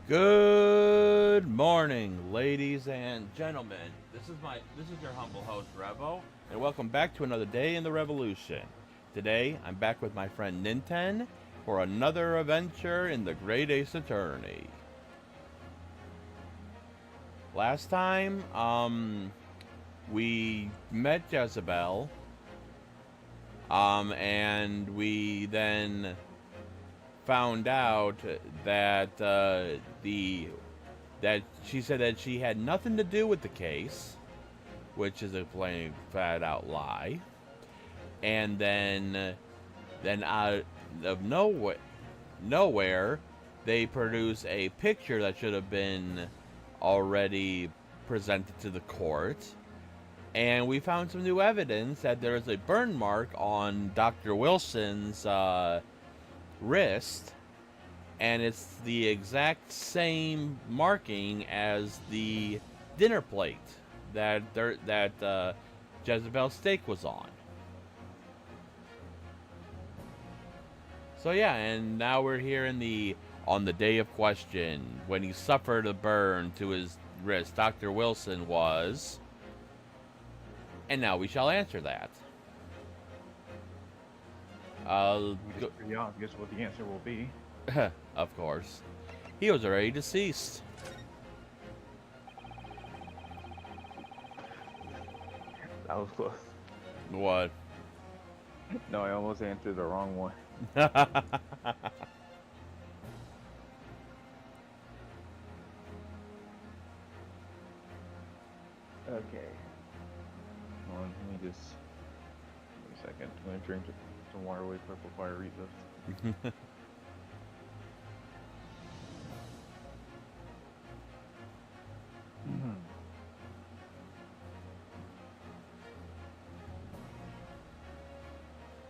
Good morning, ladies and gentlemen. This is your humble host Revo, and welcome back to another day in the revolution. Today, I'm back with my friend Ninten for another adventure in the Great Ace Attorney. Last time, we met Jezebel, and we then found out that that she said that she had nothing to do with the case, which is a plain flat out lie. And then out of nowhere, they produce a picture that should have been already presented to the court. And we found some new evidence that there is a burn mark on Dr. Wilson's wrist, and it's the exact same marking as the dinner plate that Jezebel's steak was on. So yeah, and now we're here on the day of question when he suffered a burn to his wrist. Dr. Wilson was, and now we shall answer that. It's pretty obvious what the answer will be. Of course, he was already deceased. That was close. What? No, I almost answered the wrong one. Okay. Hold on, let me just... Wait a second. I'm gonna drink some water really quick before I read this.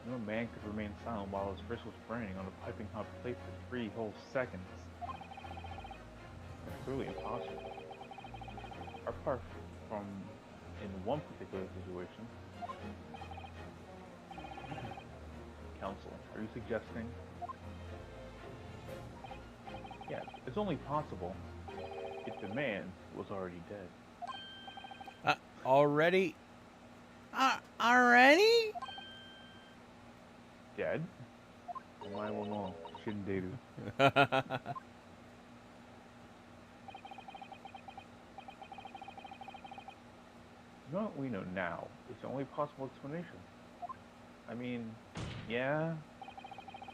No man could remain silent while his wrist was burning on a piping hot plate for 3 whole seconds. It's truly impossible. Apart from in one particular situation. Counsel, are you suggesting? Yeah, it's only possible if the man was already dead. Already? Already? Dead? Well, I will know. Shouldn't date it. What we know now is the only possible explanation. I mean, yeah,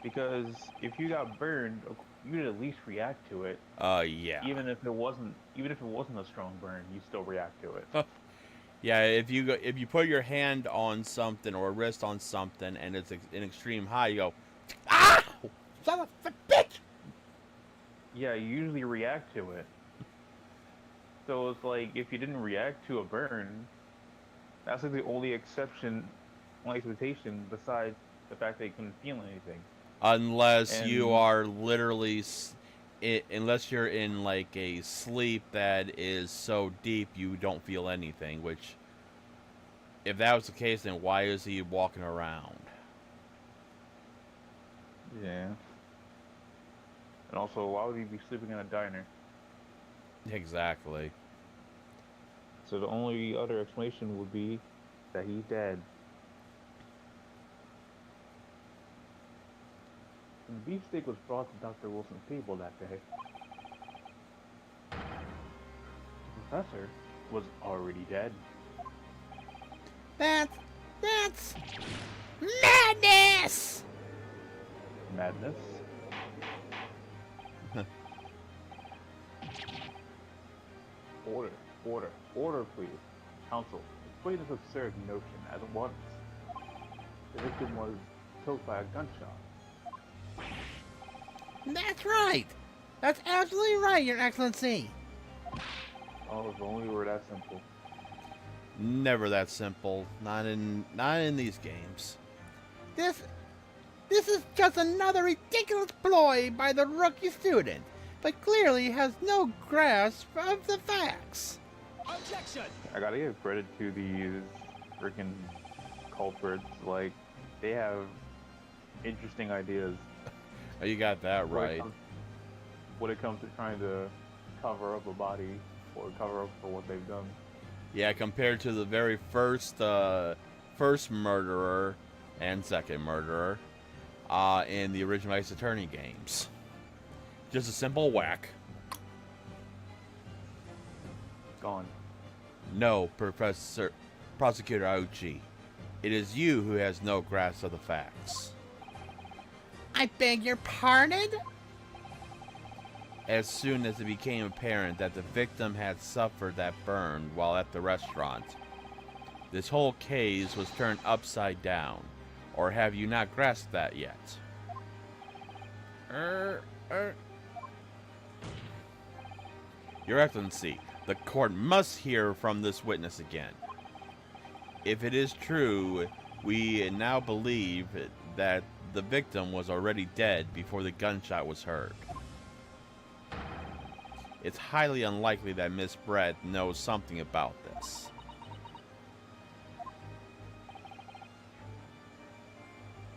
because if you got burned, you'd at least react to it. Yeah. Even if it wasn't a strong burn, you still react to it. Yeah, if you put your hand on something or a wrist on something and it's an extreme high, you go, ah, son of a bitch. Yeah, you usually react to it. So it's like if you didn't react to a burn, that's like the only expectation besides the fact that you couldn't feel anything. Unless you And are literally, unless you're in like a sleep that is so deep you don't feel anything. Which, if that was the case, then why is he walking around? yeah. And also, why would he be sleeping in a diner? Exactly. So the only other explanation would be that he's dead. When the beefsteak was brought to Dr. Wilson's table that day, the professor was already dead. That's madness. Madness? Order, order, please. Counsel, explain this absurd notion at once. The victim was killed by a gunshot. That's right. That's absolutely right, Your Excellency. Oh, if only it were that simple. Never that simple. Not in these games. This is just another ridiculous ploy by the rookie student, but clearly has no grasp of the facts. Objection! I gotta give credit to these freaking culprits. Like, they have interesting ideas. Oh, you got that right. when it comes to trying to cover up a body or cover up for what they've done. Yeah, compared to the very first murderer and second murderer in the original Ace Attorney games. Just a simple whack. Gone. No, Prosecutor Auchi. It is you who has no grasp of the facts. I beg your pardon? As soon as it became apparent that the victim had suffered that burn while at the restaurant, this whole case was turned upside down. Or have you not grasped that yet? Your Excellency, the court must hear from this witness again. If it is true, we now believe that the victim was already dead before the gunshot was heard. It's highly unlikely that Miss Brett knows something about this.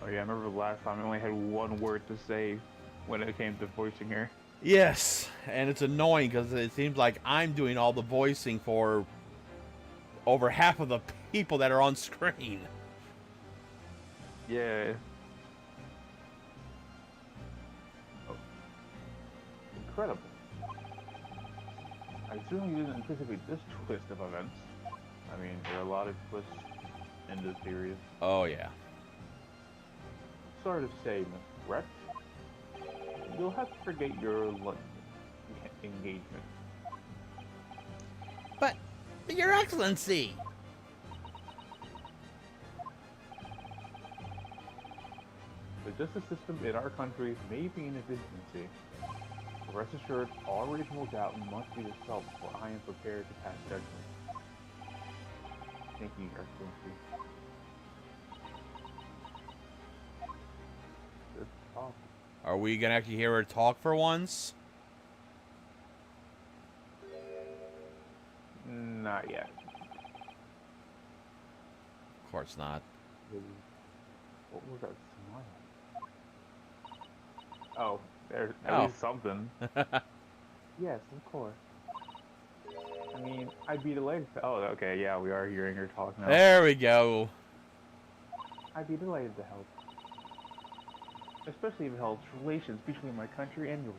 Oh yeah, I remember the last time I only had one word to say when it came to voicing her. Yes, and it's annoying because it seems like I'm doing all the voicing for over half of the people that are on screen. Yeah. Oh. Incredible. I certainly didn't anticipate this twist of events. I mean, there are a lot of twists in this series. Oh, yeah. Sorry to say, Miss Brett, you'll have to forget your London engagement. But, Your Excellency! The justice system in our country may be in its infancy. But rest assured, all reasonable doubt must be dispelled before I am prepared to pass judgment. Thank you, Your Excellency. Good talk. Are we gonna actually hear her talk for once? Not yet. Of course not. What was that smile? Oh, there's at Oh. least something. Yes, of course. I mean, I'd be delighted to... Oh, okay, yeah, we are hearing her talk now. There we go. I'd be delighted to help. Especially if it helps relations between my country and yours.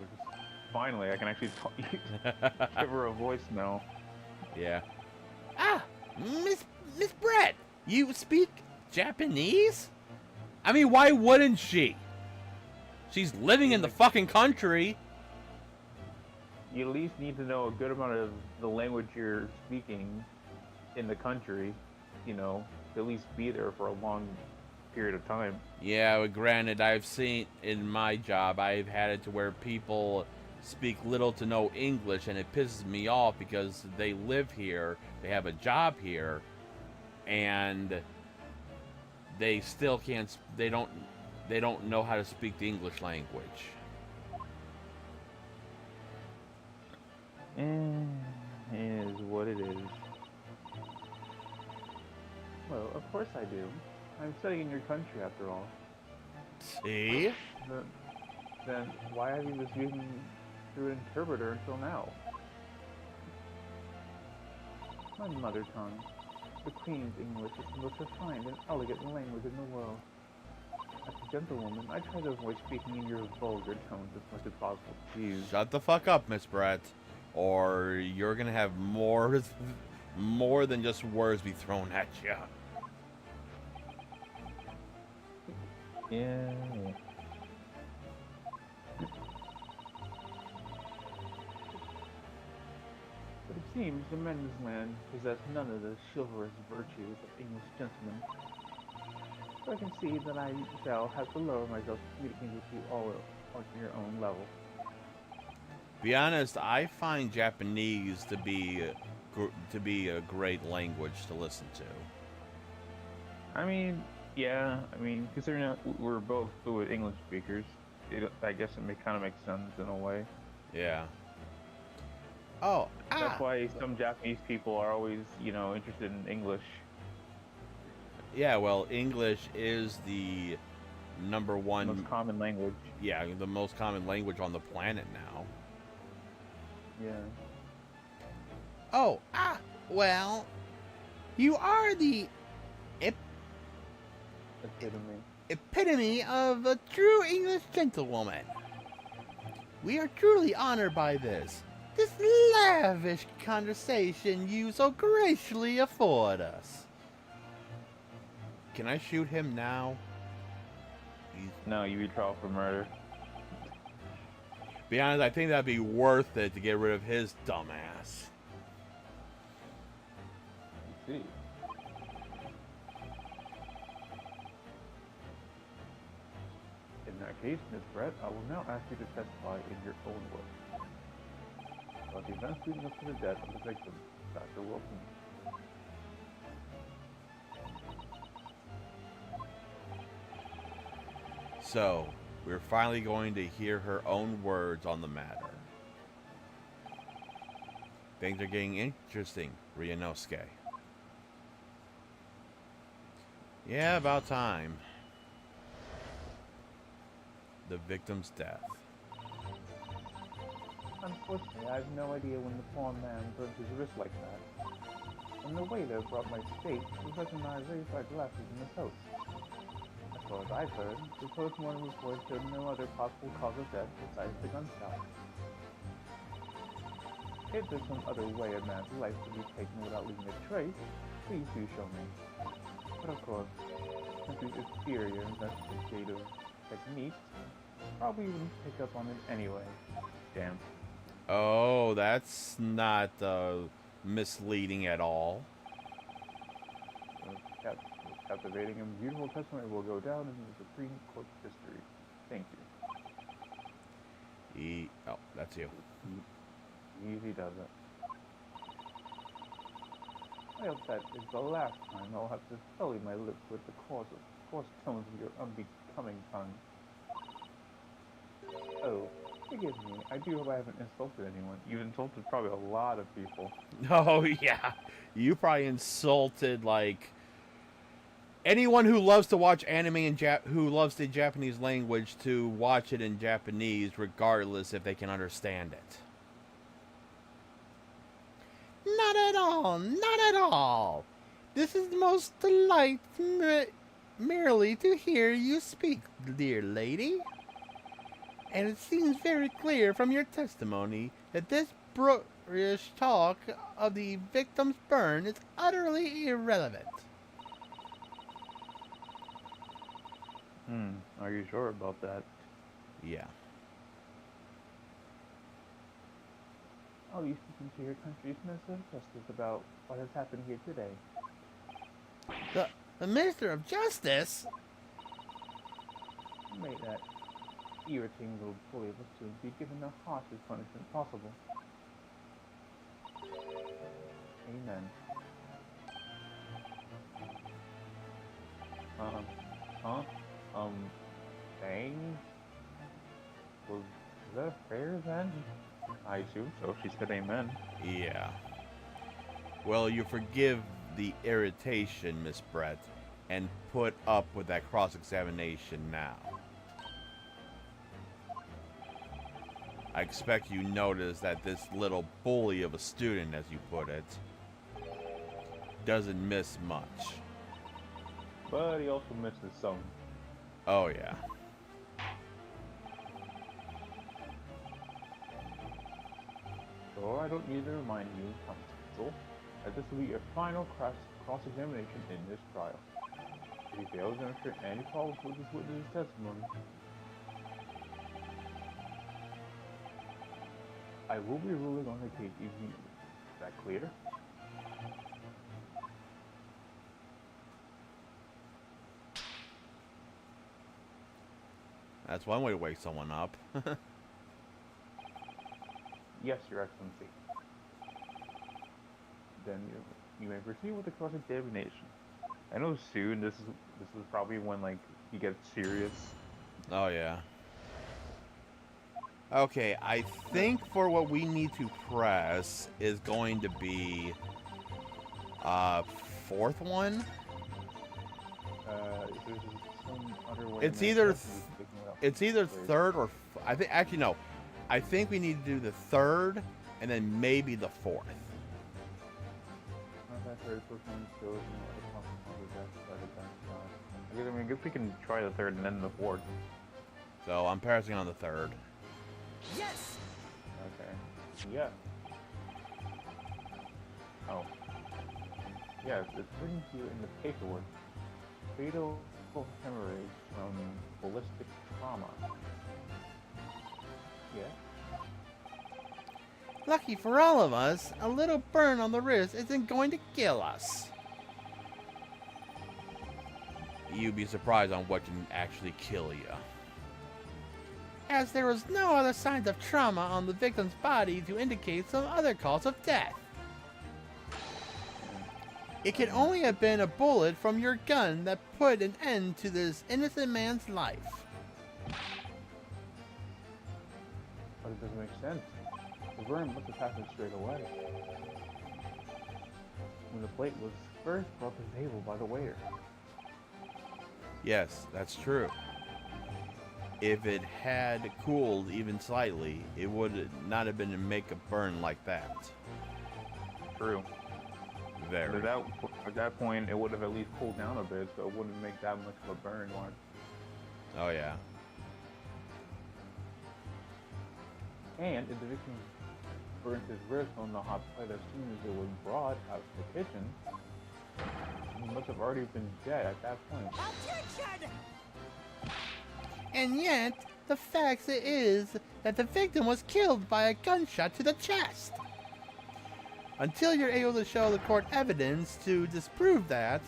Finally, I can actually talk, give her a voice now. Yeah. Ah, Miss Brett, You speak Japanese? I mean, why wouldn't she? She's living in the fucking country. You at least need to know a good amount of the language you're speaking in the country, you know, to at least be there for a long period of time. Yeah, well, granted, I've seen in my job, I've had it to where people speak little to no English, and it pisses me off because they live here, they have a job here, and they still can't. They don't know how to speak the English language. Is what it is. Well, of course I do. I'm studying in your country after all. See? Then why have you been speaking through an interpreter until now? My mother tongue, the Queen's English, is the most refined and elegant language in the world. As a gentlewoman, I try to avoid speaking in your vulgar tones as much as possible. Jeez. Shut the fuck up, Miss Brett, or you're gonna have more than just words be thrown at you. Yeah. But it seems the men's land possess none of the chivalrous virtues of English gentlemen. So I can see that I shall have to lower myself to communicate with you all on your own level. Be honest, I find Japanese to be a great language to listen to. I mean, yeah, considering that we're both fluent English speakers, I guess it kind of makes sense in a way. Yeah. Oh, That's why some Japanese people are always, interested in English. Yeah, well, English is the number one... Most common language. Yeah, the most common language on the planet now. Yeah. Oh, well, you are the Epitome. epitome of a true English gentlewoman. We are truly honored by this lavish conversation you so graciously afford us. Can I shoot him now? No, you be trial for murder. Be honest, I think that'd be worth it to get rid of his dumbass. Let's see. In that case, Miss Brett, I will now ask you to testify in your own words about the events leading up to the death of the victim, Dr. Wilson. So, we're finally going to hear her own words on the matter. Things are getting interesting, Ryunosuke. Yeah, about time. The victim's death. Unfortunately, I have no idea when the poor man burned his wrist like that. And the waiter brought my steak to recognize verified glasses in the toast. As far as I've heard, the postmortem report showed no other possible cause of death besides the gunshot. If there's some other way a man's life can be taken without leaving a trace, please do show me. But of course, country's superior investigative techniques probably wouldn't pick up on it anyway. Damn. Oh, that's not misleading at all. Captivating and beautiful testimony will go down in the Supreme Court history. Thank you. Oh, that's you. Easy does it. I hope that is the last time I'll have to sully my lips with the coarse tones of your unbecoming tongue. Oh, forgive me. I do hope I haven't insulted anyone. You've insulted probably a lot of people. Oh, yeah. You probably insulted, like, anyone who loves to watch anime in who loves the Japanese language to watch it in Japanese, regardless if they can understand it. Not at all, not at all. This is most delight merely to hear you speak, dear lady. And it seems very clear from your testimony that this brutish talk of the victim's burn is utterly irrelevant. Are you sure about that? Yeah. I'll be speaking to your country's Minister of Justice about what has happened here today. The Minister of Justice? May that irritating little bully of a student be given the harshest punishment possible. Amen. Dang. Was that fair then? I assume so. She said amen. Yeah. Well, you forgive the irritation, Miss Brett, and put up with that cross-examination now. I expect you notice that this little bully of a student, as you put it, doesn't miss much. But he also misses some. Oh, yeah. So I don't need to remind you, Constable, that this will be your final cross-examination in this trial. If he fails to demonstrate any problems with this witness's testimony, I will be ruling on the case evening. Is that clear? That's one way to wake someone up. Yes, Your Excellency. Then you may proceed with the cross-examination. I know soon this is probably when like he gets serious. Oh, yeah. Okay, I think for what we need to press is going to be fourth one. There's some other way. It's either third or I think actually no. I think we need to do the third and then maybe the fourth. I guess we can try the third and then the fourth. So I'm passing on the third. Yes! Okay. Yeah. Oh. Yes, it's written to you in the paperwork. Fatal hemorrhage from ballistic trauma. Yeah. Lucky for all of us, a little burn on the wrist isn't going to kill us. You'd be surprised on what can actually kill you. As there was no other signs of trauma on the victim's body to indicate some other cause of death. It could only have been a bullet from your gun that put an end to this innocent man's life. But it doesn't make sense. The burn must have happened straight away. When the plate was first brought to the table by the waiter. Yes, that's true. If it had cooled even slightly, it would not have been to make a burn like that. True. Very. At that point, it would have at least cooled down a bit, so it wouldn't make that much of a burn mark. Oh yeah. And if the victim burnt his wrist on the hot plate as soon as it was brought out of the kitchen, he must have already been dead at that point. Attention! And yet, the fact is that the victim was killed by a gunshot to the chest. Until you're able to show the court evidence to disprove that,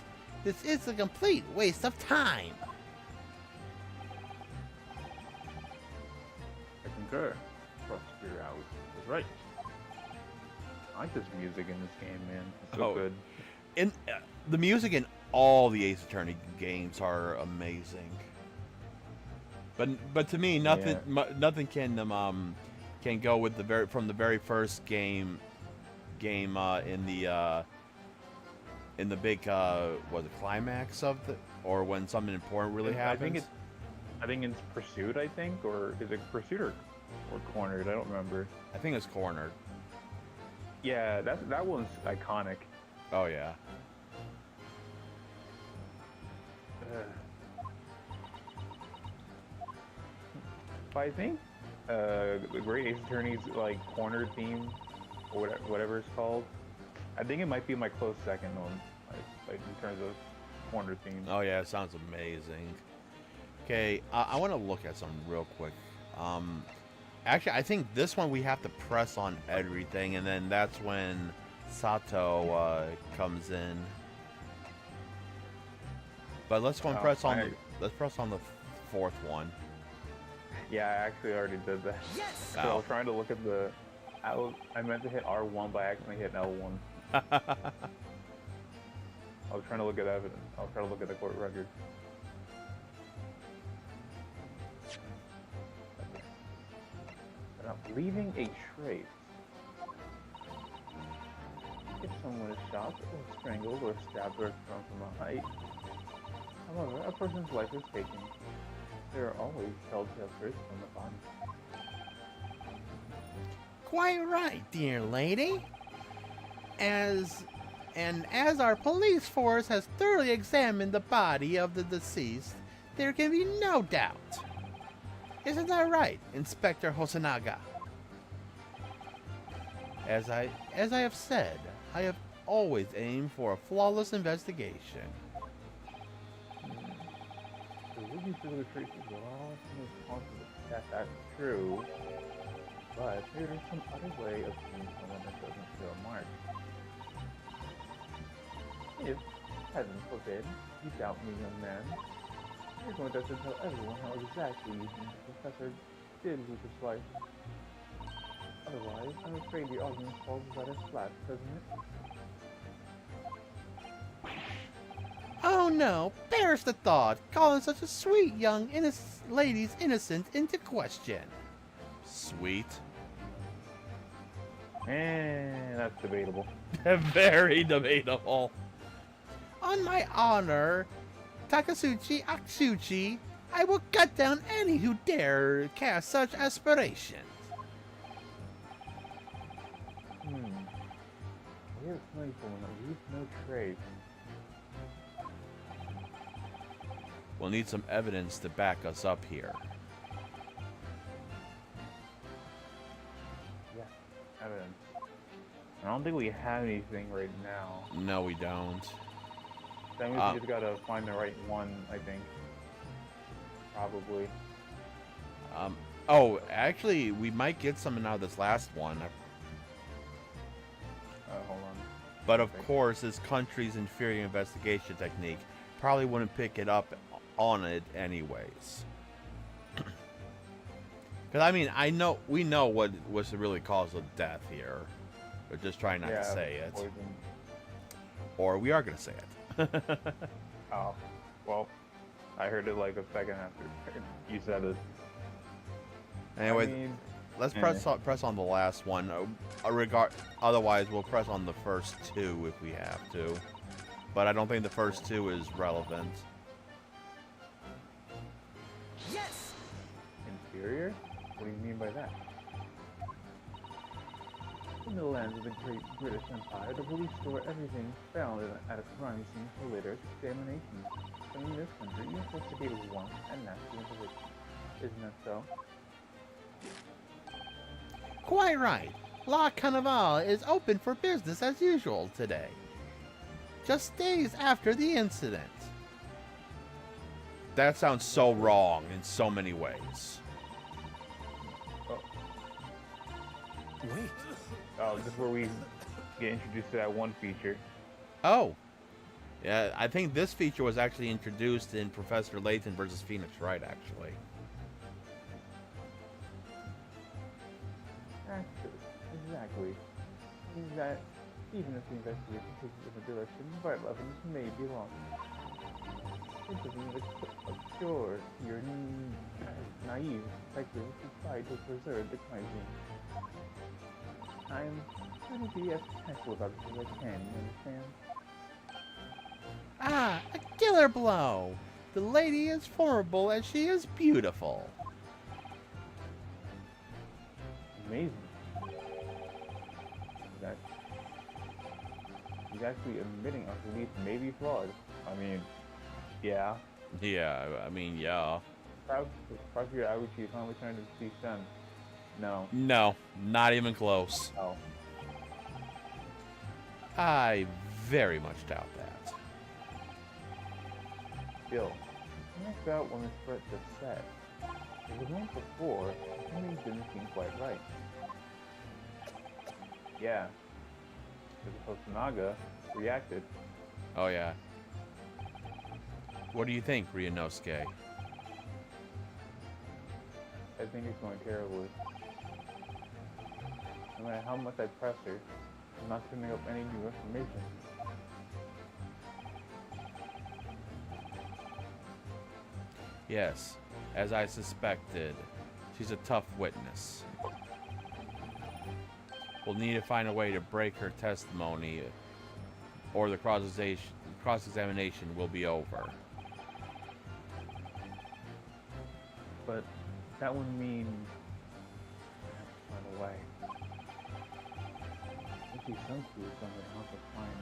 this is a complete waste of time. I concur. Prosecutor House is right. I like this music in this game, man. It's so good. In the music in all the Ace Attorney games are amazing. But to me, nothing nothing can go with the very first game in the big was it climax of the, or when something important really happens. I think it's Pursuit. I think, or is it Pursuit or Cornered? I don't remember. I think it's Cornered. Yeah, that one's iconic. Oh yeah. But I think the Great Ace Attorney's like corner theme, or whatever it's called, I think it might be my close second on like in terms of corner themes. Oh yeah, it sounds amazing. Okay, I want to look at something real quick. Actually, I think this one we have to press on everything, and then that's when Sato comes in. But let's go and press on. Let's press on the fourth one. Yeah, I actually already did that. Yes! So I was trying to look at the. I meant to hit R1, but I accidentally hit L1. I was trying to look at evidence. I was trying to look at the court record. Leaving a trace. If someone is shot or strangled or stabbed or thrown from a height, however, a person's life is taken. There are always telltale traces on the body. Quite right, dear lady. As our police force has thoroughly examined the body of the deceased, there can be no doubt. Isn't that right, Inspector Hosonaga? As I have said, I have always aimed for a flawless investigation. The Ruby physical traces are all responsible. That's true. But there is some other way of seeing someone that doesn't show a mark. If, heaven forbid, you doubt me, young man, you're going to have to tell everyone how exactly you think the professor did lose his life. Otherwise, I'm afraid the argument falls rather flat, doesn't it? Oh no, perish the thought, calling such a sweet young lady's innocence into question. Sweet. That's debatable. Very debatable. On my honor, Takasuchi Aksuchi, I will cut down any who dare cast such aspirations. Here's Playful and leave no trace. We'll need some evidence to back us up here. Yeah, evidence. I don't think we have anything right now. No, we don't. That means we just gotta find the right one, I think. Probably. Oh, actually, we might get something out of this last one. Hold on. But of course, this country's inferior investigation technique probably wouldn't pick it up on it anyways. Because, I mean, we know what was the really cause of death here. We're just trying not to say it. Poison. Or we are going to say it. Oh, well, I heard it like a second after you said it. Anyway, I mean, let's press on the last one. Otherwise, we'll press on the first two if we have to. But I don't think the first two is relevant. Yes! inferior? What do you mean by that? In the lands of the Great British Empire, the police store everything found at a crime scene for later examination. But in this country, you investigate once and that's the interdiction. Isn't that so? Quite right. La Carnival is open for business as usual today. Just days after the incident. That sounds so wrong in so many ways. Wait. Oh, this is where we get introduced to that one feature. Oh. Yeah, I think this feature was actually introduced in Professor Layton versus Phoenix Wright, actually. Actually, exactly. Means that even if the investigation takes in a direction vital evidence may be lost. Interviewing the obscure, your naive detective who tried to preserve the crime scene. I'm trying to be as tactful about this as I can, you understand? Ah, a killer blow! The lady is formidable as she is beautiful. Amazing. He's actually admitting our belief may be flawed. I mean, yeah. Yeah, I mean, yeah. Prosecutor Aguchi finally trying to speak sense. No. No, not even close. Oh. I very much doubt that. Still, check out when this threat just said. It was once before, something didn't seem quite right. Yeah. Because Hosonaga reacted. Oh, yeah. What do you think, Ryunosuke? I think it's going terribly. No matter how much I press her, I'm not sending up any new information. Yes, as I suspected, she's a tough witness. We'll need to find a way to break her testimony, or the cross-examination will be over. But that would mean I have to find a way. If you some clue somewhere how to find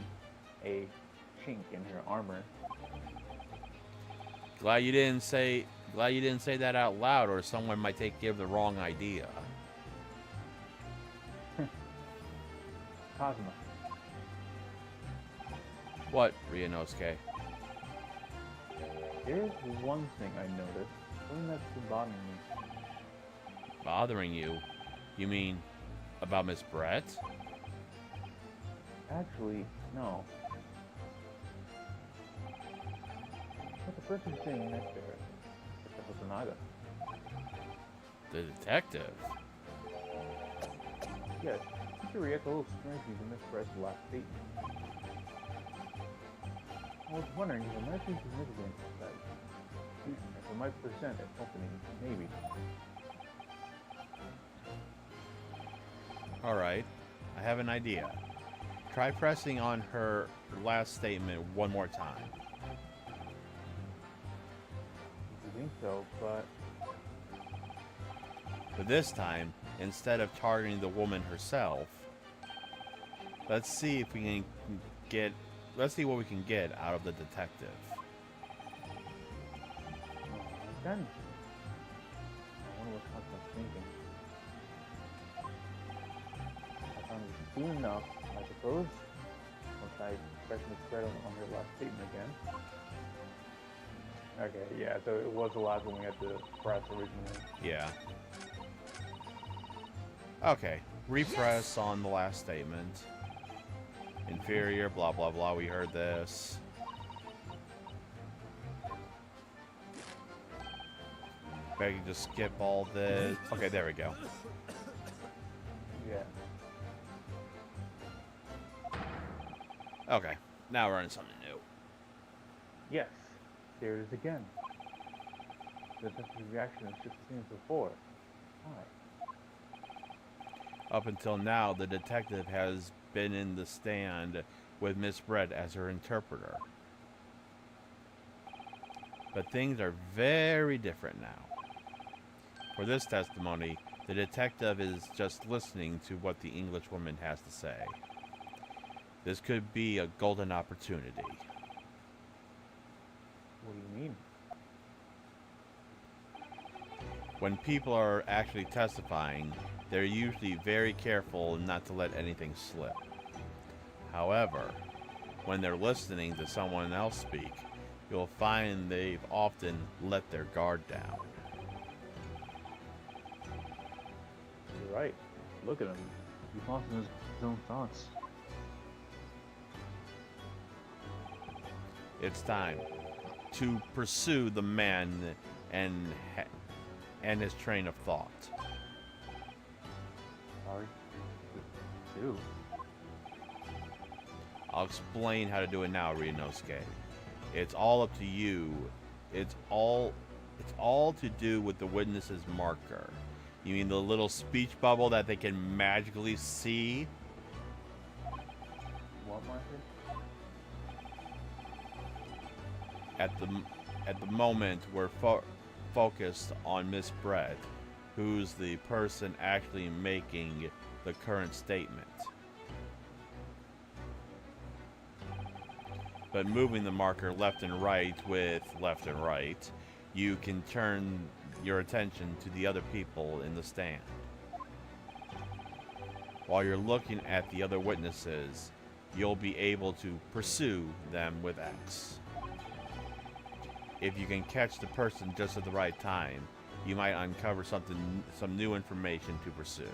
a chink in her armor. Glad you didn't say that out loud, or someone might give the wrong idea. Cosmo. What, Ryunosuke? Here's one thing I noticed. Something that's been bothering me. Bothering you? You mean about Miss Brett? Actually, no. But the person sitting next to her. It's Hosonaga. The detective? Yes, she reacted a little strangely to Miss Brett's last statement. I was wondering if it might be significant that if it might present an opening, maybe. Alright, I have an idea. Try pressing on her last statement one more time. I think so, but But this time, instead of targeting the woman herself, Let's see if we can get. Let's see what we can get out of the detective. Then, I wonder what Hudson's thinking. I found it soon enough, I suppose. Once I correct the spread on your last statement again. Okay, yeah, so it was the last one we had to press originally. Yeah. Okay. Repress on the last statement. Inferior, blah, blah, blah. We heard this. Bet you just skip all this. Okay, there we go. Yeah. Okay. Now we're on something new. Yes, there it is again. The detective's reaction is just the same as before. Why? Up until now, the detective has been in the stand with Miss Brett as her interpreter. But things are very different now. For this testimony, the detective is just listening to what the Englishwoman has to say. This could be a golden opportunity. What do you mean? When people are actually testifying, they're usually very careful not to let anything slip. However, when they're listening to someone else speak, you'll find they've often let their guard down. You're right. Look at him. He's lost in his own thoughts. It's time to pursue the man and his train of thought. Sorry. Dude. I'll explain how to do it now, Ryunosuke. It's all up to you. It's all to do with the witness's marker. You mean the little speech bubble that they can magically see? What marker? At the moment, we're focused on Miss Brett, who's the person actually making the current statement. But moving the marker left and right with left and right, you can turn your attention to the other people in the stand. While you're looking at the other witnesses, you'll be able to pursue them with X. If you can catch the person just at the right time, you might uncover some new information to pursue.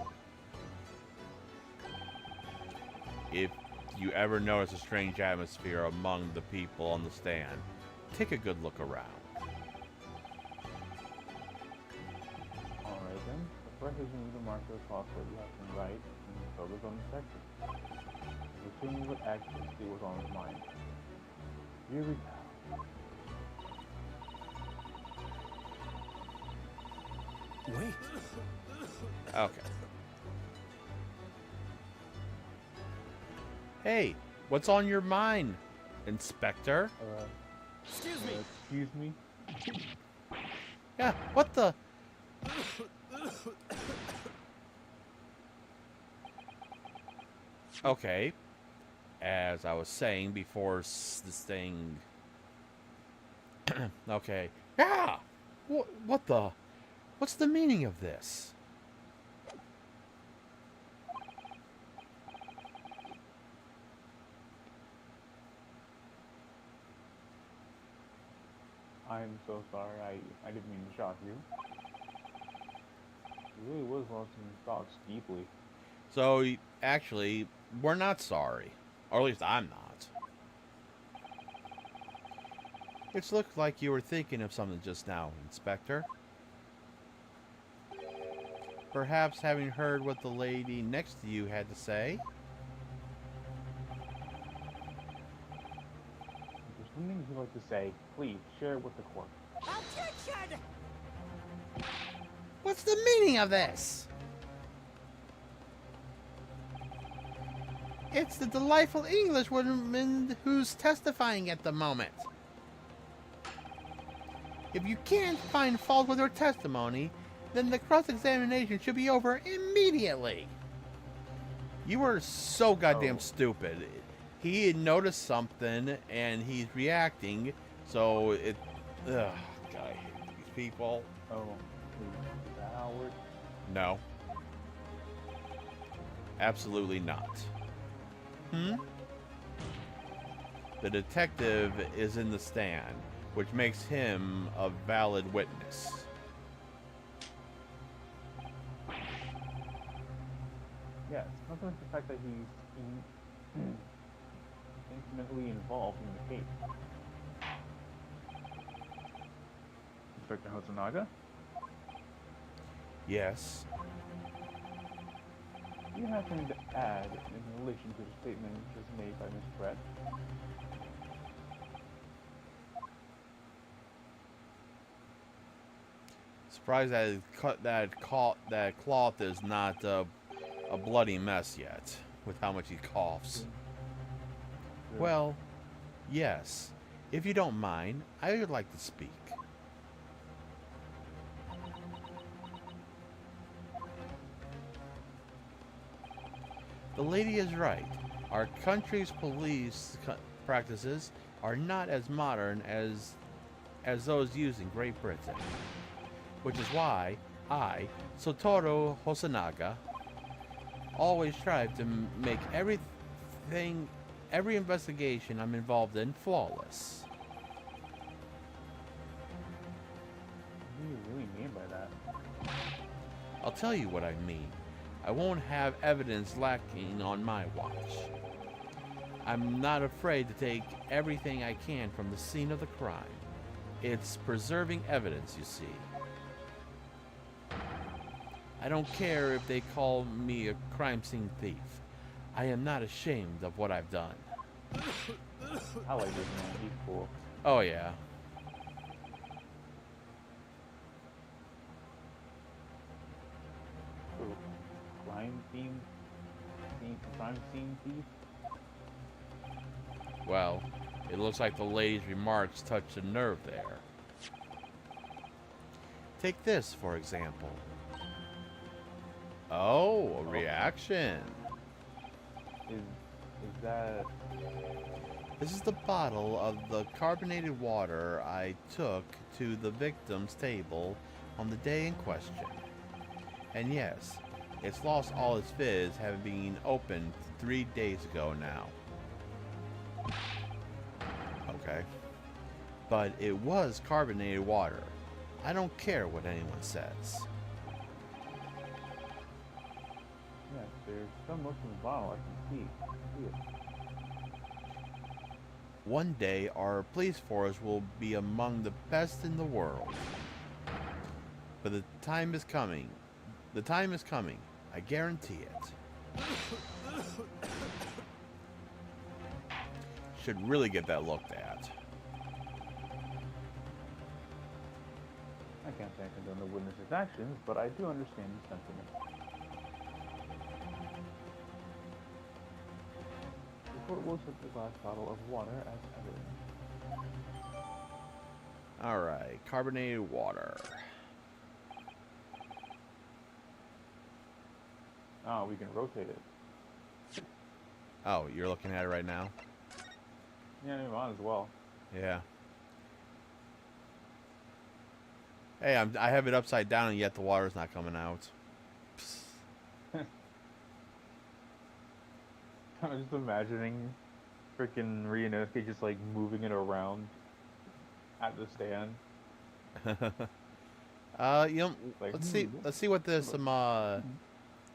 If you ever notice a strange atmosphere among the people on the stand, take a good look around. Alright then. The first is move the marker across the left and right and focus on the second. Assuming what actually see what's on his mind. Here we go. Wait. Okay. Hey, what's on your mind, Inspector? Excuse me. Excuse me? Yeah, what the? Okay. As I was saying before this thing... Okay. Yeah! What the... What's the meaning of this? I'm so sorry. I didn't mean to shock you. He really was lost in his thoughts deeply. So, actually, we're not sorry. Or at least I'm not. It looked like you were thinking of something just now, Inspector. Perhaps having heard what the lady next to you had to say? If there's something you'd like to say, please share it with the court. Attention! What's the meaning of this? It's the delightful Englishwoman who's testifying at the moment. If you can't find fault with her testimony, then the cross-examination should be over immediately. You were so goddamn Oh. stupid. He had noticed something and he's reacting, so it. Ugh, God, I hate these people. Oh, is that how it works? No. Absolutely not. Hmm? The detective is in the stand, which makes him a valid witness. Yeah, it's nothing like the fact that he's intimately involved in the case. Inspector Hosonaga, Yes. do you have something to add in relation to the statement just made by Miss Brett? Surprised that cloth is not a bloody mess yet, with how much he coughs. Sure. Well, yes. If you don't mind, I would like to speak. The lady is right. Our country's police practices are not as modern as those used in Great Britain. Which is why I, Satoru Hosonaga, always strive to make every investigation I'm involved in flawless. What do you really mean by that? I'll tell you what I mean. I won't have evidence lacking on my watch. I'm not afraid to take everything I can from the scene of the crime. It's preserving evidence, you see. I don't care if they call me a crime scene thief. I am not ashamed of what I've done. I like this man, he's cool. Oh yeah. So, crime scene thief? Well, it looks like the lady's remarks touched a nerve there. Take this, for example. Oh, a reaction. Is that... This is the bottle of the carbonated water I took to the victim's table on the day in question. And yes, it's lost all its fizz, having been opened 3 days ago now. Okay. But it was carbonated water. I don't care what anyone says. Yes, there's so much in the bottle I can see it. One day, our police force will be among the best in the world. But the time is coming. The time is coming. I guarantee it. Should really get that looked at. I can't say I condone the witness's actions, but I do understand the sentiment. The court will accept the glass bottle of water as evidence. Alright, carbonated water. Oh, we can rotate it. Oh, you're looking at it right now? Yeah, we might as well. Yeah. Hey, I have it upside down and yet the water's not coming out. I'm just imagining freaking Ryunosuke just like moving it around at the stand. You know, Like, let's see what this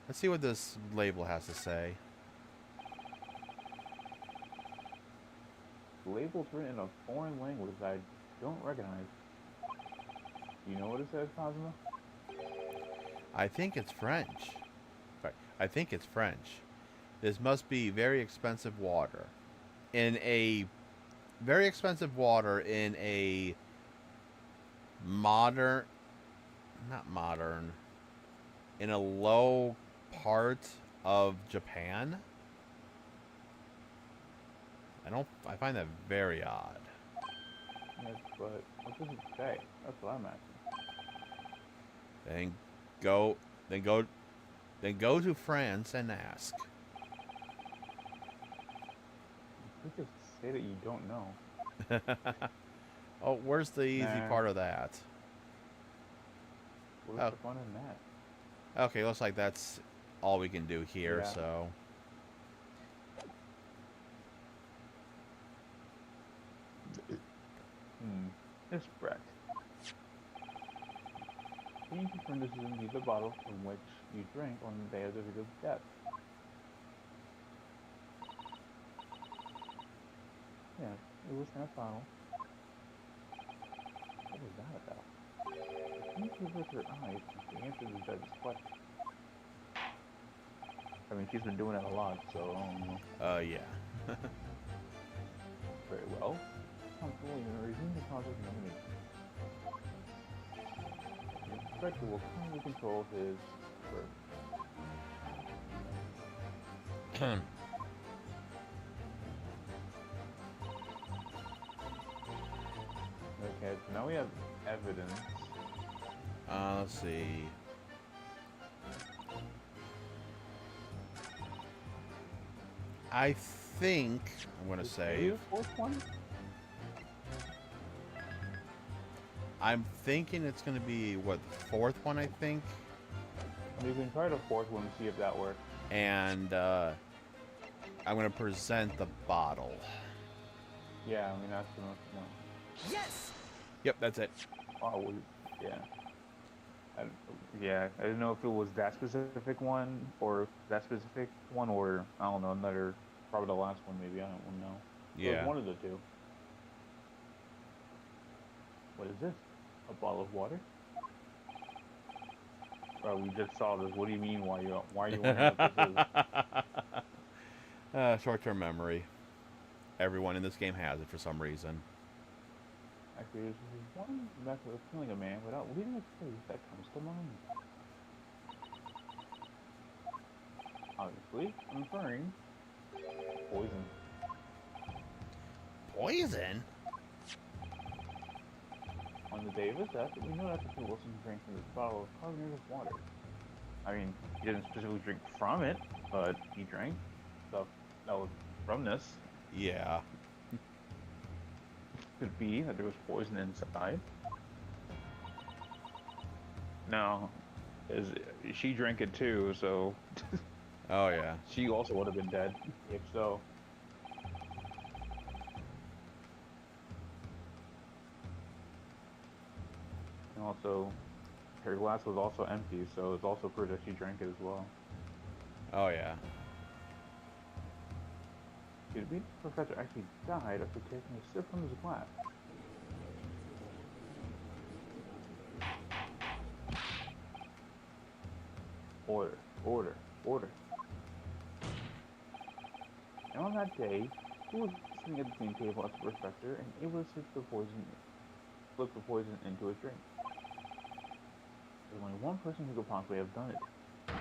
let's see what this label has to say. The label's written in a foreign language that I don't recognize. You know what it says, Cosmo? I think it's French. I think it's French. This must be very expensive water. In a modern, not modern, in a low part of Japan. I find that very odd. Yes, but what does it say? That's what I'm asking. Then go to France and ask. You just say that you don't know. Oh, where's the easy Nah. part of that? What's Oh. the fun in that? Okay, looks like that's all we can do here, Yeah. so... It's Brett. Can you confirm this is indeed the bottle from which you drank on the day of the victim's death? Yeah, it was that bottle. What was that about? Can you see with her eyes to answer the judge's question? I mean, she's been doing that a lot, so I don't know. Yeah. Very well. Comfortable, you may resume the project nominee. The inspector will kindly control his work. Okay, so now we have evidence. Let's see. I think I'm gonna Is save. the fourth one? I'm thinking it's gonna be what, the fourth one, I think, We can try the fourth one and see if that works. and I'm gonna present the bottle. Yeah, I mean that's enough to know. Yes! Yep, that's it. Oh, yeah. I didn't know if it was that specific one or I don't know, another, probably the last one maybe, I don't know. It was Yeah. one of the two. What is this? A bottle of water? Oh, we just saw this. What do you mean? Why are you wondering what this is? Short-term memory. Everyone in this game has it for some reason. Actually, there's one method of killing a man without leaving a trace that comes to mind. Obviously, I'm referring poison. Poison? On the day of his death, we know that Dr. Wilson drank from this bottle of carbonated water. I mean, he didn't specifically drink from it, but he drank stuff that was from this. Yeah. Could be that there was poison inside. No, she drank it too, so Oh yeah. she also would have been dead if so. And also, her glass was also empty, so it's also proof that she drank it as well. Oh yeah. Could it be the professor actually died after taking a sip from his glass? Order, order, order. And on that day, he was sitting at the same table as the professor and able to slip the poison into his drink. There's only one person who could possibly have done it.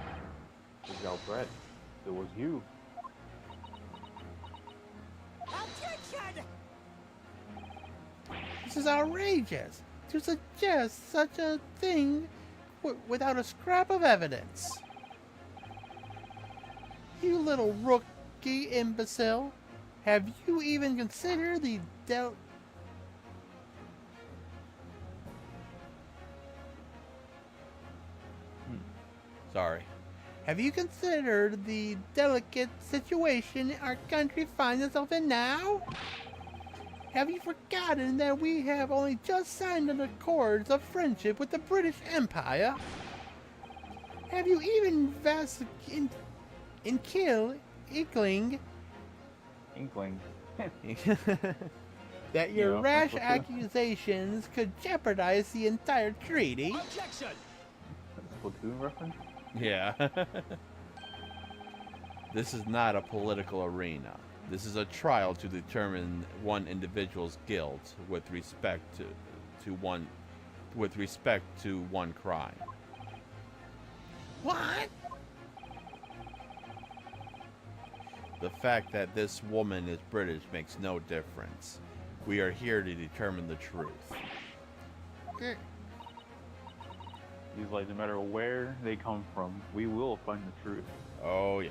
It was Brett. It was you. Objection! This is outrageous to suggest such a thing without a scrap of evidence. You little rookie imbecile. Have you even considered the Sorry. Have you considered the delicate situation our country finds itself in now? Have you forgotten that we have only just signed an accord of friendship with the British Empire? Have you even invested in Inkling that your Yeah, rash that's what- accusations could jeopardize the entire treaty? Objection! Splatoon reference? Yeah. This is not a political arena. This is a trial to determine one individual's guilt with respect to one crime. What? The fact that this woman is British makes no difference. We are here to determine the truth. He's like, no matter where they come from, we will find the truth. Oh yeah.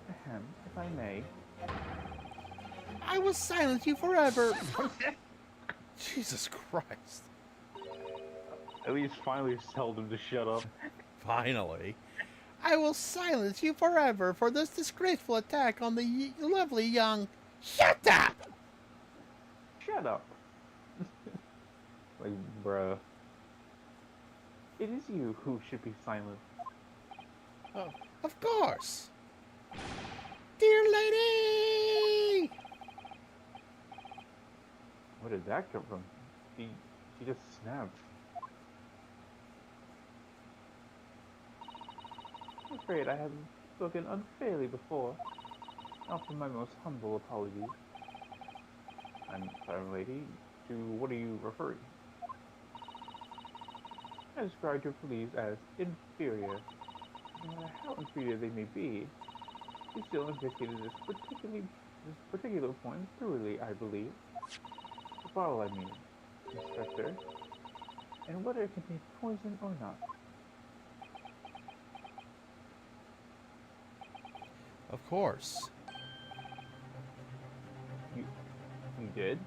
Ahem, if I may, I will silence you forever. Jesus Christ. At least finally tell them to shut up. Finally. I will silence you forever for this disgraceful attack on the lovely young... Shut up! Shut up. Like, bruh. It is you who should be silent. Oh, of course. Dear lady! Where did that come from? He just snapped. I'm afraid I have spoken unfairly before. Offer my most humble apologies. I'm sorry, lady. To what are you referring? I described your police as inferior. No matter how inferior they may be, you still investigated this particular point thoroughly, I believe. The bottle, I mean, Inspector. And whether it contains poison or not. Of course. You did?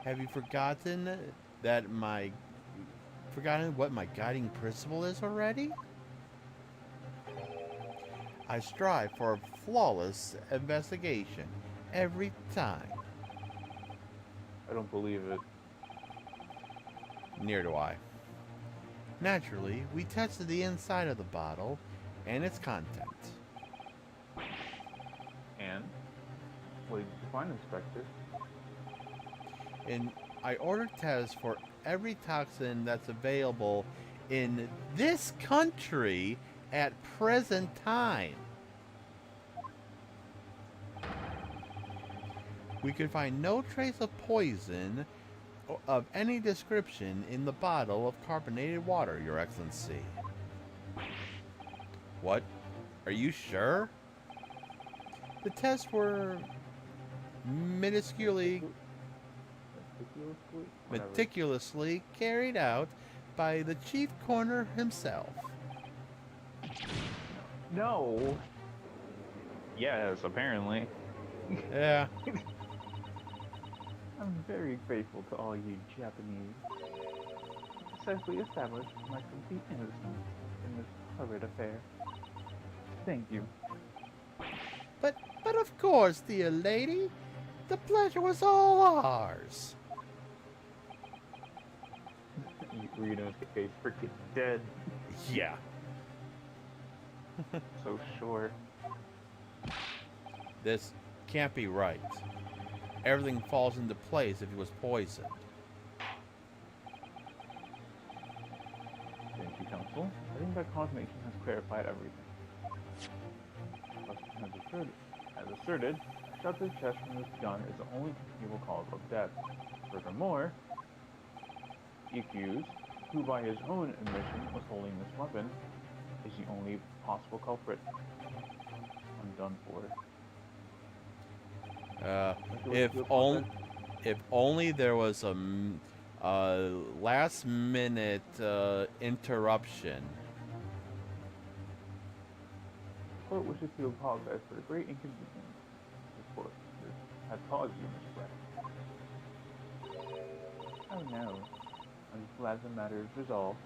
Have you forgotten what my guiding principle is already? I strive for a flawless investigation every time. I don't believe it. Neither do I. Naturally, we tested the inside of the bottle and its contents. And? What did you find, Inspector? And I ordered tests for every toxin that's available in this country at present time. We could find no trace of poison of any description in the bottle of carbonated water, Your Excellency. What? Are you sure? The tests were meticulously carried out by the chief coroner himself. No. Yes, apparently. Yeah. I'm very grateful to all you Japanese. Successfully established my complete innocence in this horrid affair. Thank you. But of course, dear lady, the pleasure was all ours. Reno's case freaking dead. Yeah. So short. This can't be right. Everything falls into place if he was poisoned. Thank you, Counsel. I think that confirmation has clarified everything. As asserted, a shot to the chest from this gun is the only conceivable cause of death. Furthermore, the accused, who by his own admission was holding this weapon, is the only possible culprit. I'm done for. If only there was a last minute interruption. The court wishes to apologize for the great inconvenience this court has caused you, Mr. Black. Oh no. I'm glad the matter is resolved.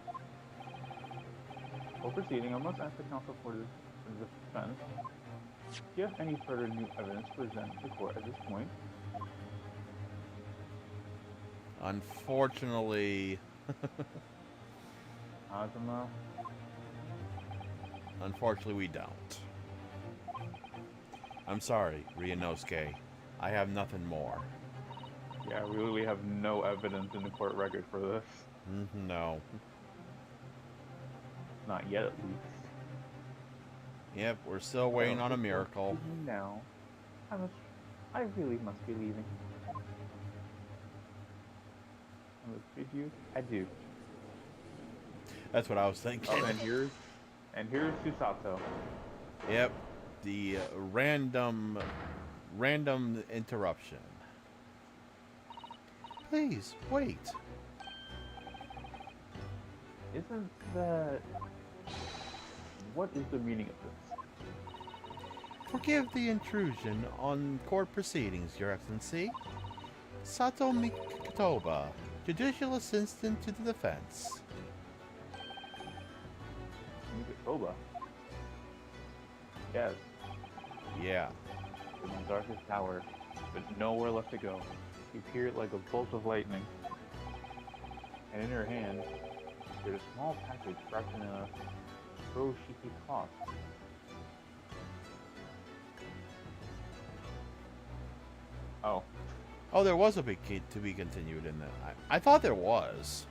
Before proceeding, I must ask the counsel for the defense. Do you have any further new evidence to present to the court at this point? Unfortunately... Azuma? Unfortunately, we don't. I'm sorry, Ryunosuke. I have nothing more. Yeah, we really have no evidence in the court record for this. No. Not yet, at least. Yep, we're still waiting on a miracle. Now, I really must be leaving. With you, I do. That's what I was thinking. Oh, and here's Susato. Yep, the random interruption. Please wait. Isn't that... What is the meaning of this? Forgive the intrusion on court proceedings, Your Excellency. Sato Mikotoba, Judicial Assistant to the Defense. Mikotoba. Yes, Yeah. in the darkest tower. There's nowhere left to go. She appeared like a bolt of lightning. And in her hand, there's a small package wrapped in a furoshiki cloth. Oh. Oh, there was a big key to be continued in that. I thought there was.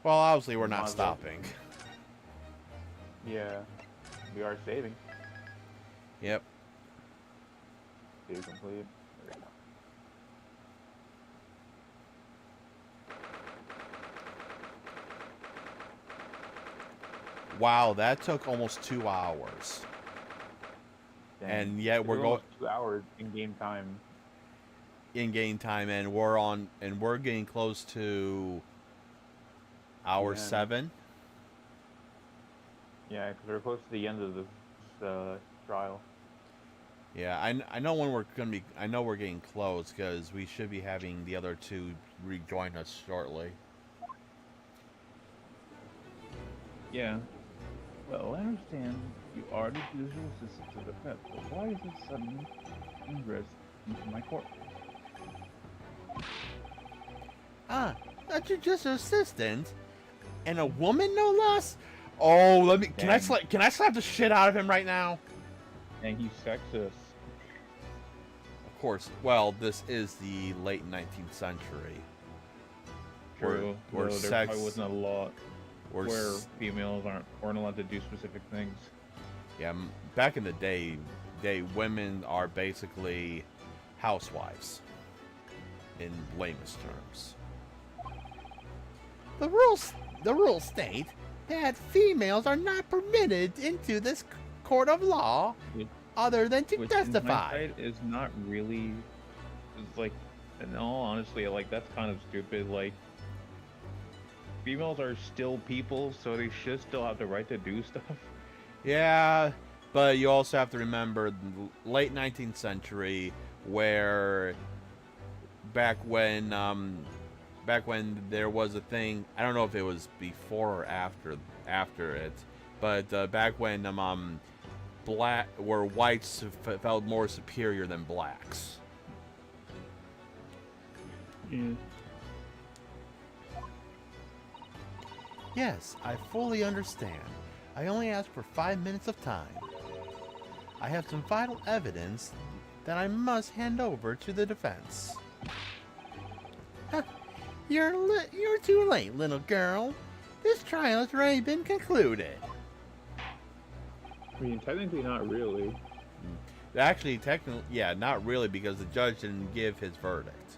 Well, obviously we're not Not stopping. Yeah. We are saving. Yep. Save complete. There we go. Wow, that took almost 2 hours. Dang. And yet we're going almost 2 hours in game time. in game time, and we're getting close to hour Yeah. 7. Yeah, because we're close to the end of this trial. Yeah, I know when we're gonna be. I know we're getting close because we should be having the other two rejoin us shortly. Yeah. Well, I understand you are the judicial assistant to the defense, but why is this sudden ingress into my court? Ah, a judicial assistant, and a woman no less. Oh, let me. Can I Dang. can I slap the shit out of him right now? And he's sexist. Of course. Well, this is the late 19th century. True. Or Though there sex. probably wasn't a lot Or where females weren't allowed to do specific things. yeah, back in the day, women are basically housewives, in lamest terms. The rules state that females are not permitted into this court of law, Which- other than to Which testify. in hindsight is not really, it's like, in all honesty, like that's kind of stupid. Like, females are still people, so they should still have the right to do stuff. Yeah, but you also have to remember the late 19th century, where back when there was a thing. I don't know if it was before or after it, but back when where whites felt more superior than blacks. Yeah. Yes, I fully understand. I only ask for 5 minutes of time. I have some vital evidence that I must hand over to the defense. Huh, you're too late, little girl. This trial has already been concluded. I mean, technically not really. Actually, technically, yeah, not really, because the judge didn't give his verdict.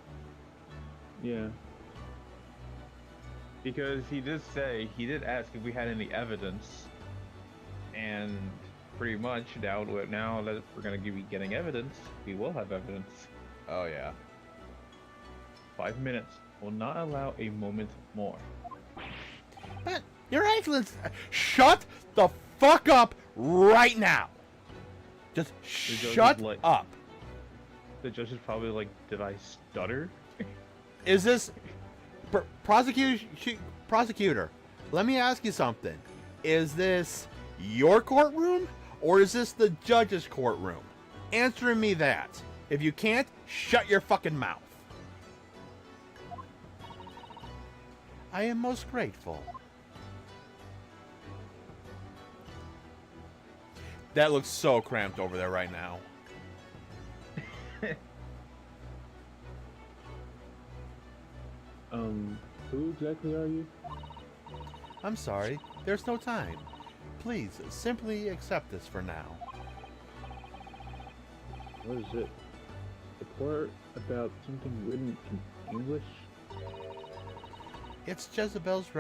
Yeah. Because he did ask if we had any evidence, and pretty much now that we're gonna be getting evidence, we will have evidence. Oh, yeah. 5 minutes. Will not allow a moment more. But, Your Excellency, shut the fuck up right now! Just judge is shut like- up. The judge is probably like, did I stutter? Is this prosecutor? Let me ask you something. Is this your courtroom or is this the judge's courtroom? Answer me that. If you can't, shut your fucking mouth. I am most grateful. That looks so cramped over there right now. Who exactly are you? I'm sorry, there's no time. Please, simply accept this for now. What is it? The part about something written in English? It's Jezebel's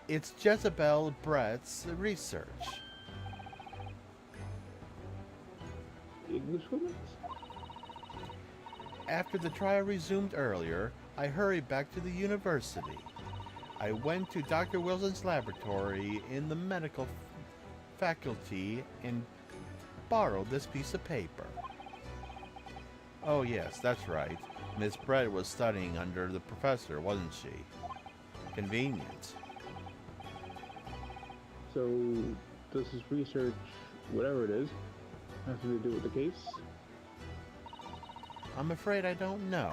It's Jezebel Brett's research. English women? After the trial resumed earlier, I hurried back to the university. I went to Dr. Wilson's laboratory in the medical faculty and borrowed this piece of paper. Oh yes, that's right. Miss Brett was studying under the professor, wasn't she? Convenient. So, does his research, whatever it is, have to do with the case? I'm afraid I don't know.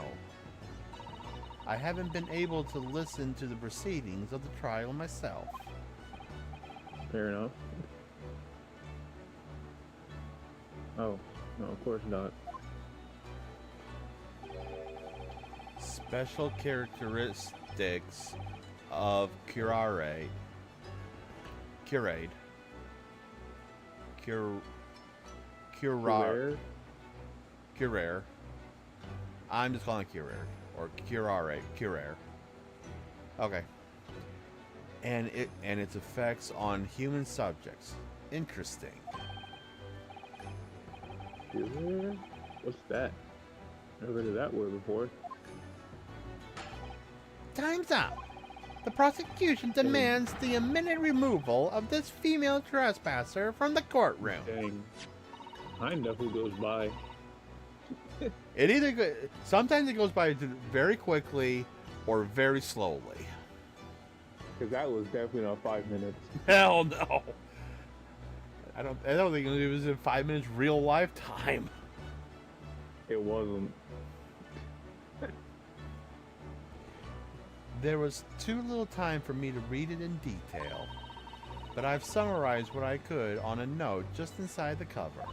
I haven't been able to listen to the proceedings of the trial myself. Fair enough. Oh, no, of course not. Special characteristics of curare. Curare. Where? Curare. I'm just calling it curare. Or curare. Curare. Okay. And its effects on human subjects. Interesting. Where? What's that? Never heard of that word before. Time's up. The prosecution demands the immediate removal of this female trespasser from the courtroom. Dang. Time definitely goes by. It either sometimes it goes by very quickly or very slowly. Because that was definitely not 5 minutes. Hell no. I don't think it was in 5 minutes real life time. It wasn't. There was too little time for me to read it in detail, but I've summarized what I could on a note just inside the cover.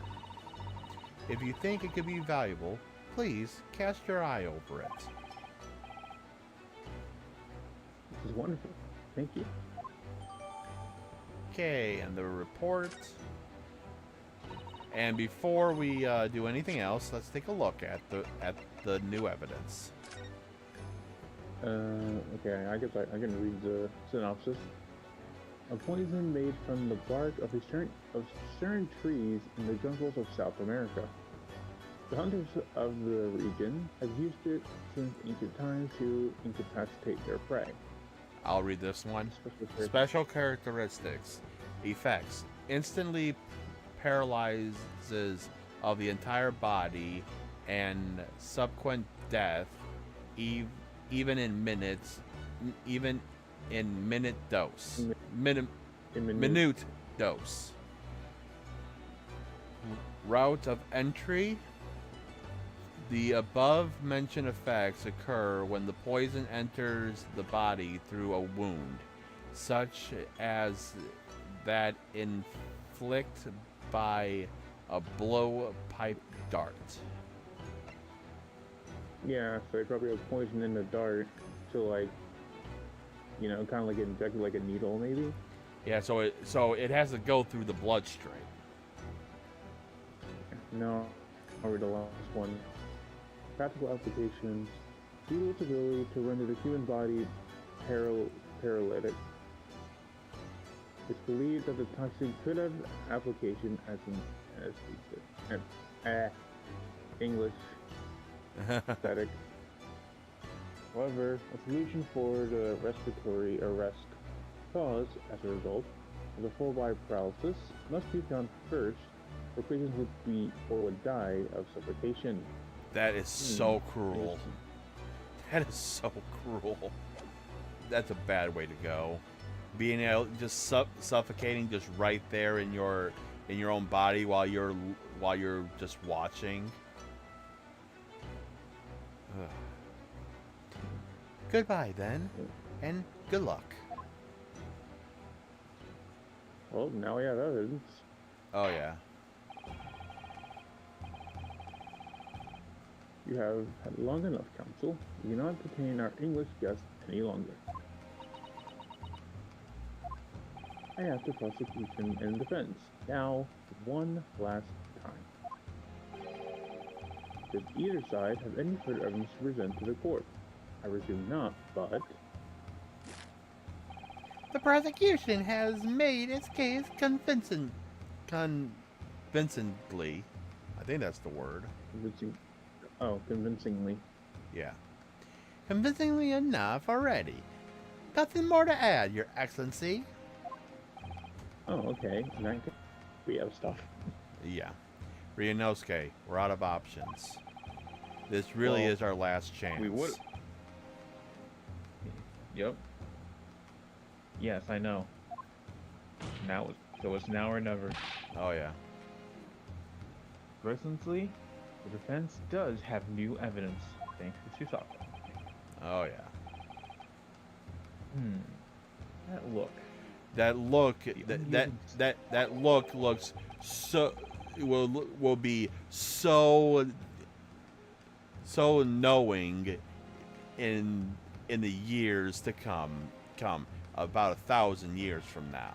If you think it could be valuable, please cast your eye over it. This is wonderful. Thank you. Okay, and the report. And before we do anything else, let's take a look at the new evidence. Okay, I guess I can read the synopsis. A poison made from the bark of certain trees in the jungles of South America. The hunters of the region have used it since ancient times to incapacitate their prey. I'll read this one. Special characteristics. Effects. Instantly paralyzes of the entire body and subsequent death, even in minute dose. Minute dose. Route of entry. The above mentioned effects occur when the poison enters the body through a wound, such as that inflicted by a blowpipe dart. Yeah, so they probably have poison in the dart to, like, you know, kind of like injected like a needle, maybe. Yeah, so it has to go through the bloodstream. No, I'll read the last one. Practical applications. Due to its ability to render the human body paralytic, it's believed that the toxin could have application as English aesthetic. However, a solution for the respiratory arrest caused as a result of the full body paralysis must be found first, or patients would die of suffocation. That is so cruel. That is so cruel. That's a bad way to go. Being able just suffocating just right there in your own body while you're just watching. Ugh. Goodbye then, and good luck. Well, now we have evidence. Oh yeah. You have had long enough, counsel. We cannot detain our English guest any longer. I have the prosecution and defense. Now, one last time. Does either side have any further evidence to present to the court? I presume not, but... The prosecution has made its case convincingly. I think that's the word. convincingly. Yeah. Convincingly enough already. Nothing more to add, Your Excellency. Oh, okay. In that case, we have stuff. Yeah. Ryunosuke, we're out of options. This really Well, is our last chance. We would. Yep. Yes, I know. So it's now or never. Oh, yeah. Recently, the defense does have new evidence, thanks to Susaka. Oh, yeah. That look. That look, unyielding- that look looks so will be so knowing in the years to come about 1,000 years from now.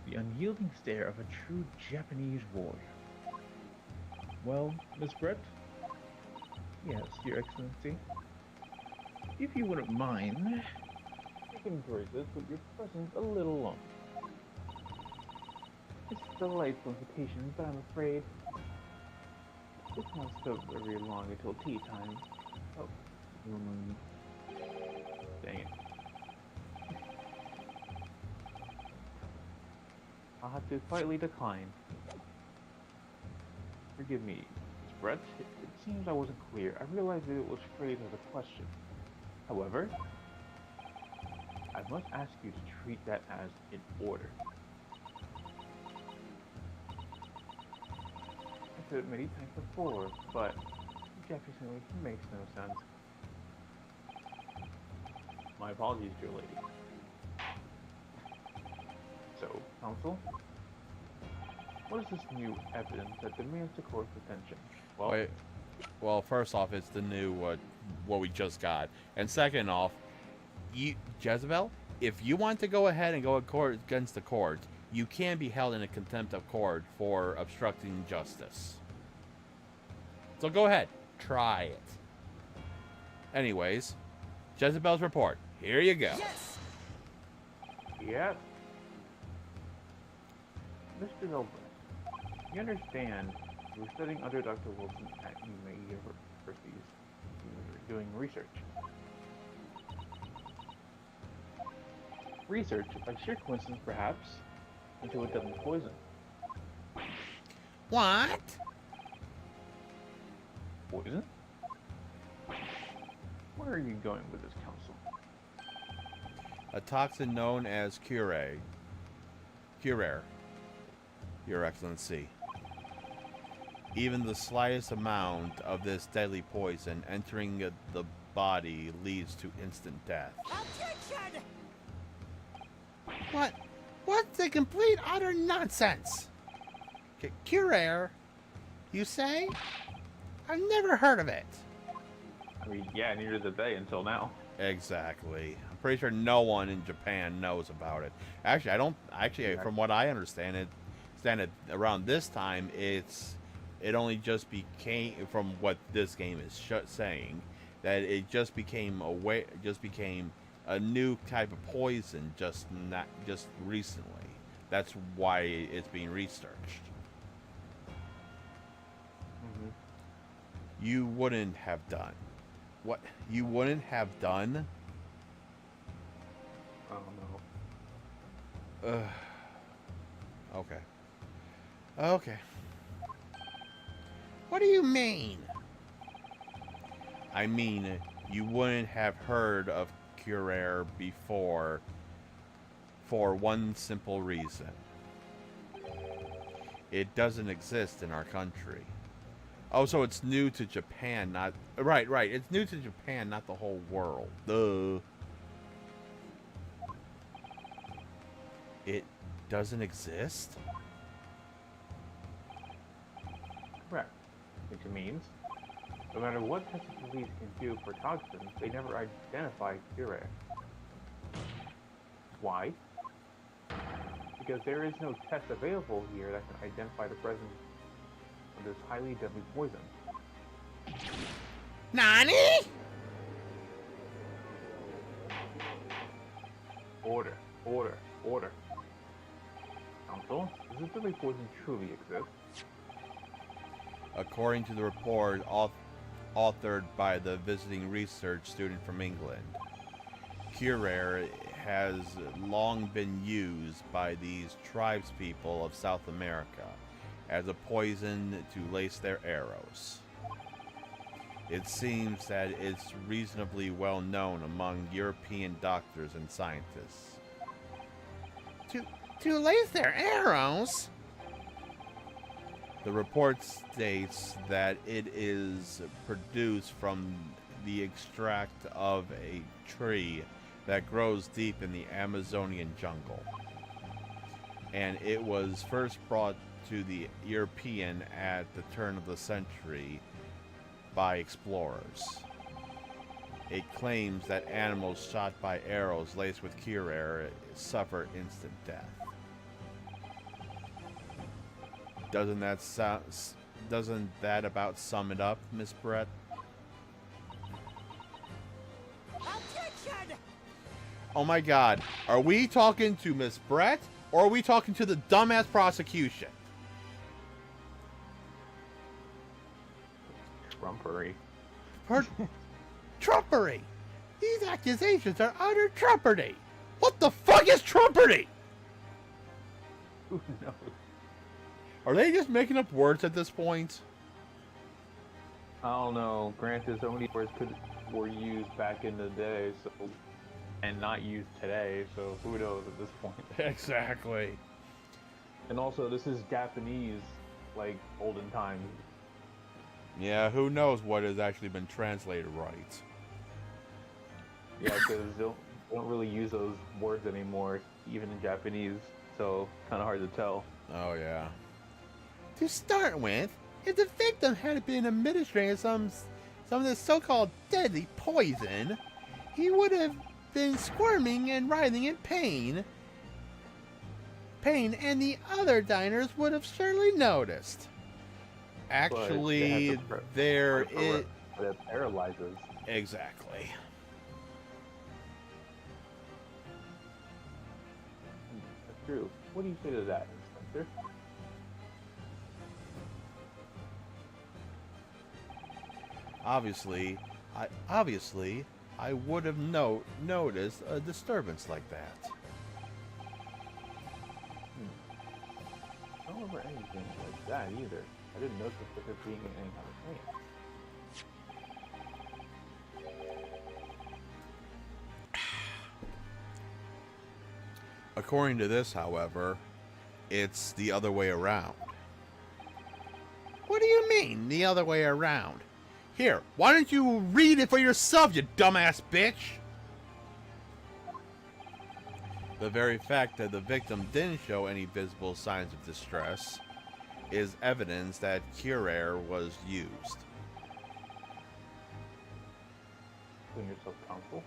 The unyielding stare of a true Japanese warrior. Well, Miss Brett? Yes, Your Excellency. If you wouldn't mind, I can embrace this with your presence a little longer. It's a delightful invitation, but I'm afraid it's not so very long until tea time. Oh, dang it. I'll have to politely decline. Forgive me, Miss Brett. It seems I wasn't clear. I realized that it was phrased as a question. However, I must ask you to treat that as in order. I've said it many times before, but Japanese English makes no sense. My apologies, dear lady. So, counsel, what is this new evidence that demands the court's attention? Well, Wait, well, first off, it's the new what we just got, and second off, Jezebel, if you want to go ahead and go against the court, you can be held in a contempt of court for obstructing justice. So go ahead, try it. Anyways, Jezebel's report. Here you go. Yes! yes. Mr. Delbreth, you understand you were studying under Dr. Wilson at Yuma University. You were doing research. Research, by sheer coincidence perhaps, into a deadly poison. What? Poison? Where are you going with this, counsel? A toxin known as Curare, Your Excellency. Even the slightest amount of this deadly poison entering the body leads to instant death. Objection! What? What's the complete utter nonsense? Curare, you say? I've never heard of it. I mean, yeah, neither did they until now. Exactly. I'm pretty sure no one in Japan knows about it. Actually, I don't. Actually, from what I understand it around this time, it only just became, from what this game is saying, that it just became a new type of poison just recently. That's why it's being researched. You wouldn't have done. What? You wouldn't have done? Oh no. Okay. Okay. What do you mean? I mean, you wouldn't have heard of Curare before for one simple reason. It doesn't exist in our country. Oh, so it's new to Japan, not... Right. It's new to Japan, not the whole world. Duh. It doesn't exist? Correct. Which means, no matter what tests the police can do for toxins, they never identify Curare. Why? Because there is no test available here that can identify the presence of this highly deadly poison. Nani? Order. Counsel, does this deadly poison truly exist? According to the report authored by the visiting research student from England, Curare has long been used by these tribespeople of South America as a poison to lace their arrows. It seems that it's reasonably well known among European doctors and scientists. To lace their arrows? The report states that it is produced from the extract of a tree that grows deep in the Amazonian jungle. And it was first brought to the European at the turn of the century by explorers. It claims that animals shot by arrows laced with curare suffer instant death. Doesn't that about sum it up, Miss Brett? Attention! Oh my god, are we talking to Miss Brett or are we talking to the dumbass prosecution? Trumpery. Trumpery! These accusations are utter trumpery! What the fuck is trumpery? Who knows? Are they just making up words at this point? I don't know. Granted, so many words were used back in the day, so and not used today. So who knows at this point? Exactly. And also, this is Japanese, like olden times. Yeah, who knows what has actually been translated right. Yeah, because they don't really use those words anymore, even in Japanese. So kind of hard to tell. Oh yeah. To start with, if the victim had been administering some of this so-called deadly poison, he would have been squirming and writhing in pain, and the other diners would have surely noticed. Actually, there is... But it paralyzes. Exactly. That's true. What do you say to that, Spencer? Obviously, I would have noticed a disturbance like that. I don't remember anything like that either. I didn't notice it being in any kind of pain. According to this, however, it's the other way around. What do you mean, the other way around? Here, why don't you read it for yourself, you dumbass bitch? The very fact that the victim didn't show any visible signs of distress is evidence that curare was used. Clean yourself counsel.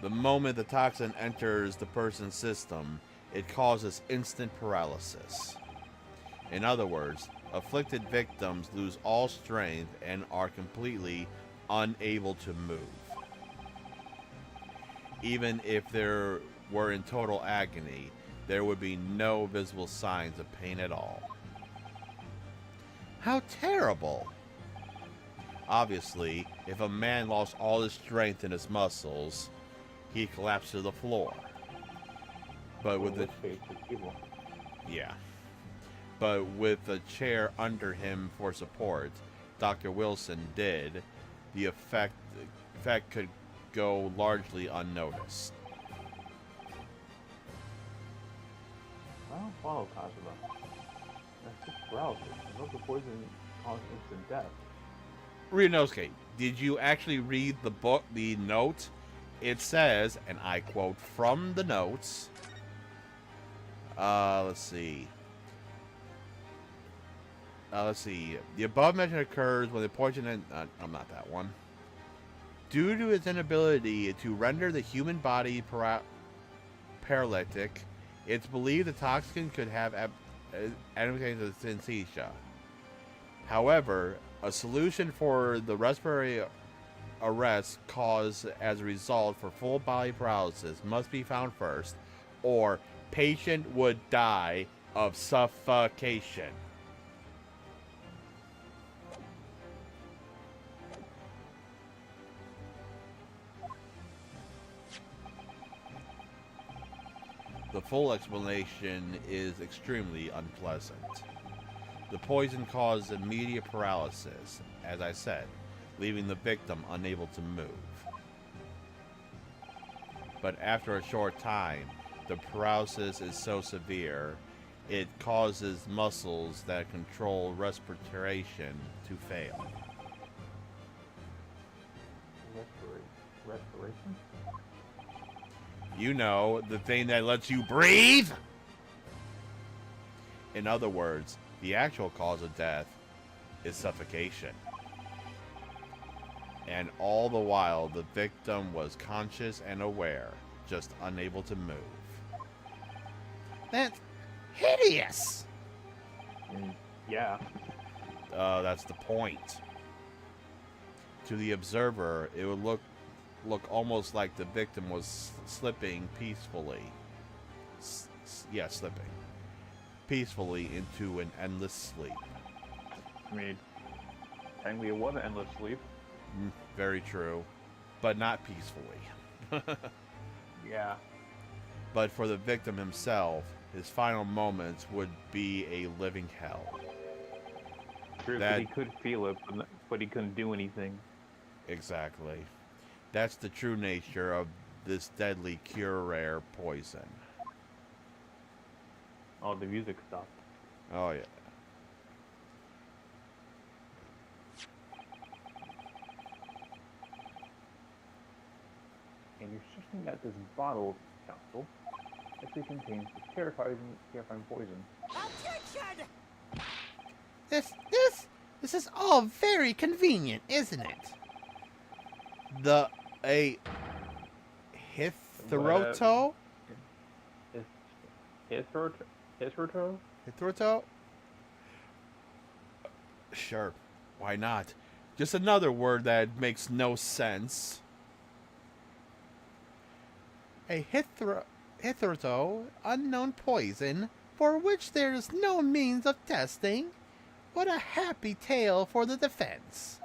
The moment the toxin enters the person's system, it causes instant paralysis. In other words, afflicted victims lose all strength and are completely unable to move. Even if they were in total agony, there would be no visible signs of pain at all. How terrible! Obviously, if a man lost all his strength in his muscles, he'd collapse to the floor. But with the But with a chair under him for support, Dr. Wilson did, the effect could go largely unnoticed. I don't follow Kashima. That's just paralysis. I know the poison causes instant death. Ryunosuke, did you actually read the book, the note? It says, and I quote from the notes, let's see. The above mention occurs when the poison... I'm not that one. Due to its inability to render the human body paralytic, it's believed the toxin could have anesthesia. However, a solution for the respiratory arrest caused as a result for full body paralysis must be found first, or patient would die of suffocation. The full explanation is extremely unpleasant. The poison caused immediate paralysis, as I said, leaving the victim unable to move. But after a short time, the paralysis is so severe, it causes muscles that control respiration to fail. Respiration? You know, the thing that lets you breathe? In other words, the actual cause of death is suffocation. And all the while, the victim was conscious and aware, just unable to move. That's hideous! Yeah. That's the point. To the observer, it would look almost like the victim was slipping peacefully. Slipping peacefully into an endless sleep. I mean, technically it was an endless sleep. Very true, but not peacefully. Yeah. But for the victim himself, his final moments would be a living hell. True, That- he could feel it, but he couldn't do anything. Exactly. That's the true nature of this deadly cure-rare poison. Oh, the music stopped. Oh, yeah. And you're suggesting that this bottle, Council, actually contains the terrifying poison. Objection! This is all very convenient, isn't it? A Hitherto? Hitherto? Hitherto? Sure. Why not? Just another word that makes no sense. A hitherto unknown poison for which there is no means of testing. What a happy tale for the defense.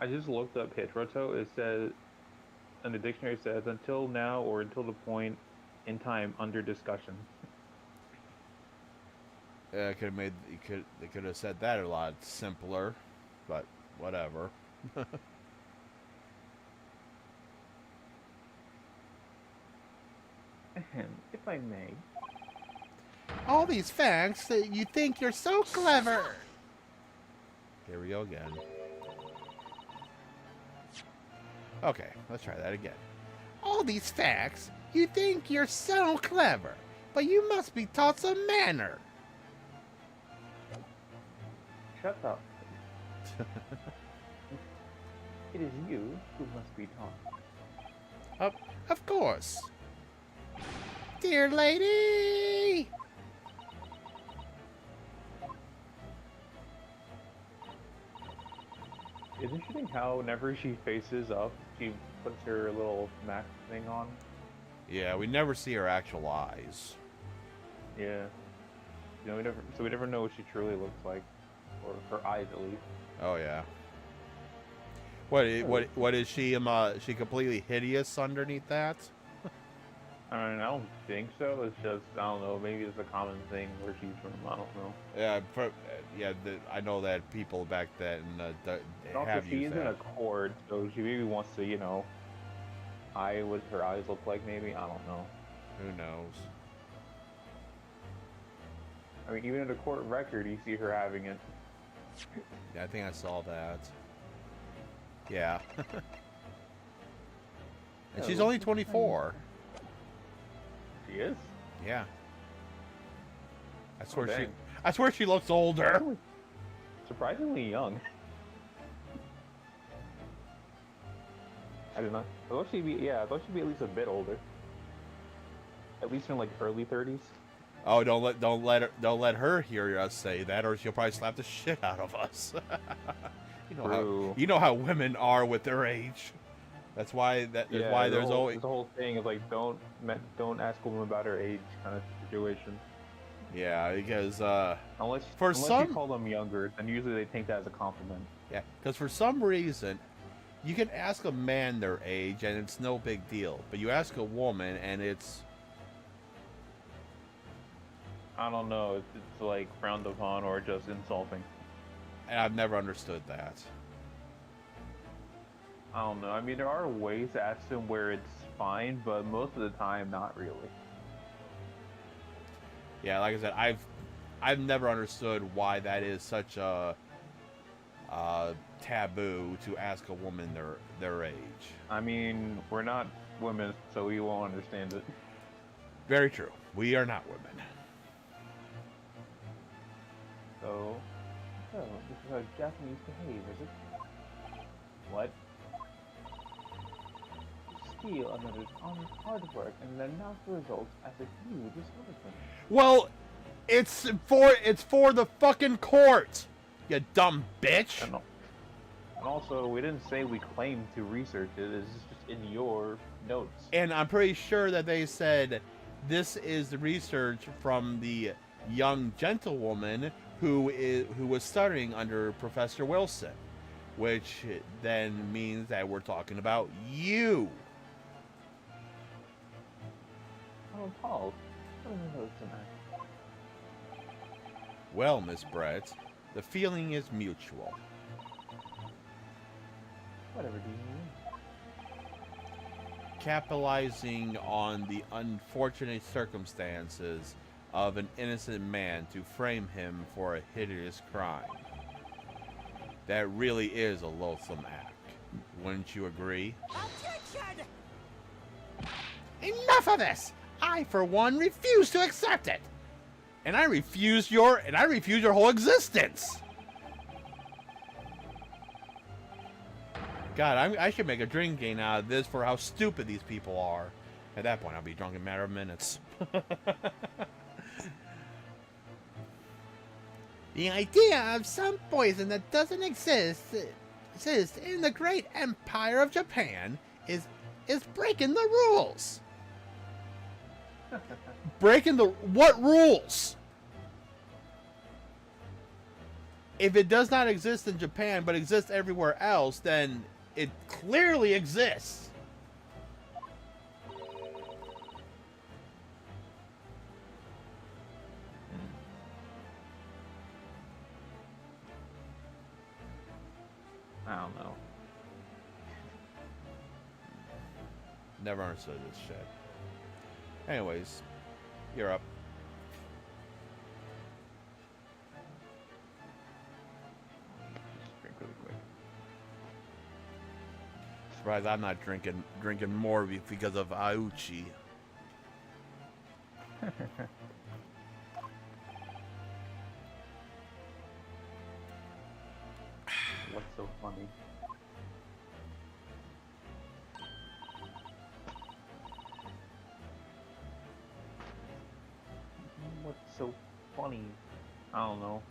I just looked up hitherto. It says, and the dictionary says, until now or until the point in time under discussion. They could have said that a lot simpler, but whatever. If I may. All these facts that you think you're so clever. Here we go again. Okay, let's try that again. All these facts, you think you're so clever, but you must be taught some manner. Shut up. It is you who must be taught. Of course. Dear lady! It's interesting how whenever she faces up, she puts her little mask thing on. Yeah, we never see her actual eyes. Yeah. You know, we never know what she truly looks like, or her eyes at least. Oh yeah. What is she? She completely hideous underneath that? I mean, I don't think so. It's just, I don't know. Maybe it's a common thing where she's from. I don't know. Yeah, I know that people back then Also, have she used is in that. a cord, so she maybe wants to, eye what her eyes look like. Maybe, I don't know. Who knows? I mean, even in the court record, you see her having it. Yeah, I think I saw that. Yeah. And she's only 24. She is. Yeah. Oh, dang. I swear she looks older. Surprisingly young. I did not. I thought she'd be at least a bit older. At least in like early 30s. Oh, don't let her hear us say that, or she'll probably slap the shit out of us. True. You know how women are with their age. That's why there's always the whole thing is like don't ask a woman about her age kind of situation. Yeah, because Unless For you some- call them younger, then usually they take that as a compliment. yeah, because for some reason, You can ask a man their age, and it's no big deal. But you ask a woman, and it's... I don't know. It's like frowned upon or just insulting. And I've never understood that. I don't know. I mean, there are ways to ask them where it's fine, but most of the time, not really. Yeah, like I said, I've never understood why that is such a taboo to ask a woman their age. I mean, we're not women, so we won't understand it. Very true. We are not women. So this is how Japanese behave, is it? What? Steal another's honest hard work and then announce the results as a huge discouragement. Well, it's for the fucking court. You dumb bitch. And also, we didn't say we claimed to research it. It's just in your notes. And I'm pretty sure that they said this is the research from the young gentlewoman who was studying under Professor Wilson, which then means that we're talking about you. Oh, Paul, what are the notes tonight? Well, Miss Brett, the feeling is mutual. Whatever do you mean? Capitalizing on the unfortunate circumstances of an innocent man to frame him for a hideous crime. That really is a loathsome act. Wouldn't you agree? Objection! Enough of this! I, for one, refuse to accept it! And I refuse your whole existence. God, I should make a drink game out of this for how stupid these people are. At that point, I'll be drunk in a matter of minutes. The idea of some poison that doesn't exist in the great empire of Japan is breaking the rules. Breaking the... What rules? If it does not exist in Japan but exists everywhere else, then it clearly exists. I don't know. Never understood this shit. Anyways, you're up. Just drink really quick. Surprised I'm not drinking more because of Auchi. What's so funny? What's so funny? I don't know.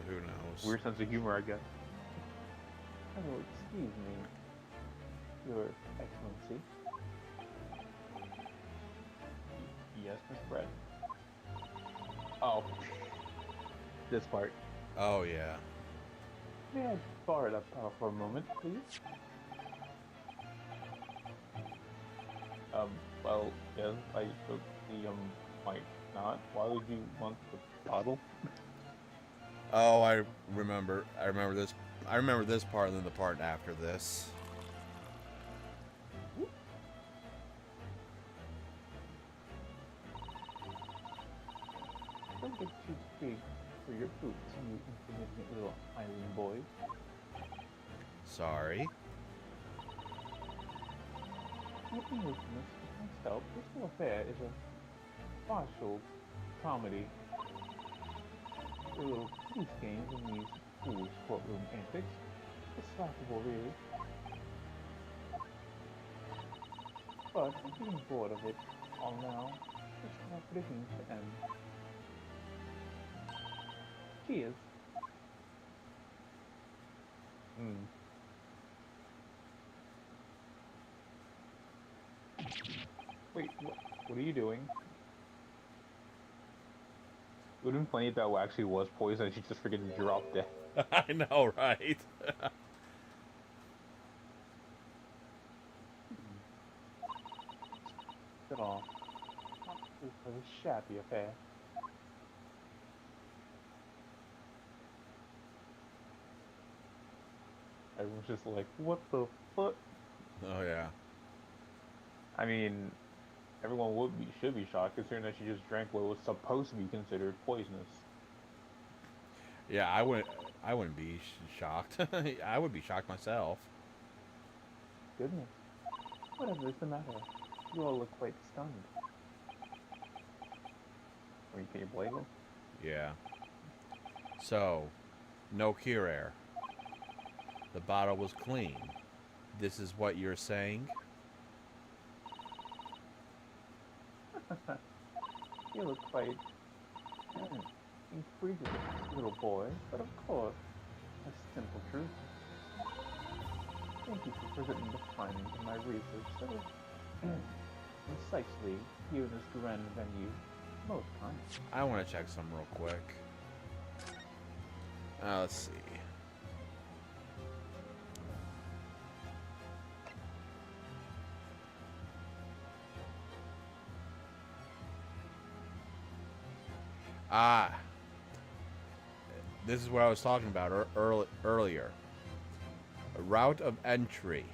Who knows? Weird sense of humor, I guess. Hello, excuse me, Your Excellency. Yes, Miss Brett. Oh, this part. Oh yeah. May I borrow that power for a moment, please? Well, yes, I certainly, might not. Why would you want the bottle? Oh, I remember this. I remember this part and then the part after this. Don't get too big for your boots, you insignificant little island boy. Sorry. Your Englishness is myself. This whole affair is a partial comedy. Your little goose games and these foolish courtroom antics. It's laughable, really. But I'm getting bored of it all now. It's now predicting to end. Cheers. Wait, what are you doing? It would have been funny if that actually was poison and she just freaking dropped it. I know, right? at all. This was a shabby affair. Everyone's just like, what the fuck? Oh yeah. I mean, everyone should be shocked considering that she just drank what was supposed to be considered poisonous. Yeah, I wouldn't be shocked. I would be shocked myself. Goodness. Whatever is the matter? You all look quite stunned. I mean, can you blame them? Yeah. So, no Kirair. The bottle was clean. This is what you're saying? You look quite intrigued, little boy, but of course, a simple truth. Thank you for presenting the findings of my research so concisely here in this grand venue. Most kind. I want to check some real quick. Let's see. This is what I was talking about earlier. A route of entry.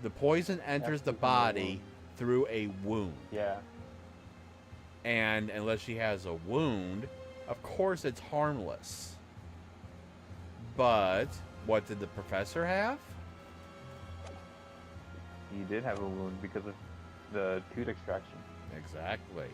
The poison enters the body through a wound. Yeah. And unless she has a wound, of course it's harmless. But what did the professor have? He did have a wound because of the tooth extraction. Exactly.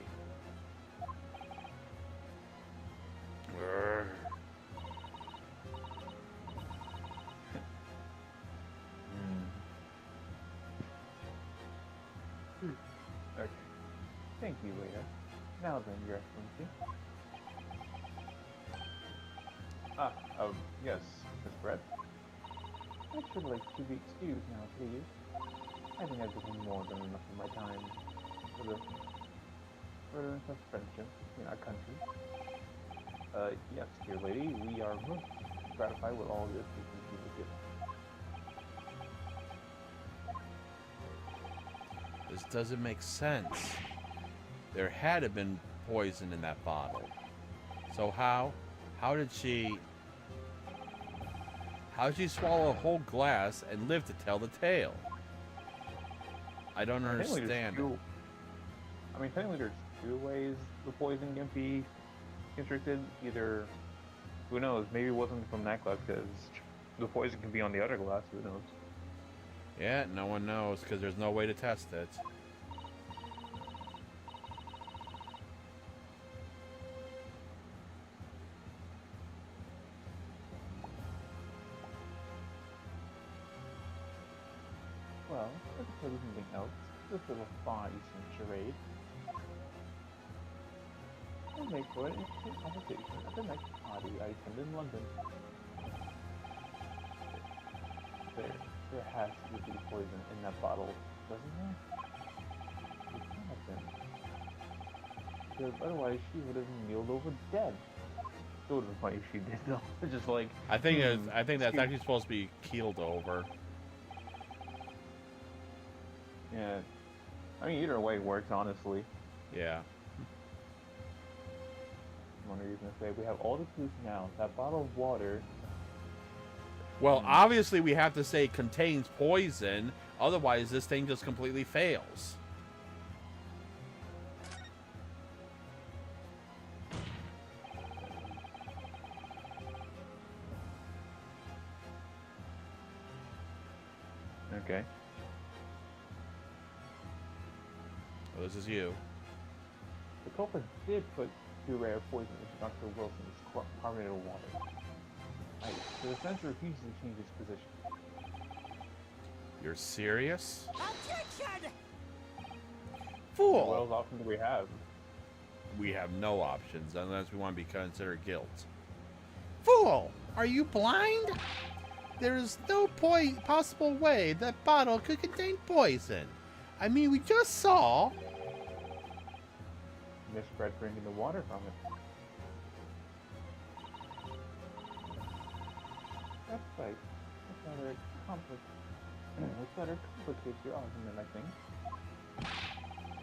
Okay. Thank you, waiter. Now then, Your Excellency. Yes, Miss Brett. I should like to be excused now, please. I think I've given more than enough of my time for the furtherance of friendship between our countries. Yes, dear lady, we are most gratified with all the assistance you have given. This doesn't make sense. There had to have been poison in that bottle. So how did she swallow a whole glass and live to tell the tale? I don't understand it. I mean, technically there's two ways the poison can be constricted. Either, who knows, maybe it wasn't from that glass because the poison can be on the other glass, who knows. Yeah, no one knows because there's no way to test it. Well, let's tell you something else. This little far eastern charade. I'll make for an interesting conversation at the next party I attended in London. There has to be poison in that bottle, doesn't there? It can't have been. Because otherwise she would have kneeled over dead. It would have been funny if she did though. It's just like I think that's actually supposed to be keeled over. yeah. I mean either way works honestly. Yeah. One reason to say we have all the clues now. That bottle of water. Well, obviously we have to say contains poison, otherwise this thing just completely fails. Okay. Well, this is you. The culprit did put too rare poison into Dr. Wilson's carbonated water. The dispenser refuses to change its position. You're serious? Objection! What Fool! else option do we have? We have no options unless we want to be considered guilt. Fool! Are you blind? There is no possible way that bottle could contain poison. I mean, we just saw. Miss Brett drinking the water from it. That's right. Which rather complicates your argument, I think.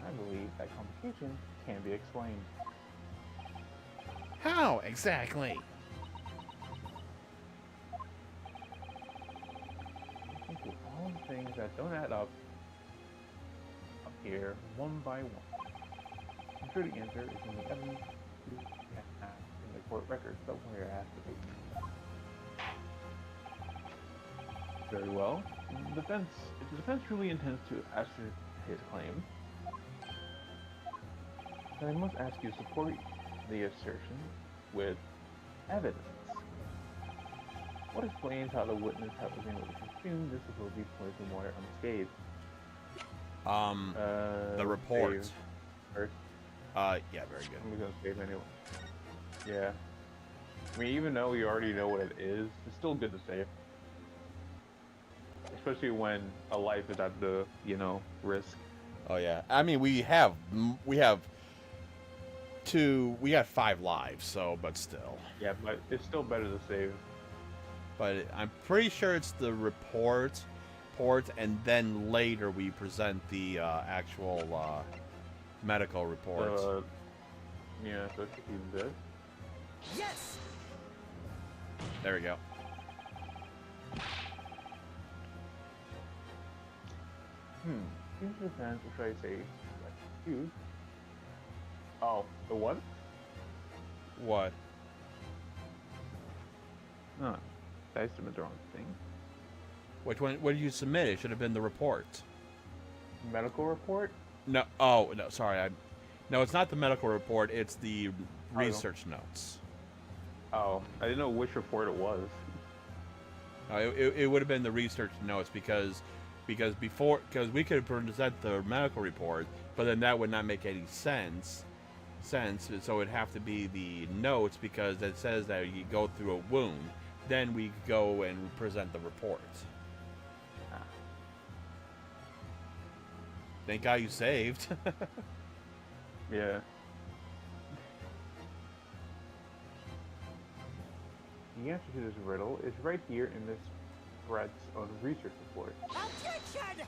I believe that complication can be explained. How exactly? Think of all the things that don't add up here, one by one. I'm sure the answer is in the evidence we have in the court records, but we're asked to be. Very well. If the defense really intends to assert his claim, then I must ask you to support the assertion with evidence. What explains how the witness has been able to consume this supposedly poison water unscathed? The report. Save first. Yeah, very good. I'm gonna save anyway. Yeah. I mean, even though you already know what it is, it's still good to save. Especially when a life is at the, risk. Oh yeah. I mean, we got 5 lives, so but still. Yeah, but it's still better to save. But I'm pretty sure it's the report, and then later we present the actual medical report. Yeah, so it should be this. Yes! There we go. Seems to depend, or should I say, choose. Oh, the what? What? Huh. I submitted the wrong thing. Which one? What did you submit? It should have been the report. Medical report? No. Oh no. Sorry. No, it's not the medical report. It's the Oh. research notes. Oh, I didn't know which report it was. No, it would have been the research notes because we could present the medical report, but then that would not make any sense. So it'd have to be the notes because it says that you go through a wound. Then we go and present the report. Ah. Thank God you saved. Yeah. The answer to this riddle is right here in this thread's own research report. Objection!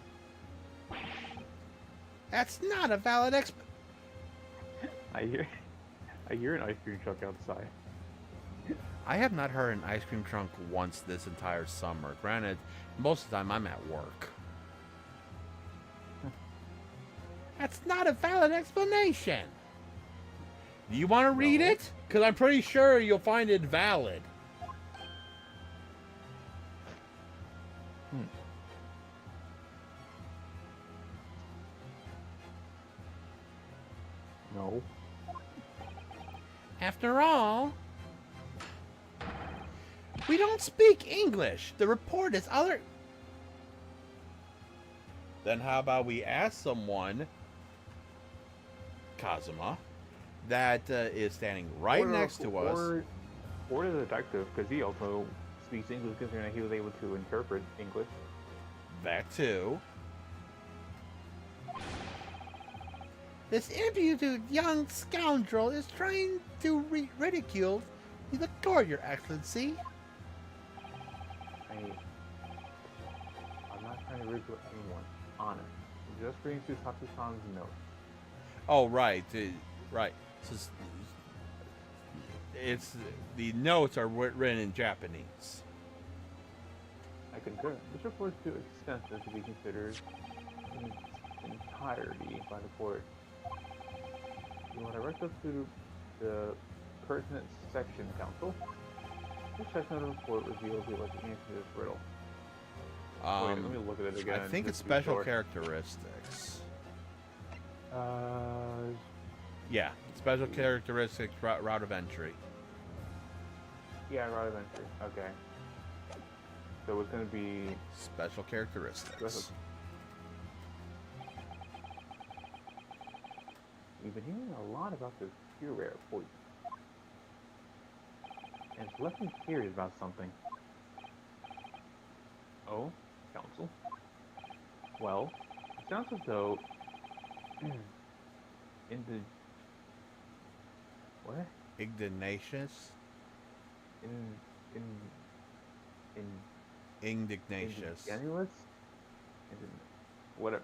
That's not a valid I hear an ice cream truck outside. I have not heard an ice cream trunk once this entire summer. Granted, most of the time I'm at work. That's not a valid explanation. Do you want to read No. it? Because I'm pretty sure you'll find it valid. No. After all, we don't speak English. The report is other. Then how about we ask someone, Kazuma, that is standing right next to us. Or the detective, because he also speaks English, considering he was able to interpret English. That too. This impudent young scoundrel is trying to ridicule the court, Your Excellency. I'm not trying to ridicule anyone. Honest. I'm just reading through Satsu-san's notes. Oh, right. Right. It's the notes are written in Japanese. I concur. This report is too extensive to be considered in its entirety by the court. You want to direct us to the pertinent section, counsel? This section of the report reveals the answer to this riddle. Wait, let me look at it again. I think it's just to be special sure. characteristics. Uh, Yeah, special characteristics route of entry. yeah, route of entry. Okay. So it's going to be Special characteristics. We've been hearing a lot about this pure rare poison. And it's left me curious about something. Oh, counsel? Well, it sounds as though in the what? Ignatius? In Indignatius. Indignus? Whatever.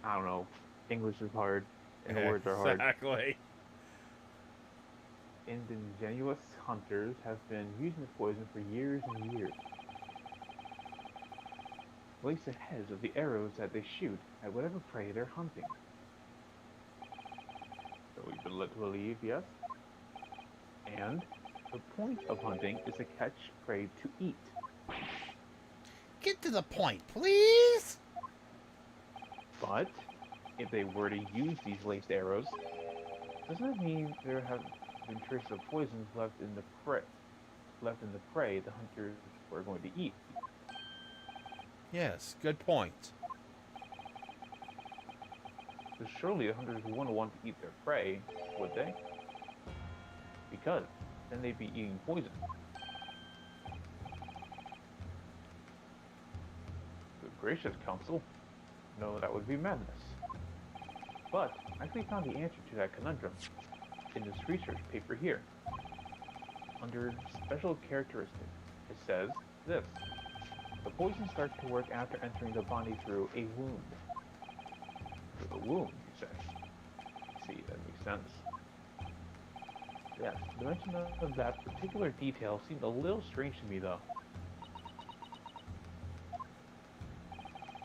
I don't know. English is hard, and the words are hard. Exactly. Indigenous hunters have been using this poison for years and years. Place the heads of the arrows that they shoot at whatever prey they're hunting. So we've been led to believe, yes. And the point of hunting is to catch prey to eat. Get to the point, please. But if they were to use these laced arrows, doesn't it mean there have been traces of poisons left in the prey the hunters were going to eat? Yes, good point. Because surely the hunters wouldn't want to eat their prey, would they? Because then they'd be eating poison. Good gracious, Council. No, that would be madness. But I actually found the answer to that conundrum in this research paper here. Under special characteristics, it says this. The poison starts to work after entering the body through a wound. Through a wound, you say. See, that makes sense. Yes, the mention of that particular detail seemed a little strange to me, though.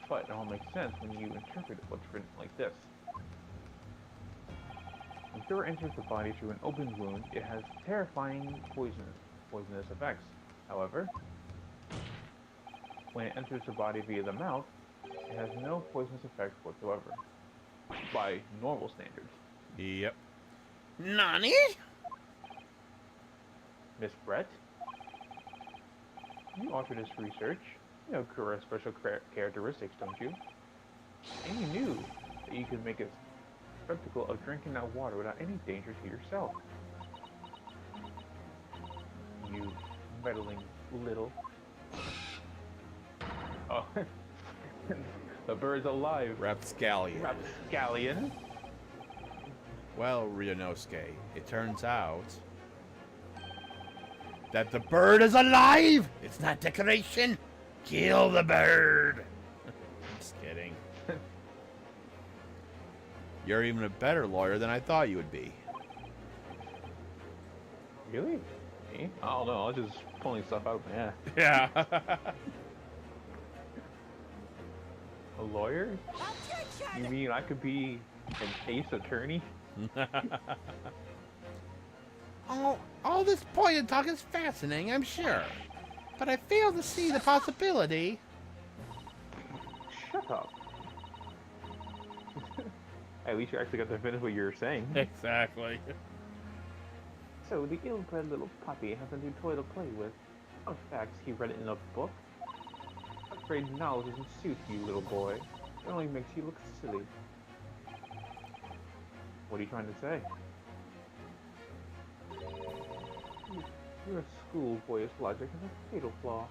But it all makes sense when you interpret what's written like this. When Cure enters the body through an open wound, it has terrifying poisonous effects. However, when it enters the body via the mouth, it has no poisonous effects whatsoever. By normal standards. Yep. Nani? Miss Brett? You authored this research. You know Kura's special characteristics, don't you? And you knew that you could make a spectacle of drinking that water without any danger to yourself. You meddling little... Oh, the bird's alive. Rapscallion. Rapscallion. Well, Ryunosuke, it turns out that the bird is alive! It's not decoration! Kill the bird! Just kidding. You're even a better lawyer than I thought you would be. Really? Me? I don't know, I was just pulling stuff out of my ass. Yeah. A lawyer? You mean I could be an ace attorney? All this poison talk is fascinating, I'm sure. But I fail to see the possibility. Shut up. At least you actually got to finish what you were saying. Exactly. So, the ill-bred little puppy has a new toy to play with. Fun facts, he read it in a book. I'm afraid knowledge doesn't suit you, little boy. It only makes you look silly. What are you trying to say? Your schoolboyish logic has a fatal flaw.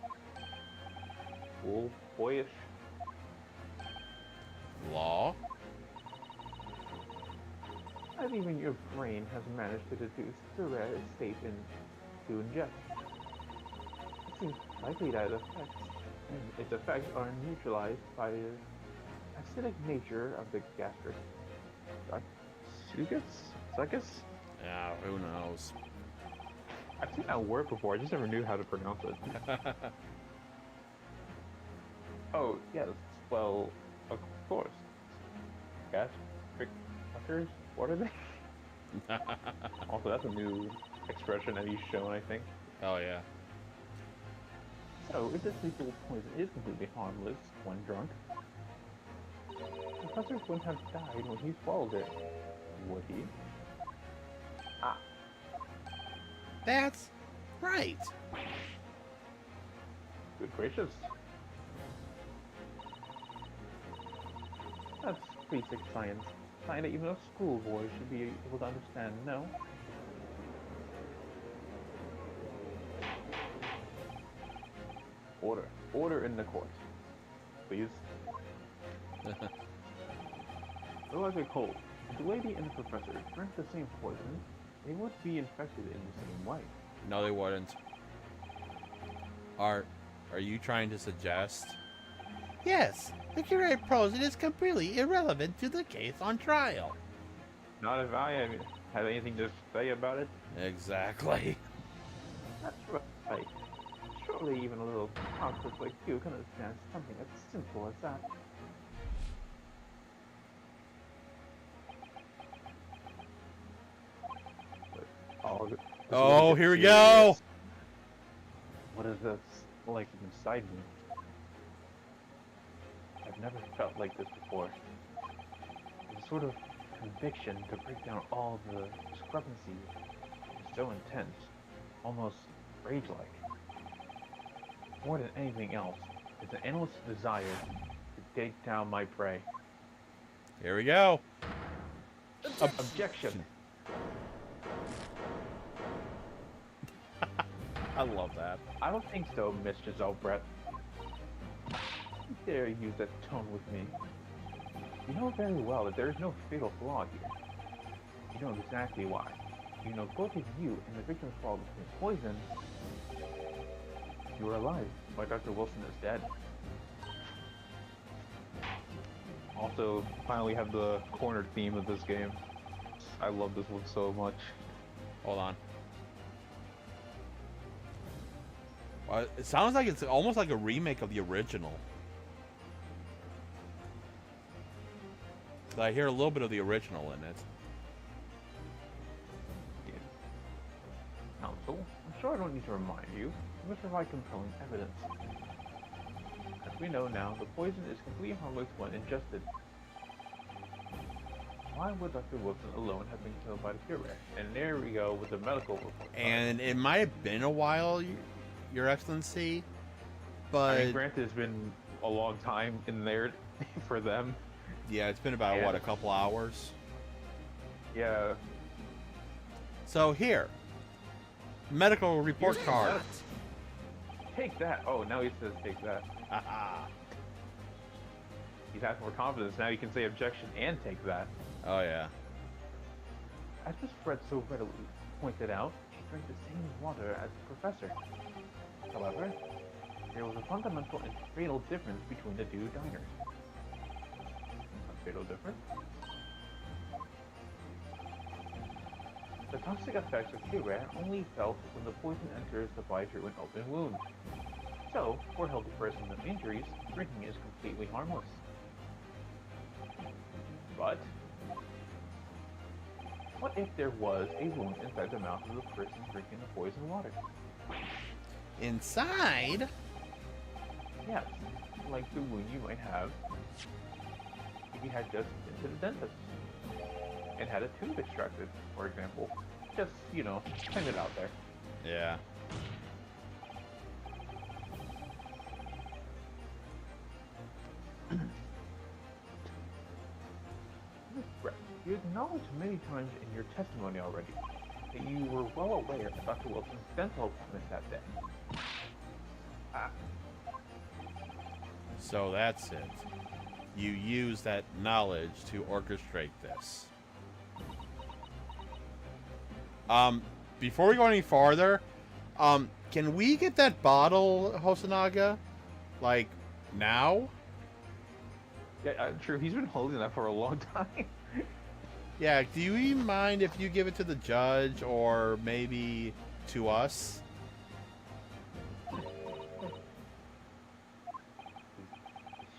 Schoolboyish? Law? Not even your brain has managed to deduce the rare state to ingest. It seems likely that its effects are neutralized by the acidic nature of the gastric sucus? Yeah, who knows? I've seen that word before, I just never knew how to pronounce it. Oh, yes, well, of course. Gastric suckers? What are they? Also, that's a new expression that he's shown, I think. Oh, yeah. So, if this lethal poison is completely harmless when drunk, Professor wouldn't have died when he swallowed it, would he? Ah. That's right. Good gracious. That's basic science. Science that even a schoolboy should be able to understand, no? Order. Order in the court. Please. Otherwise I hold. If the lady and the professor drank the same poison, they would be infected in the same way. No, they wouldn't. Are you trying to suggest Yes, the curate pros it is completely irrelevant to the case on trial. Not if I have anything to say about it. Exactly. That's right. Surely even a little conflict like you can understand something as simple as that. But, oh, this is gonna Oh, get here we serious. go. What is this like inside me? I've never felt like this before. It's a sort of conviction to break down all the discrepancies. It's so intense, almost rage-like. More than anything else, it's an endless desire to take down my prey. Here we go. Objection! I love that. I don't think so, Miss Giselle Brett. How dare you use that tone with me? You know very well that there is no fatal flaw here. You know exactly why. You know both of you and the victim's fall between poison. You are alive, but Dr. Wilson is dead. Also, finally have the cornered theme of this game. I love this one so much. Hold on. It sounds like it's almost like a remake of the original. I hear a little bit of the original in it. Counsel, I'm sure I don't need to remind you. You must provide compelling evidence. As we know now, the poison is completely harmless when ingested. Why would Dr. Wilson alone have been killed by the curate? And there we go with the medical report. And it might have been a while, Your Excellency, but I mean, granted, it's been a long time in there for them. yeah, it's been about, Yeah. what, a couple hours? Yeah. So here, medical report You're card. not. Take that. Oh, now he says take that. Haha. He's has more confidence. Now you can say objection and take that. Oh yeah. As Miss Fred so readily pointed out, she drank the same water as the professor. However, there was a fundamental and fatal difference between the two diners. A fatal difference? The toxic effects of curare only felt when the poison enters the body through an open wound. So, for a healthy person with injuries, drinking is completely harmless. But, what if there was a wound inside the mouth of the person drinking the poison water? Inside? Yes, like the wound you might have if you had just been to the dentist and had a tooth extracted, for example. Just, you know, hang it out there. Yeah. Miss Brett, you acknowledged many times in your testimony already that you were well aware of Dr. Wilson's dental appointment that day. Ah, So that's it. You use that knowledge to orchestrate this. Before we go any farther, can we get that bottle, Hosonaga? Like, now? yeah, true. He's been holding that for a long time. Yeah, do you mind if you give it to the judge or maybe to us? Is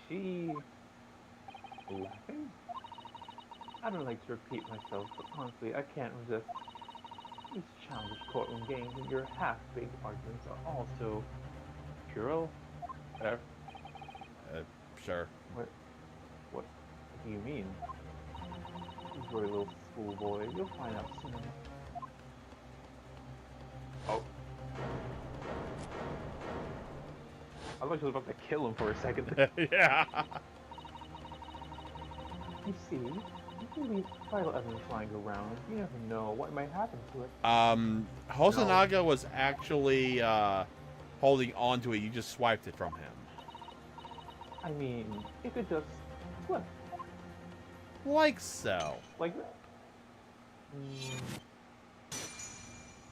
she laughing? I don't like to repeat myself, but honestly, I can't resist. These childish courtroom games and your half-baked arguments are all so puerile. Whatever. Sure. What do you mean? You very little schoolboy. You'll find out soon. Oh. I thought she was about to kill him for a second. Yeah. You see, you can leave vital evidence lying around. You never know what might happen to it. Hosonaga was actually holding on to it. You just swiped it from him. I mean, it could just slip Like so. like that.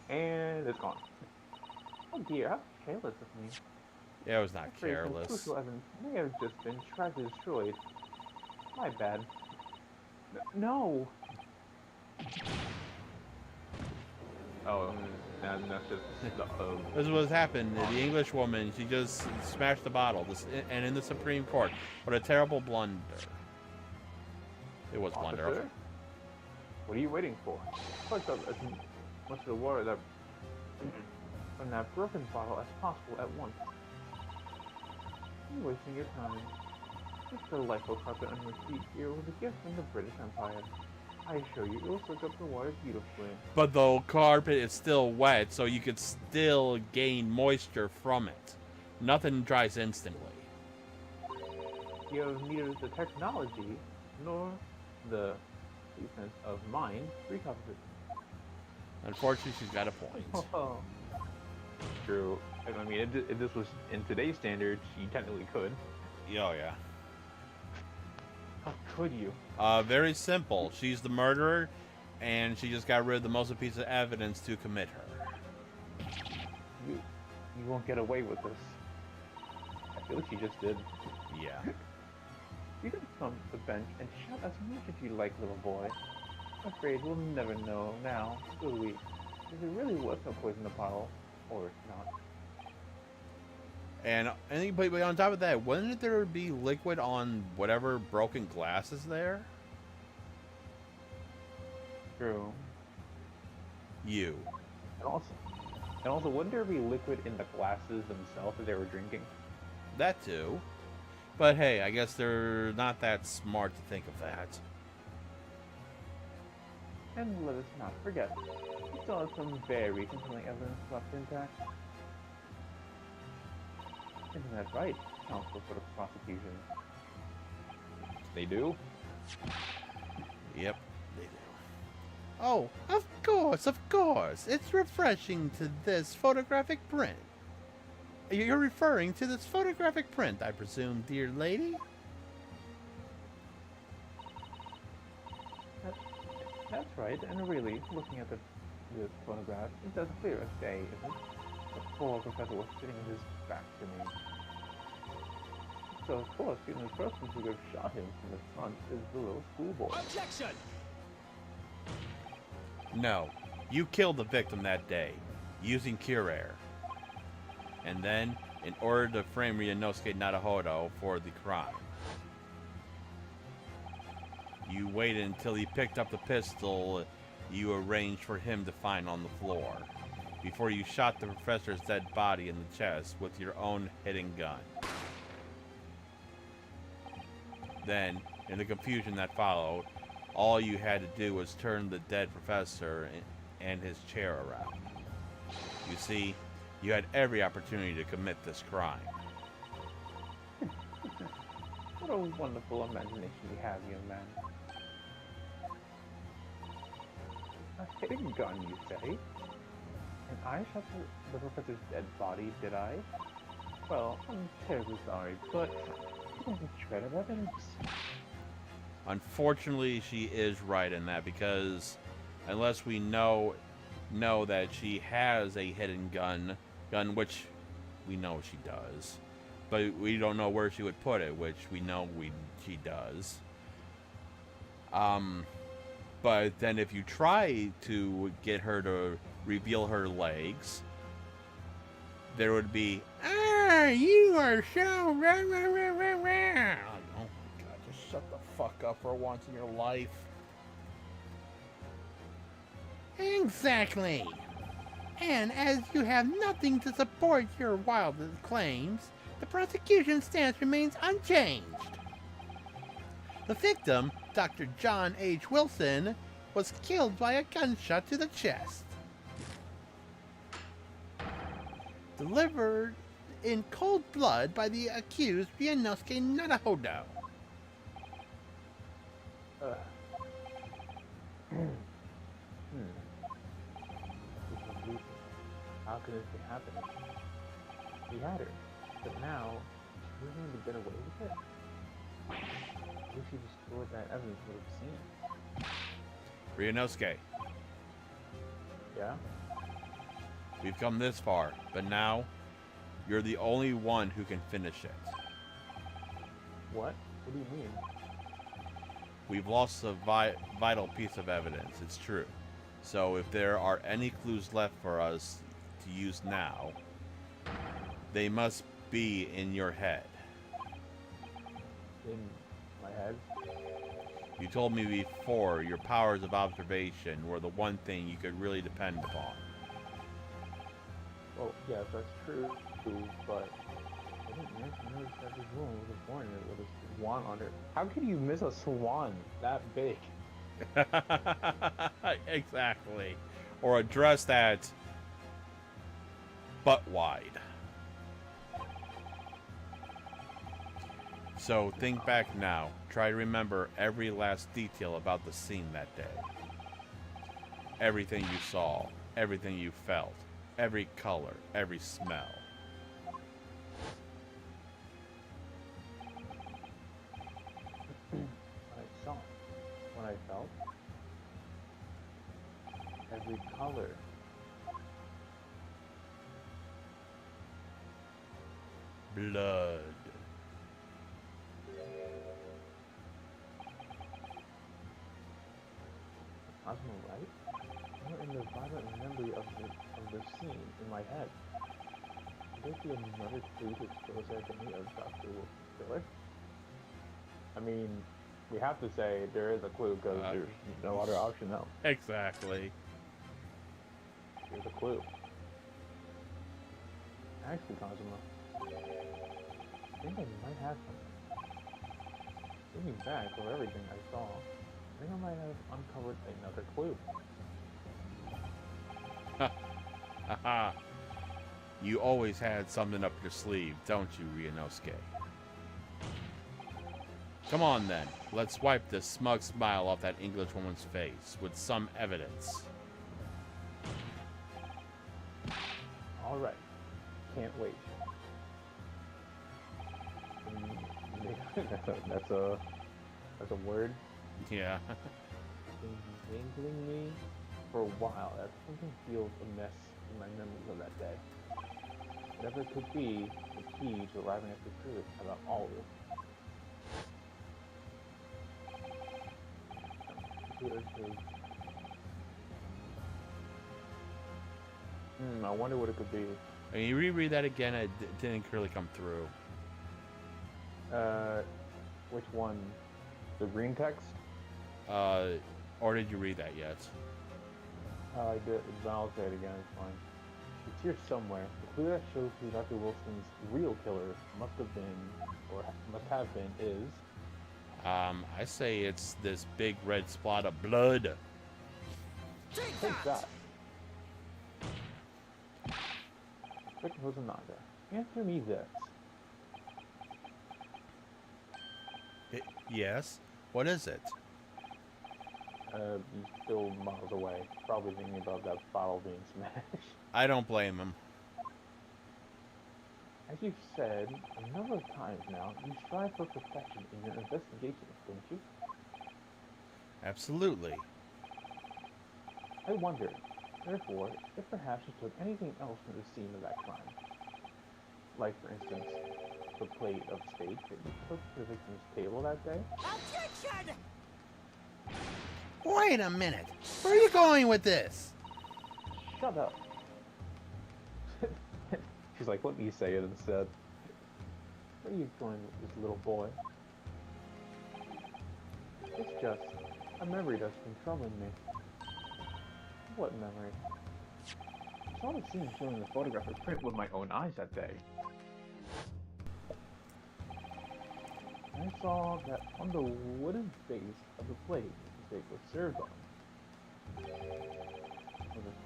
And it's gone. Oh dear, how careless of me. It was not Afraid some careless. crucial evidence may have just been tragically destroyed. My bad. No! Oh, that's just This is what happened. The English woman, she just smashed the bottle. And in the Supreme Court, what a terrible blunder. It was blunder. Officer? What are you waiting for? Collect up as much of the water that from that broken bottle as possible at once. You're wasting your time. This delightful carpet on your feet here was a gift from the British Empire. I assure you, it will soak up the water beautifully. But the carpet is still wet, so you could still gain moisture from it. Nothing dries instantly. You have neither the technology nor the defense of mind to recover it. Unfortunately, she's got a point. Oh. True. I mean, if this was in today's standards, you technically could. Oh, yeah. How could you? Very simple. She's the murderer, and she just got rid of the most piece of evidence to commit her. You won't get away with this. I feel like she just did. Yeah. You can thump the bench and shout as much as you like, little boy. I'm afraid we'll never know now, will we? If it really was no poison in the bottle, or not. And anybody on top of that, wouldn't there be liquid on whatever broken glass is there? True. You. And also, wouldn't there be liquid in the glasses themselves that they were drinking? That too. But hey, I guess they're not that smart to think of that. And let us not forget, we still have some very compelling evidence left intact. Isn't that right, counsel for the prosecution? They do? Yep, they do. Oh, of course, of course. It's refreshing to this photographic print. You're referring to this photographic print, I presume, dear lady? That's right, and really, looking at the photograph, it's as clear as day, isn't it? The poor professor was sitting with his back to me. So, of course, the only person who could have shot him from the front is the little schoolboy. Objection! No, you killed the victim that day, using Curair. And then, in order to frame Ryunosuke Naruhodo for the crime, you waited until he picked up the pistol you arranged for him to find on the floor, before you shot the professor's dead body in the chest with your own hidden gun. Then, in the confusion that followed, all you had to do was turn the dead professor and his chair around. You see, you had every opportunity to commit this crime. What a wonderful imagination you have, young man. A hidden gun, you say? And I shot the professor's dead body, did I? Well, I'm terribly sorry, but you don't shred of evidence. Unfortunately, she is right in that, because unless we know that she has a hidden gun, which we know she does, but we don't know where she would put it, which we know she does. But then if you try to get her to reveal her legs, there would be, You are so rah, rah, rah, rah, rah. oh my god, just shut the fuck up for once in your life. Exactly. And as you have nothing to support your wildest claims, the prosecution's stance remains unchanged. The victim, Dr. John H. Wilson, was killed by a gunshot to the chest. Delivered in cold blood by the accused Ryunosuke Naruhodo. How could this be happening? We had her, but now we're going to get away with it. If she destroyed that evidence we would have seen. Ryunosuke, Yeah? we've come this far, but now You're the only one who can finish it. What? What do you mean? We've lost a vital piece of evidence. It's true. So if there are any clues left for us to use now, they must be in your head. In my head? You told me before your powers of observation were the one thing you could really depend upon. Well, yes, that's true, but I didn't notice that this woman was born with a swan on her. How could you miss a swan that big? Exactly. Or a dress that's butt wide. So think back now. Try to remember every last detail about the scene that day. Everything you saw, everything you felt, every color, every smell. What I saw, what I felt, every color. Blood. Osmo, right? You're in the vibrant memory of the scene in my head. Would there be another clue to expose the identity of Dr. Wilson's killer? I mean, we have to say there is a clue because there's no other option now. Exactly. Here's a clue. Actually, Cosmo, I think I might have something. Thinking back over everything I saw, I think I might have uncovered another clue. Haha. You always had something up your sleeve, don't you, Ryunosuke? Come on then, let's wipe this smug smile off that English woman's face with some evidence. Alright. Can't wait. That's a word. Yeah. Been dangling me for a while as something feels amiss in my memories of that day. Whatever it could be, the key to arriving at the truth about all of this. I wonder what it could be. I mean, you reread that again, it didn't clearly come through. Which one? The green text? Or did you read that yet? I did, but I'll say it again, it's fine. It's here somewhere. The clue that shows who Dr. Wilson's real killer must have been, or must have been, is... I say it's this big red spot of blood. Take that! Rick Hosonaga, answer me this. Yes? What is it? He's still miles away, probably thinking about that bottle being smashed. I don't blame him. As you've said a number of times now, you strive for perfection in your investigations, don't you? Absolutely. I wonder, therefore, if perhaps you took anything else from the scene of that crime. Like, for instance, the plate of steak that you took to the victim's table that day? Objection! Wait a minute. Where are you going with this? Shut up. She's like, let me say it instead. Where are you going with this little boy? It's just a memory that's been troubling me. What memory? I saw the scene showing the photograph of print with my own eyes that day. I saw that on the wooden base of the plate the steak was served on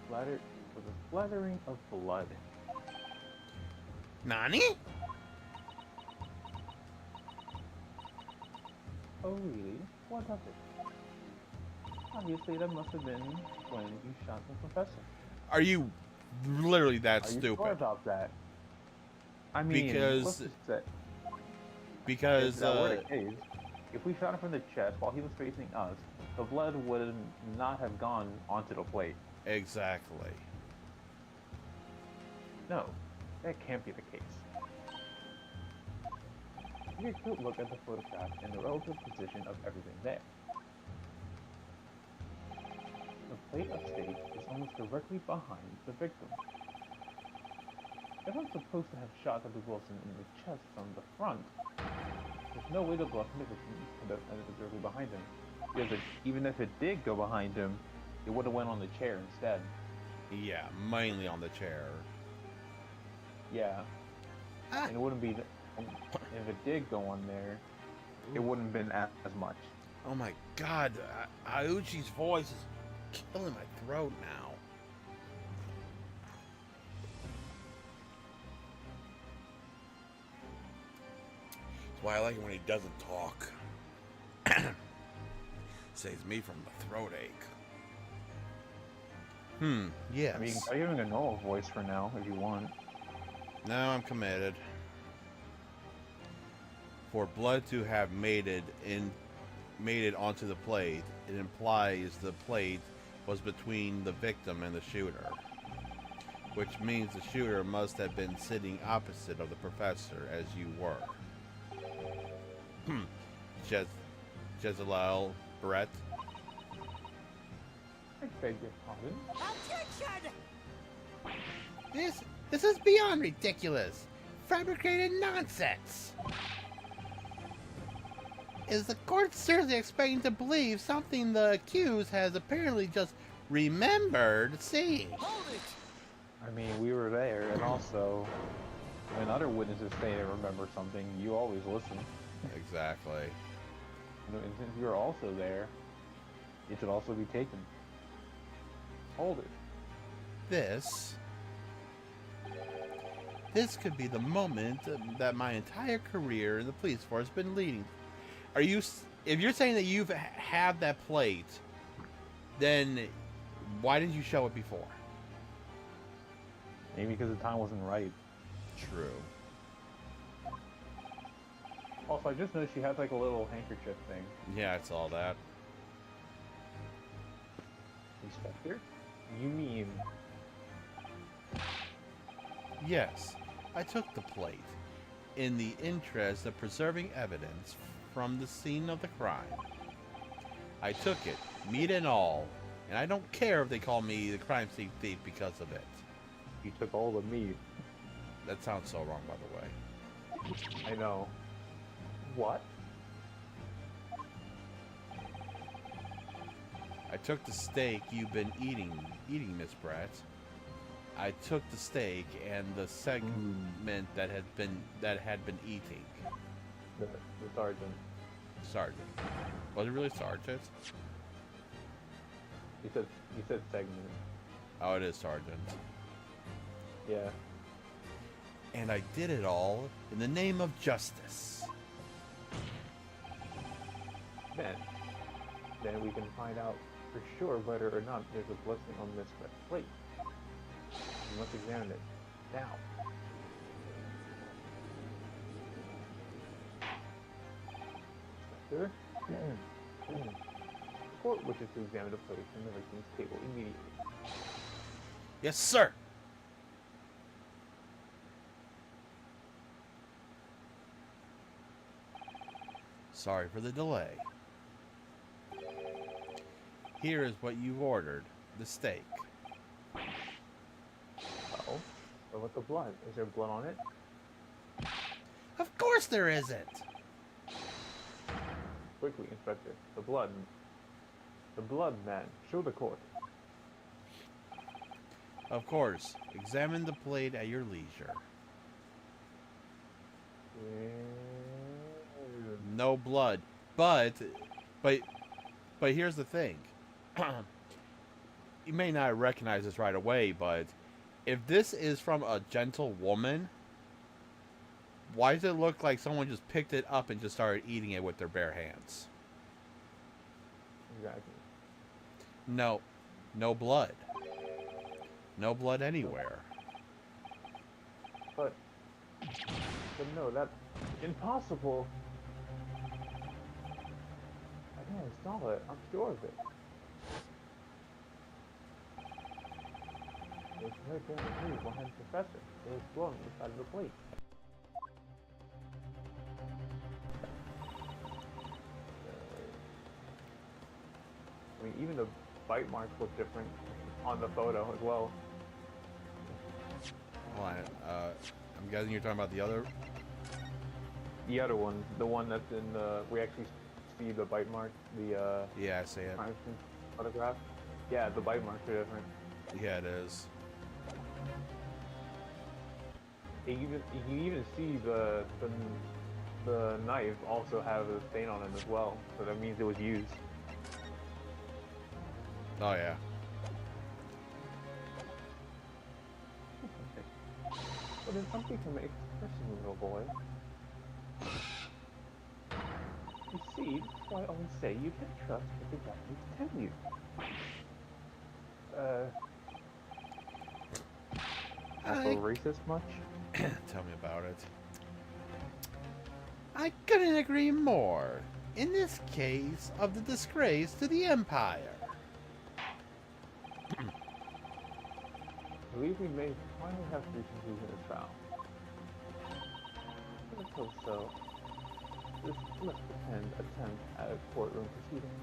was a splattering of blood. Nani? Oh really? What of it? Obviously that must have been when you shot the professor. Are you literally that Are you stupid? sure about that? I mean, Because- let's just say, Because, if that were the case, if we shot him from the chest while he was facing us, the blood would not have gone onto the plate. exactly. No, That can't be the case. Take a quick look at the photograph and the relative position of everything there. The plate of steak is almost directly behind the victim. If I'm supposed to have shot Dr. Wilson in the chest from the front, there's no way the blood from the victim could have ended up directly behind him. Because even if it did go behind him, it would have went on the chair instead. Yeah, mainly on the chair. Yeah. And it wouldn't be... and if it did go on there, it wouldn't have been as much. Oh my god, Auchi's voice is killing my throat now. That's why I like it when he doesn't talk. Saves me from the throat ache. Yes. I mean, you can try using a normal voice for now, if you want. No, I'm committed. For blood to have made it onto the plate, it implies the plate was between the victim and the shooter, which means the shooter must have been sitting opposite of the professor as you were. Jezalel Brett. I beg your pardon? Attention! This is beyond ridiculous. Fabricated nonsense. Is the court seriously expecting to believe something the accused has apparently just remembered seeing? Hold it! I mean, we were there, and also, when other witnesses say they remember something, you always listen. Exactly. And since you're also there, it should also be taken. Hold it. This could be the moment that my entire career in the police force has been leading. If you're saying that you've had that plate, then why didn't you show it before? Maybe because the time wasn't right. True. Also, I just noticed she has like a little handkerchief thing. Yeah, I saw that. Inspector? You mean... Yes, I took the plate in the interest of preserving evidence from the scene of the crime. I took it, meat and all, and I don't care if they call me the crime scene thief because of it. You took all the meat. That sounds so wrong, by the way. I know. What? I took the steak you've been eating, Miss Brett. I took the steak and the segment that had been eating. The sergeant. Sergeant. Was it really Sergeant? He said segment. Oh, it is Sergeant. Yeah. And I did it all in the name of justice. Then we can find out for sure whether or not there's a blessing on this red plate. We must examine it now. Inspector? The court wishes to examine the plate from the victim's table immediately. Yes, sir. Sorry for the delay. Here is what you've ordered. The steak. Uh-oh. What about the blood? Is there blood on it? Of course there isn't. Quickly, Inspector. The blood. The blood, man. Show the court. Of course. Examine the plate at your leisure. No blood. But here's the thing. You may not recognize this right away, but if this is from a gentle woman, why does it look like someone just picked it up and just started eating it with their bare hands? Exactly. No. No blood. No blood anywhere. But no, that's impossible. I know, I saw it. I'm sure of it. It's right there in the tree behind the professor. It was glowing inside of the plate. I mean, even the bite marks look different on the photo as well. Hold on. I'm guessing you're talking about the other. The other one, the one that's in the, we actually see the bite mark, the Yeah, I see it. crime scene photograph. Yeah, the bite marks are different. Yeah, it is. You can even see the knife also have a stain on it as well, so that means it was used. Oh yeah. But there's something to make expression, little boy. You see, that's why I always say you can trust what the Japanese tell you. Not so racist much? Tell me about it. I couldn't agree more. In this case of the disgrace to the Empire. I believe we may finally have to conclusion this trial. Let's hope so. This let's pretend attempt at a courtroom proceeding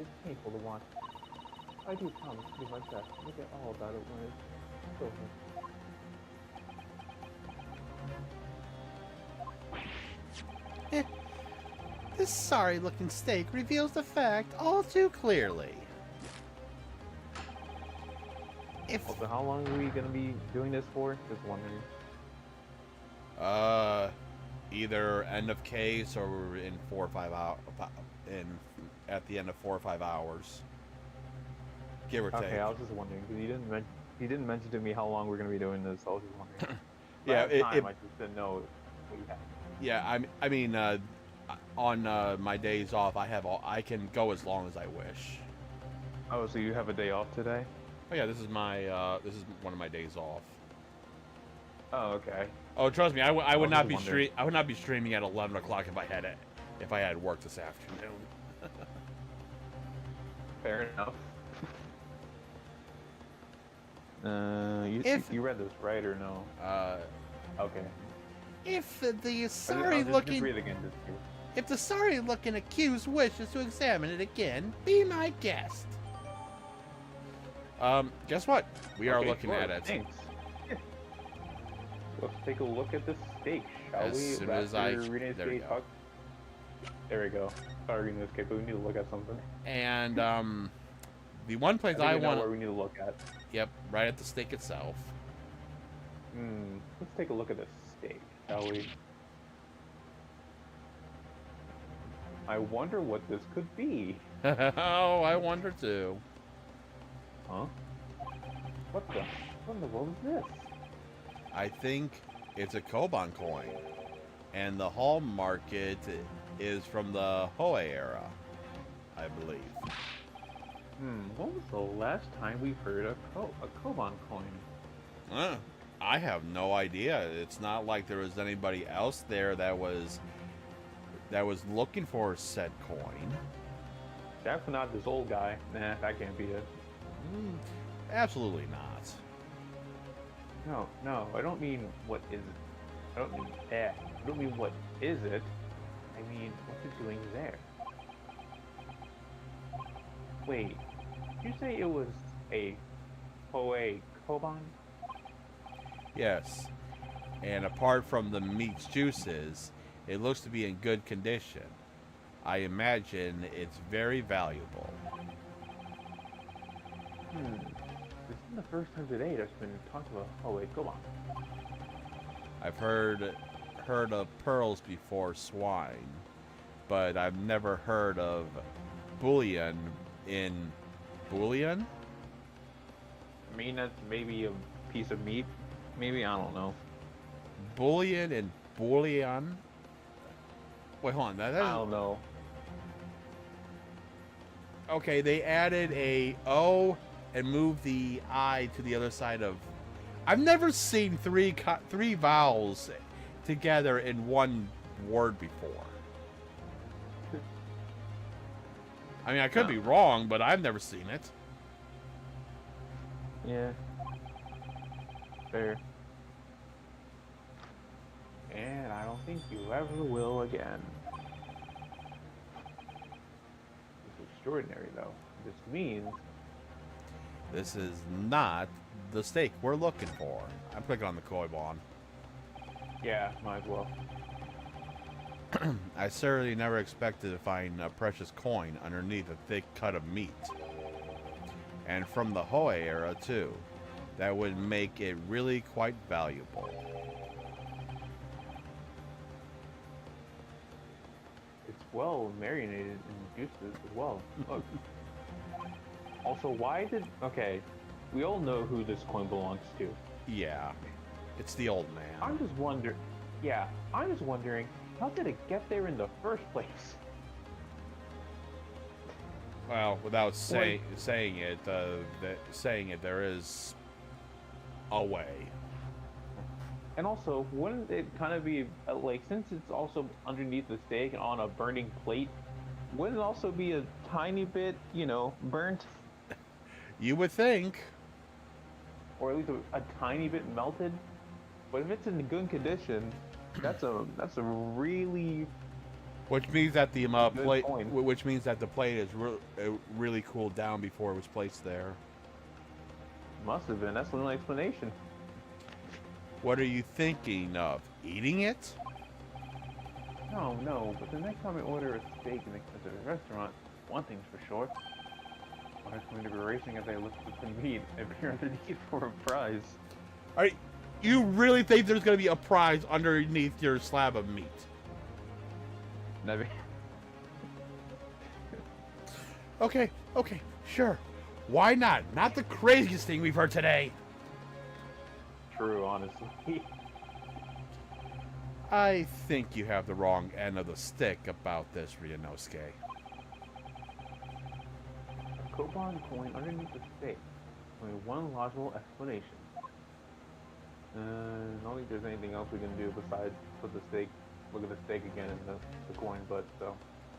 is painful to watch. I do promise to do my best to forget all about it when it's over. This sorry-looking steak reveals the fact all too clearly. If So how long are we gonna be doing this for? Just wondering. Either end of case or in 4 or 5 hours. At the end of 4 or 5 hours, give or take. Okay, I was just wondering because he didn't mention to me how long we're gonna be doing this. So I was just wondering. Yeah, Last time I just didn't know what you had. Yeah, I mean, on my days off, I can go as long as I wish. Oh, so you have a day off today? Oh yeah, this is one of my days off. Oh, okay. Oh, trust me, I would was not just be wondering. I would not be streaming at 11 o'clock if I had work this afternoon. Fair enough. If- you read this right or no? Okay. if the I'll just sorry-looking read it again. Just to- if the sorry-looking accused wishes to examine it again, be my guest. Guess what? We are Okay, looking sure, at it. Thanks. Let's take a look at this steak, shall As we? soon as After I- reading there we steak go. talk- There we go. Sorry, reading this cake, but we need to look at something. And the one place I think I we know want, where we need to look at. yep, right at the steak itself. Let's take a look at this steak, shall we? I wonder what this could be. Oh, I wonder too. Huh? What in the world is this? I think it's a Koban coin, and the hall market is from the Hoei era, I believe. When was the last time we heard a Koban coin? I have no idea. It's not like there was anybody else there that was looking for said coin. Definitely not this old guy. Nah, that can't be it. Absolutely not. No, I don't mean what is it. I don't mean what is it. I mean, what's it doing there? Wait, did you say it was a Hoei Koban? Yes. And apart from the meat's juices, it looks to be in good condition. I imagine it's very valuable. This is the first time today there's been talk about Hoei Koban. I've heard of pearls before swine, but I've never heard of bullion in bullion? I mean, that's maybe a piece of meat. Maybe, I don't know. Bullion and bullion? Wait, hold on. That I is, don't know. okay, they added a O and moved the I to the other side of... I've never seen three vowels together in one word before. I mean, I could Huh. be wrong, but I've never seen it. Yeah. Fair. And I don't think you ever will again. It's extraordinary, though. This means This is not the steak we're looking for. I'm clicking on the koi bond. yeah, might as well. I certainly never expected to find a precious coin underneath a thick cut of meat. And from the Hoa era, too. That would make it really quite valuable. It's well marinated in juices as well. Look. Also, why did... Okay, we all know who this coin belongs to. Yeah, it's the old man. I'm just wondering... Yeah, I'm just wondering, how did it get there in the first place? Well, without saying it, there is a way. And also, wouldn't it kind of be, like, since it's also underneath the steak and on a burning plate, wouldn't it also be a tiny bit, you know, burnt? You would think. Or at least a tiny bit melted? But if it's in good condition, that's a really... Which means that the Good plate, coin. which means that the plate is really cooled down before it was placed there. Must have been. That's the only explanation. What are you thinking of? Eating it? No, but the next time we order a steak in an expensive restaurant, one thing's for sure. I'm going to be racing as I look at the meat and peer underneath for a prize. Are you really think there's going to be a prize underneath your slab of meat? Never. Okay, sure. Why not? Not the craziest thing we've heard today. True, honestly. I think you have the wrong end of the stick about this, Ryunosuke. A Koban coin underneath the steak. Only one logical explanation. I don't think there's anything else we can do besides put the steak, look at the steak again and the coin, but so.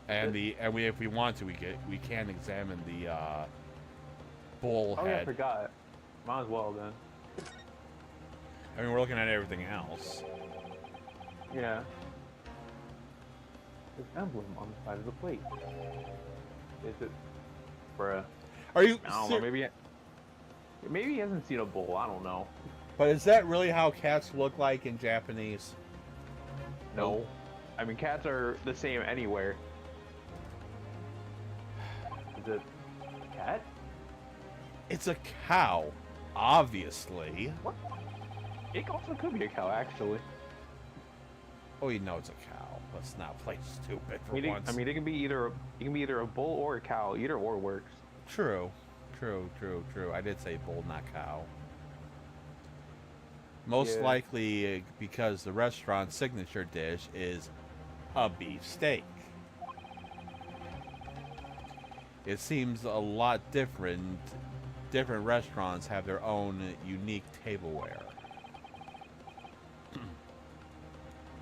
And if we want to, we can examine the bull Oh yeah, I head. forgot. Might as well then. I mean, we're looking at everything else. Yeah. His emblem on the side of the plate. Is it? Bruh. Are you? I don't know. Maybe he hasn't seen a bull. I don't know. But is that really how cats look like in Japanese? No. I mean, cats are the same anywhere. Is it a cat? It's a cow, obviously. What? It also could be a cow, actually. Oh, you know it's a cow. Let's not play stupid for once. I mean, it can be either a bull or a cow. Either or works. True. I did say bull, not cow. Most Yeah. likely because the restaurant's signature dish is a beef steak. It seems a lot different. Different restaurants have their own unique tableware.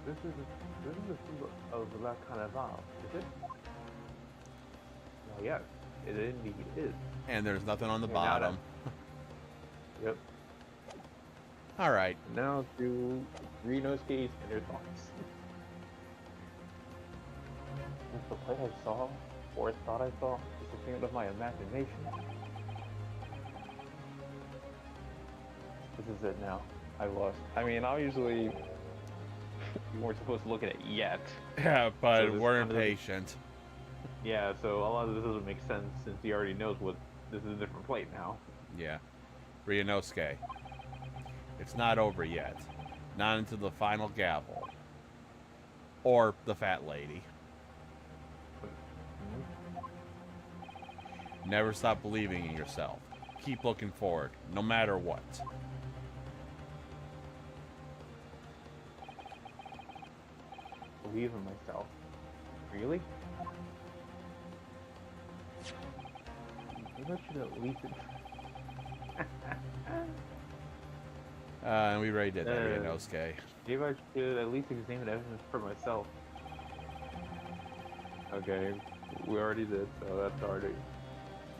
This is the symbol of La Carnival, is it? Well, yes, it indeed is. And there's nothing on the Yeah, now bottom. Yep. All right. Now to Ryunosuke's inner thoughts. If the play I saw, or thought I saw, is a thing of my imagination. This is it now. I lost. I mean, obviously, you weren't supposed to look at it yet. Yeah, but So this we're kind of- impatient. Yeah, so a lot of this doesn't make sense since he already knows what this is a different plate now. Yeah. Ryunosuke. It's not over yet. Not until the final gavel. Or the fat lady. Never stop believing in yourself. Keep looking forward, no matter what. Believe in myself. Really? Maybe I should at least. And we already did that, Uh, Ryunosuke. Maybe I should at least examine evidence for myself. Okay, we already did, so that's already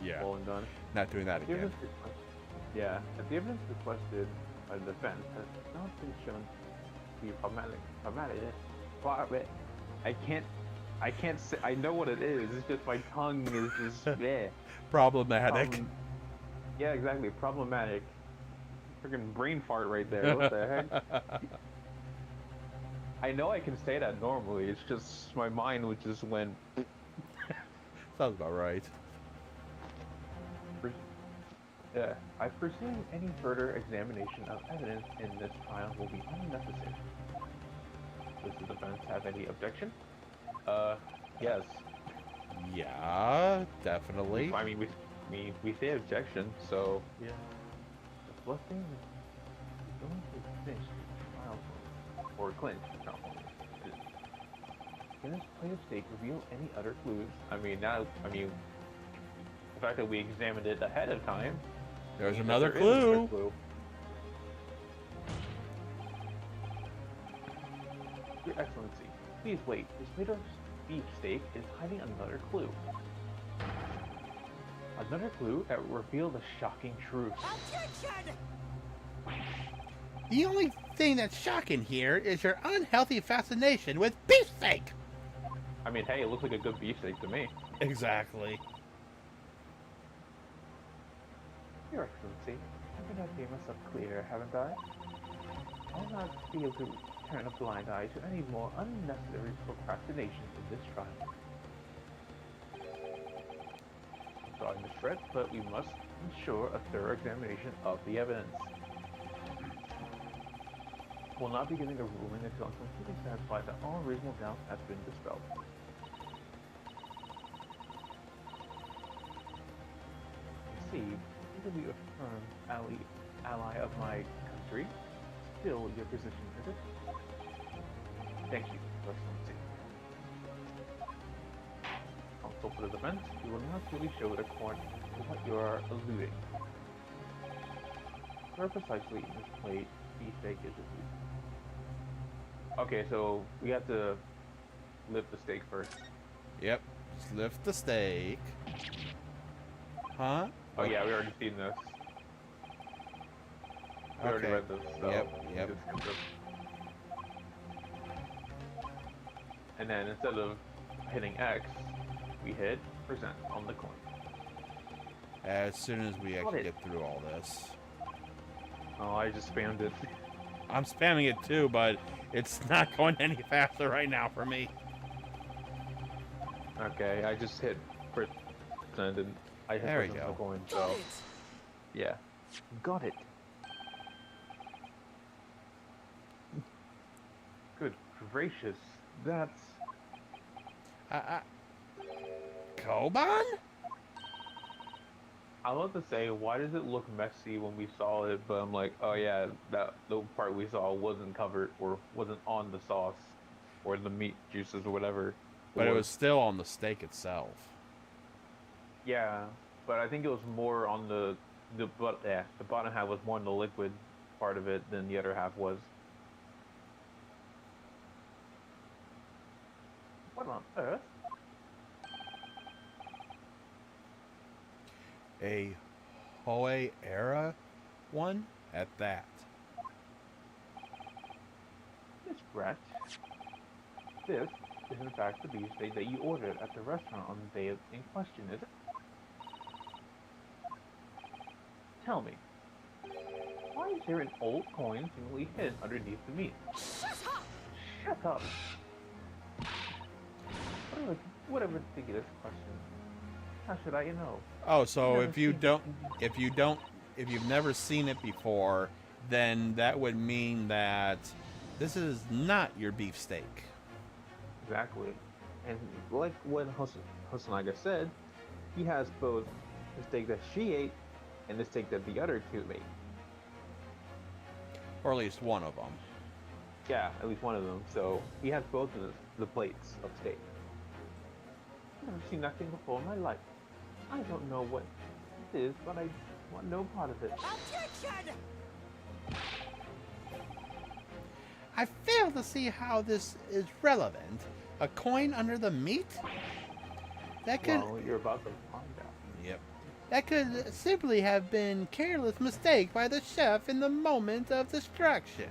Yeah, well and done. not doing that The again. evidence requested, yeah, if the evidence requested by the defense has not been shown to be problematic. I can't say. I know what it is. It's just my tongue is just yeah. Problematic. Yeah, exactly. Problematic. Freaking brain fart right there. What the heck? I know I can say that normally. It's just my mind would just went. Sounds about right. Yeah, I presume any further examination of evidence in this trial will be unnecessary. Does the defense have any objection? Yes. Yeah, definitely. I mean, we say objection, so yeah. The blood thing is going to finish the trial or clinch the trial. Can this plate of steak reveal any other clues? The fact that we examined it ahead of time. There's means another that there is another clue. clue. Your Excellency, please wait. This plate of beefsteak is hiding another clue. Another clue that will reveal the shocking truth. Objection! The only thing that's shocking here is your unhealthy fascination with beefsteak. I mean, hey, it looks like a good beefsteak to me. Exactly. Your Excellency, I think I've made myself clear, haven't I? I'll not be able to turn a blind eye to any more unnecessary procrastinations in this trial. I'm sorry, Miss Fred, but we must ensure a thorough examination of the evidence. We'll not be giving a ruling until I'm completely satisfied that all reasonable doubt has been dispelled. See, even though you affirm ally of my country, still your position, is it? Thank you, Your Excellency. Counsel for the defense, you will now clearly show the court to what you are alluding. Where precisely in this plate beefsteak is it? Okay, so we have to lift the steak first. Yep. Just lift the steak. Huh? Oh yeah, we already seen this. We already Okay. read this. So Yep, we yep. just skip this. And then instead of hitting X, we hit present on the coin. As soon as we Got actually it. get through all this. Oh, I just spammed it. I'm spamming it too, but it's not going any faster right now for me. Okay, I just hit present and I hit There we present on the go. coin. Got So it! yeah, got it. Good gracious, that's Koban? I was about to say, why does it look messy when we saw it? But I'm like, oh yeah, that the part we saw wasn't covered or wasn't on the sauce or the meat juices or whatever. But it was still on the steak itself. Yeah, but I think it was more on the bottom half was more on the liquid part of it than the other half was. What on earth? A Hoei era one at that. Miss Brett, this is in fact the beefsteak that you ordered at the restaurant on the day in question, is it? Tell me, why is there an old coin seemingly hidden underneath the meat? Shut up! Shut up! What a ridiculous question. How should I know? Oh, so Never if you seen- don't, if you've never seen it before, then that would mean that this is not your beefsteak. Exactly. And like what Hosonaga said, he has both the steak that she ate and the steak that the other two ate. Or at least one of them. Yeah, at least one of them. So he has both of the plates of steak. I've never seen nothing before in my life. I don't know what it is, but I want no part of it. Objection! I fail to see how this is relevant. A coin under the meat? That could Well, you're about to find out. Yep. That could simply have been careless mistake by the chef in the moment of destruction.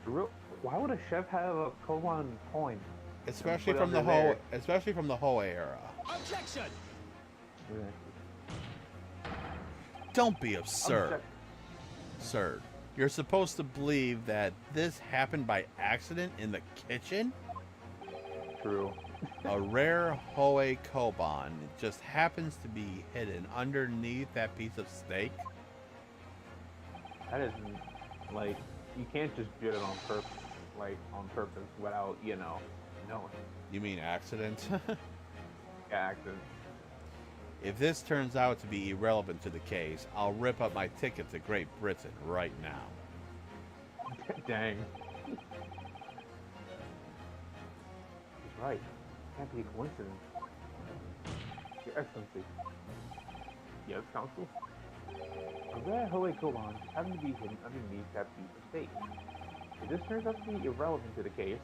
Why would a chef have a Koban coin? Especially Put it from the under whole, there. especially from the whole era. Objection! Don't be absurd. Object- Absurd. You're supposed to believe that this happened by accident in the kitchen? True. A rare Hoei Koban just happens to be hidden underneath that piece of steak? That isn't like you can't just do it on purpose, without knowing. You mean accident? Accident. If this turns out to be irrelevant to the case, I'll rip up my ticket to Great Britain right now. Dang. He's right. Can't be a coincidence. Your Excellency. Yes, Counsel? A rare Hoei Koban having to be hidden underneath that piece of steak. If this turns out to be irrelevant to the case,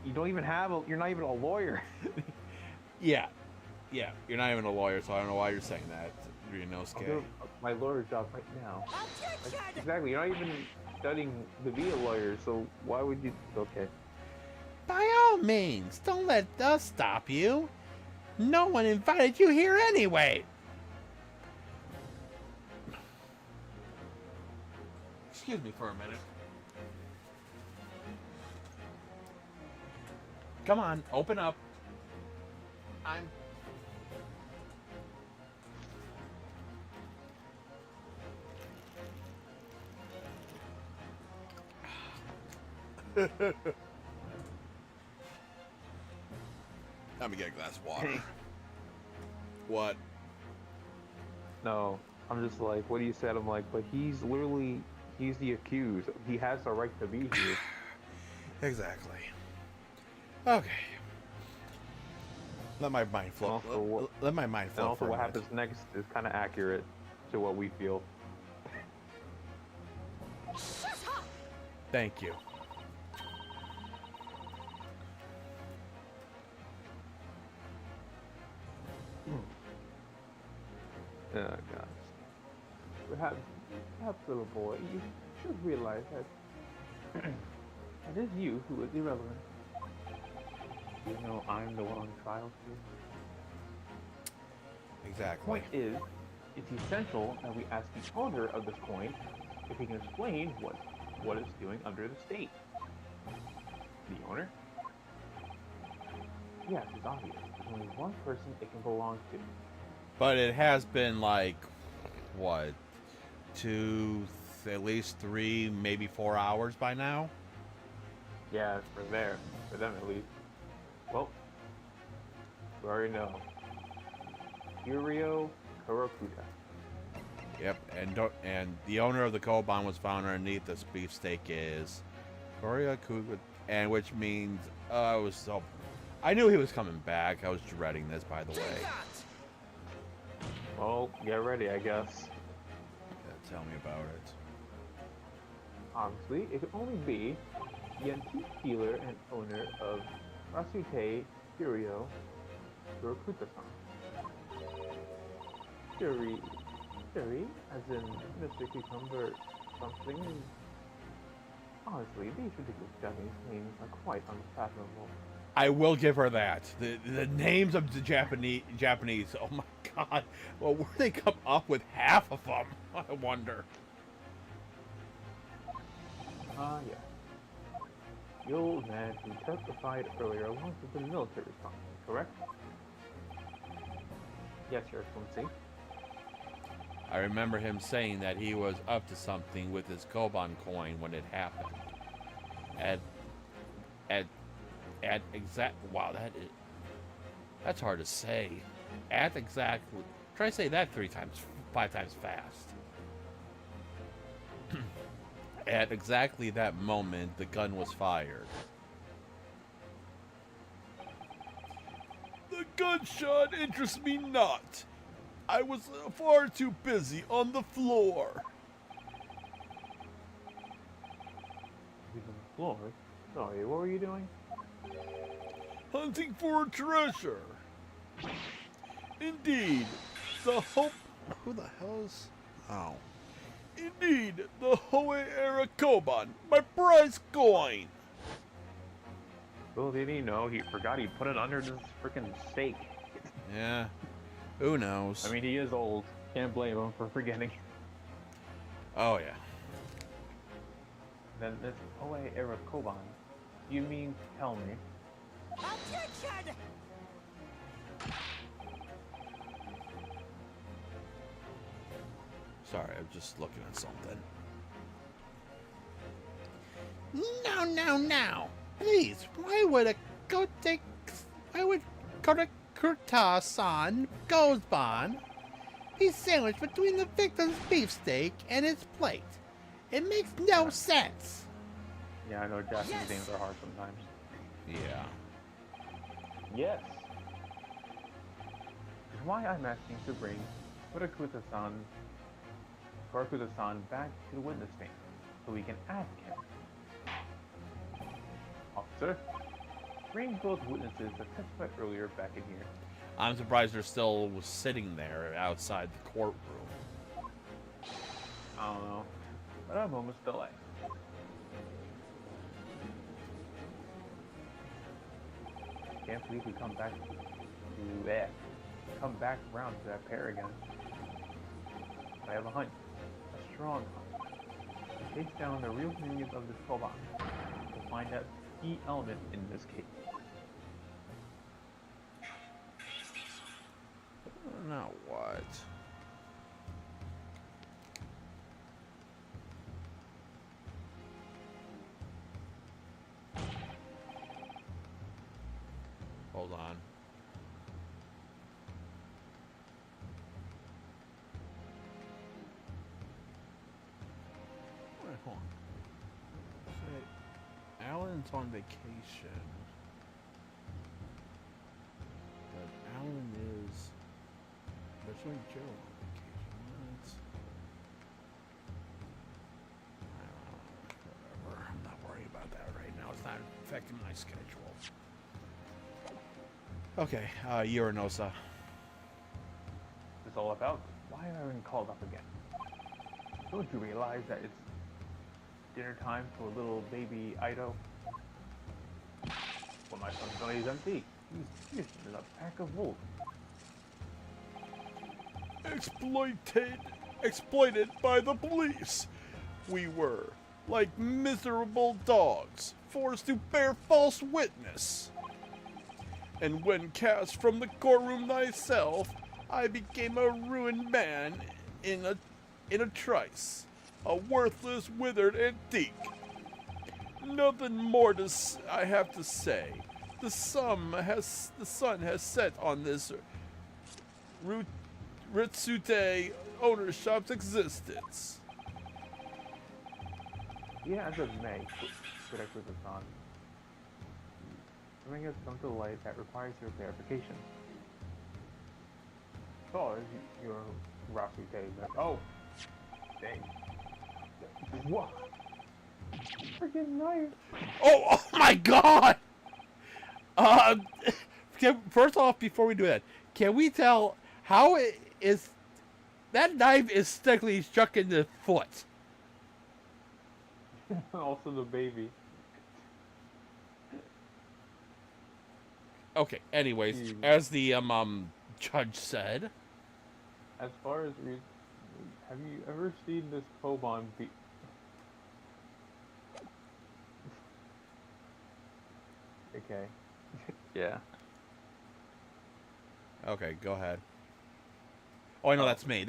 you're not even a lawyer. Yeah. Yeah, you're not even a lawyer, so I don't know why you're saying that, I'll Ryunosuke. do my lawyer job right now. Objection! Exactly, you're not even studying to be a lawyer, so why would you? Okay. By all means, don't let us stop you. No one invited you here anyway. Excuse me for a minute. Come on, open up. I'm... Let me get a glass of water. What? No, I'm just like, what you said. I'm like, but he's the accused. He has the right to be here. Exactly. Okay. Let my mind flow. Also, Let my mind And flow also, for a what minute. happens next is kind of accurate to what we feel. Shut up! Thank you. Oh gosh. Perhaps, little boy, you should realize that it is you who is irrelevant. You know I'm the one on trial here. The Exactly. point is, it's essential that we ask the owner of this coin if he can explain what it's doing under the state. The owner? Yes, it's obvious. There's only one person it can belong to. But it has been like, what, at least 3, maybe 4 hours by now? Yeah, for them at least. Well, we already know. Curio Kurokuta. Yep, and the owner of the Koban was found underneath this beefsteak is Korea Kuga, and which means I knew he was coming back. I was dreading this, by the way. Drink that! Well, get ready, I guess. Yeah, tell me about it. Honestly, it could only be the antique dealer and owner of Rasute Curio Kurokuta-san. Curie, as in Mr. Cucumber something. Honestly, these ridiculous Japanese names are quite unfathomable. I will give her that. The names of the Japanese. Oh my God! Well, where they come up with half of them? I wonder. Yeah. The old man who testified earlier along with the military response, correct? Yes, Your Excellency. I remember him saying that he was up to something with his Koban coin when it happened. At exact. Wow, that's hard to say. At exactly. Try to say that 5 times fast. At exactly that moment, the gun was fired. The gunshot interests me not. I was far too busy on the floor. He's on the floor. Sorry, what were you doing? Hunting for a treasure. Indeed, the hope. Who the hell is? Oh. Indeed, the Hoe Era Koban, my prize coin. Well, didn't he know? He forgot he put it under this freaking steak. Yeah. Who knows? I mean, he is old. Can't blame him for forgetting. Oh yeah. Then this Hoe Era Koban. You mean tell me? Objection! Sorry, I'm just looking at something. No. Please, why would Kurta-san Gozban be sandwiched between the victim's beefsteak and his plate? It makes no sense. Yeah, I know Japanese Yes! names are hard sometimes. Yeah. Yes. Which is why I'm asking to bring Kurakuta-san back to the witness stand so we can ask him. Officer, bring both witnesses that testified earlier back in here. I'm surprised they're still sitting there outside the courtroom. I don't know, but a moment's delay. Can't believe we come back around to that pair again. I have a hunch, a strong hunch, to chase down the real meanings of this Koban, to find out the key element in this case. Now what? Hold on. Wait, hold on. Say, Alan's on vacation. But Alan is. There's no Joe on vacation. Whatever. I'm not worried about that right now. It's not affecting my schedule. Okay, Uranosa. It's all about why have I been called up again? Don't you realize that it's dinner time for little baby Ido? Well, my son's belly is empty. He's in a pack of wolves. Exploited by the police. We were, like miserable dogs, forced to bear false witness. And when cast from the courtroom thyself, I became a ruined man in a trice, a worthless, withered antique. Nothing more I have to say. The sun has set on this Ritsute ownership's existence. Yeah, as of May, Kurakuta-san, something has come to light that requires your clarification. So, your Rasute, oh, dang. What? Freaking knife! Oh my god! First off, before we do that, can we tell how it is that knife is stickly stuck in the foot? Also the baby. Okay, anyways, Jeez. as the judge said. As far as have you ever seen this Koban be? Okay. Yeah. Okay, go ahead. Oh, I know, that's me.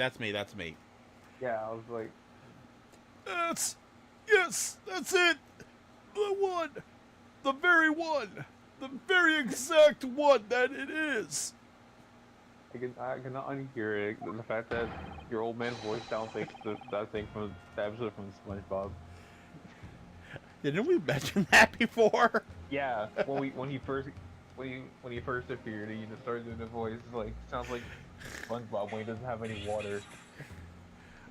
Yeah, I was like, Yes, that's it. The one. The very one. The very exact one that it is. I cannot unhear it. The fact that your old man voice sounds like that thing from the episode from SpongeBob. Didn't we mention that before? Yeah, when he first appeared, he just started doing the voice. Like sounds like SpongeBob when he doesn't have any water.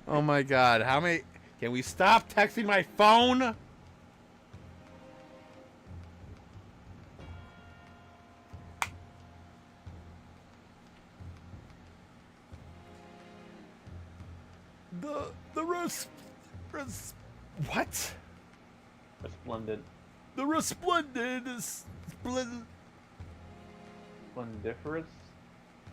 Oh my god, how many... Can we stop texting my phone? The what? Resplendent. The resplendent is Splendiferous?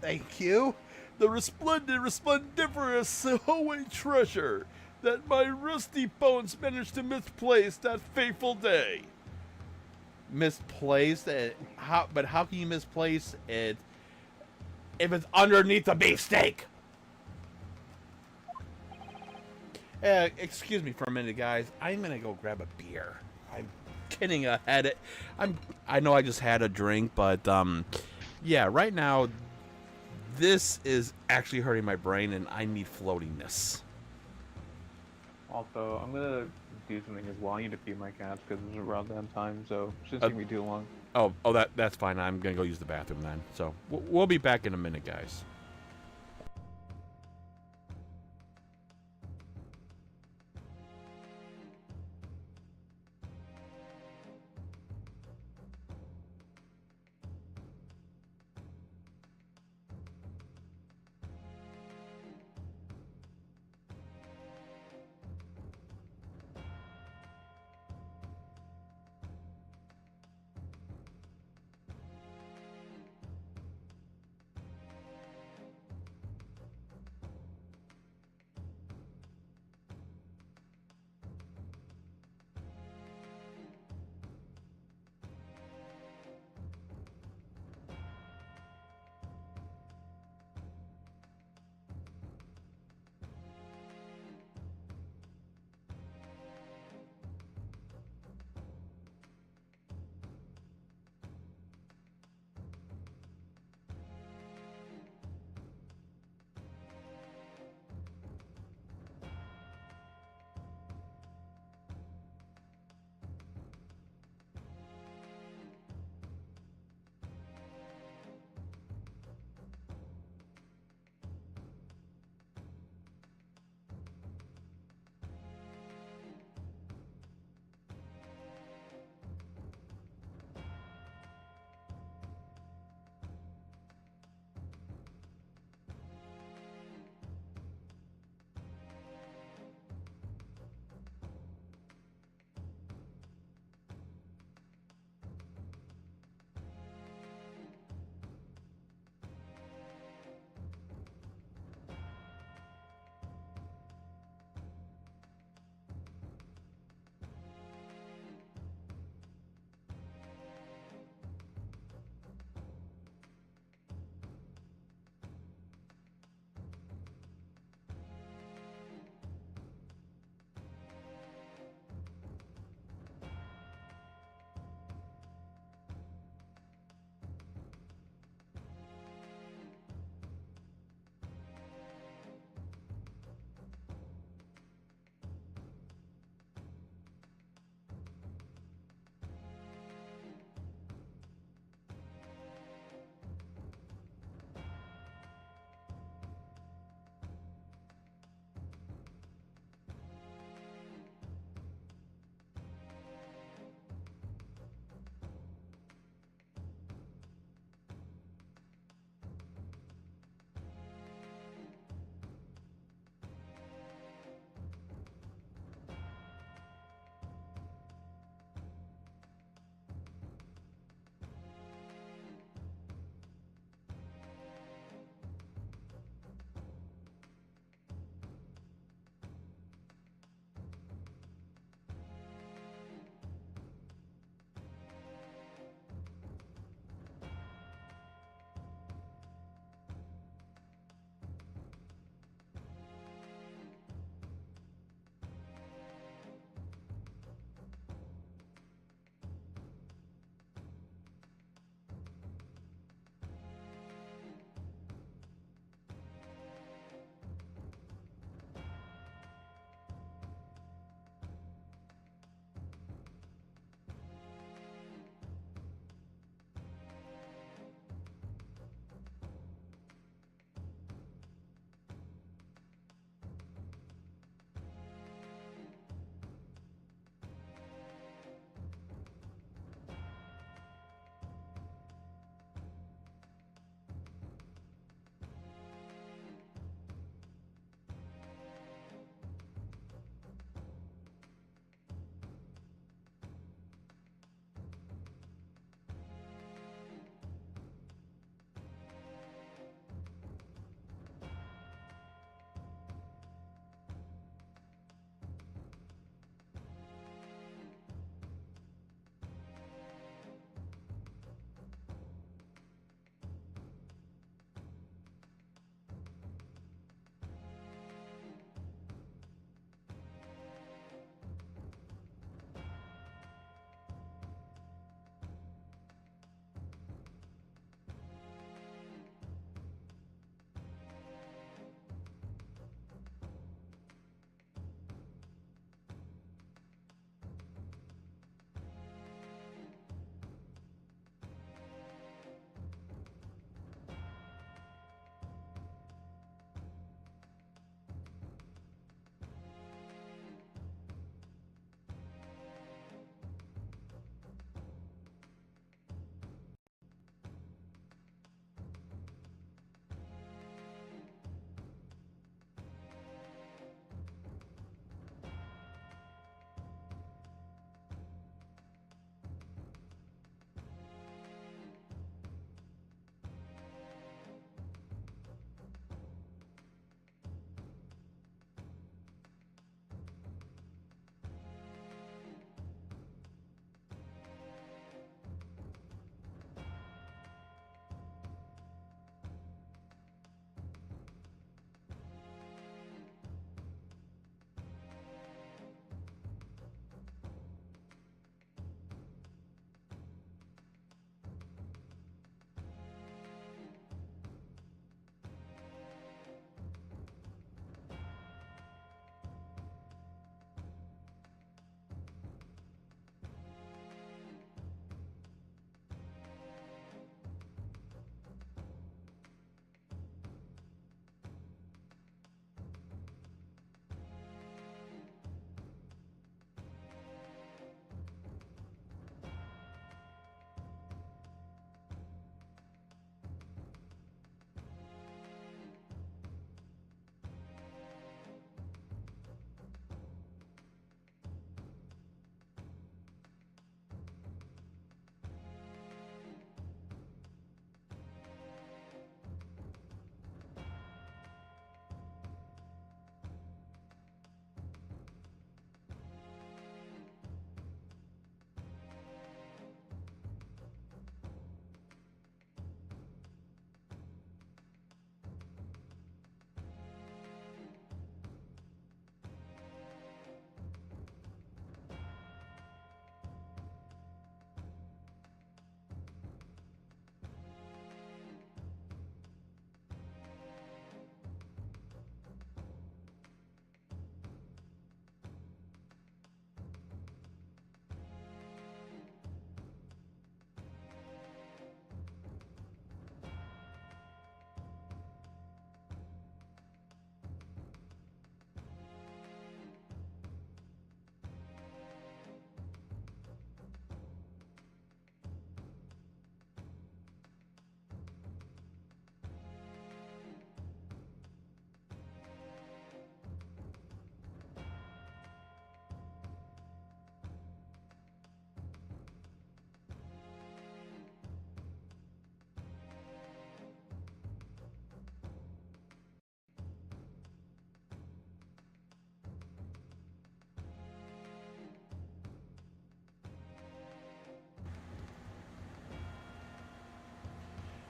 Thank you. The resplendiferous Hoey treasure that my rusty bones managed to misplace that fateful day. Misplaced? But how can you misplace it if it's underneath the beefsteak? Excuse me for a minute, guys. I'm gonna go grab a beer. I'm getting ahead. I know I just had a drink, but yeah. Right now, this is actually hurting my brain, and I need floatiness. Also, I'm gonna do something as well. I need to feed my cats because it's around that time, so it shouldn't take me too long. Oh, that's fine. I'm gonna go use the bathroom then. So we'll be back in a minute, guys.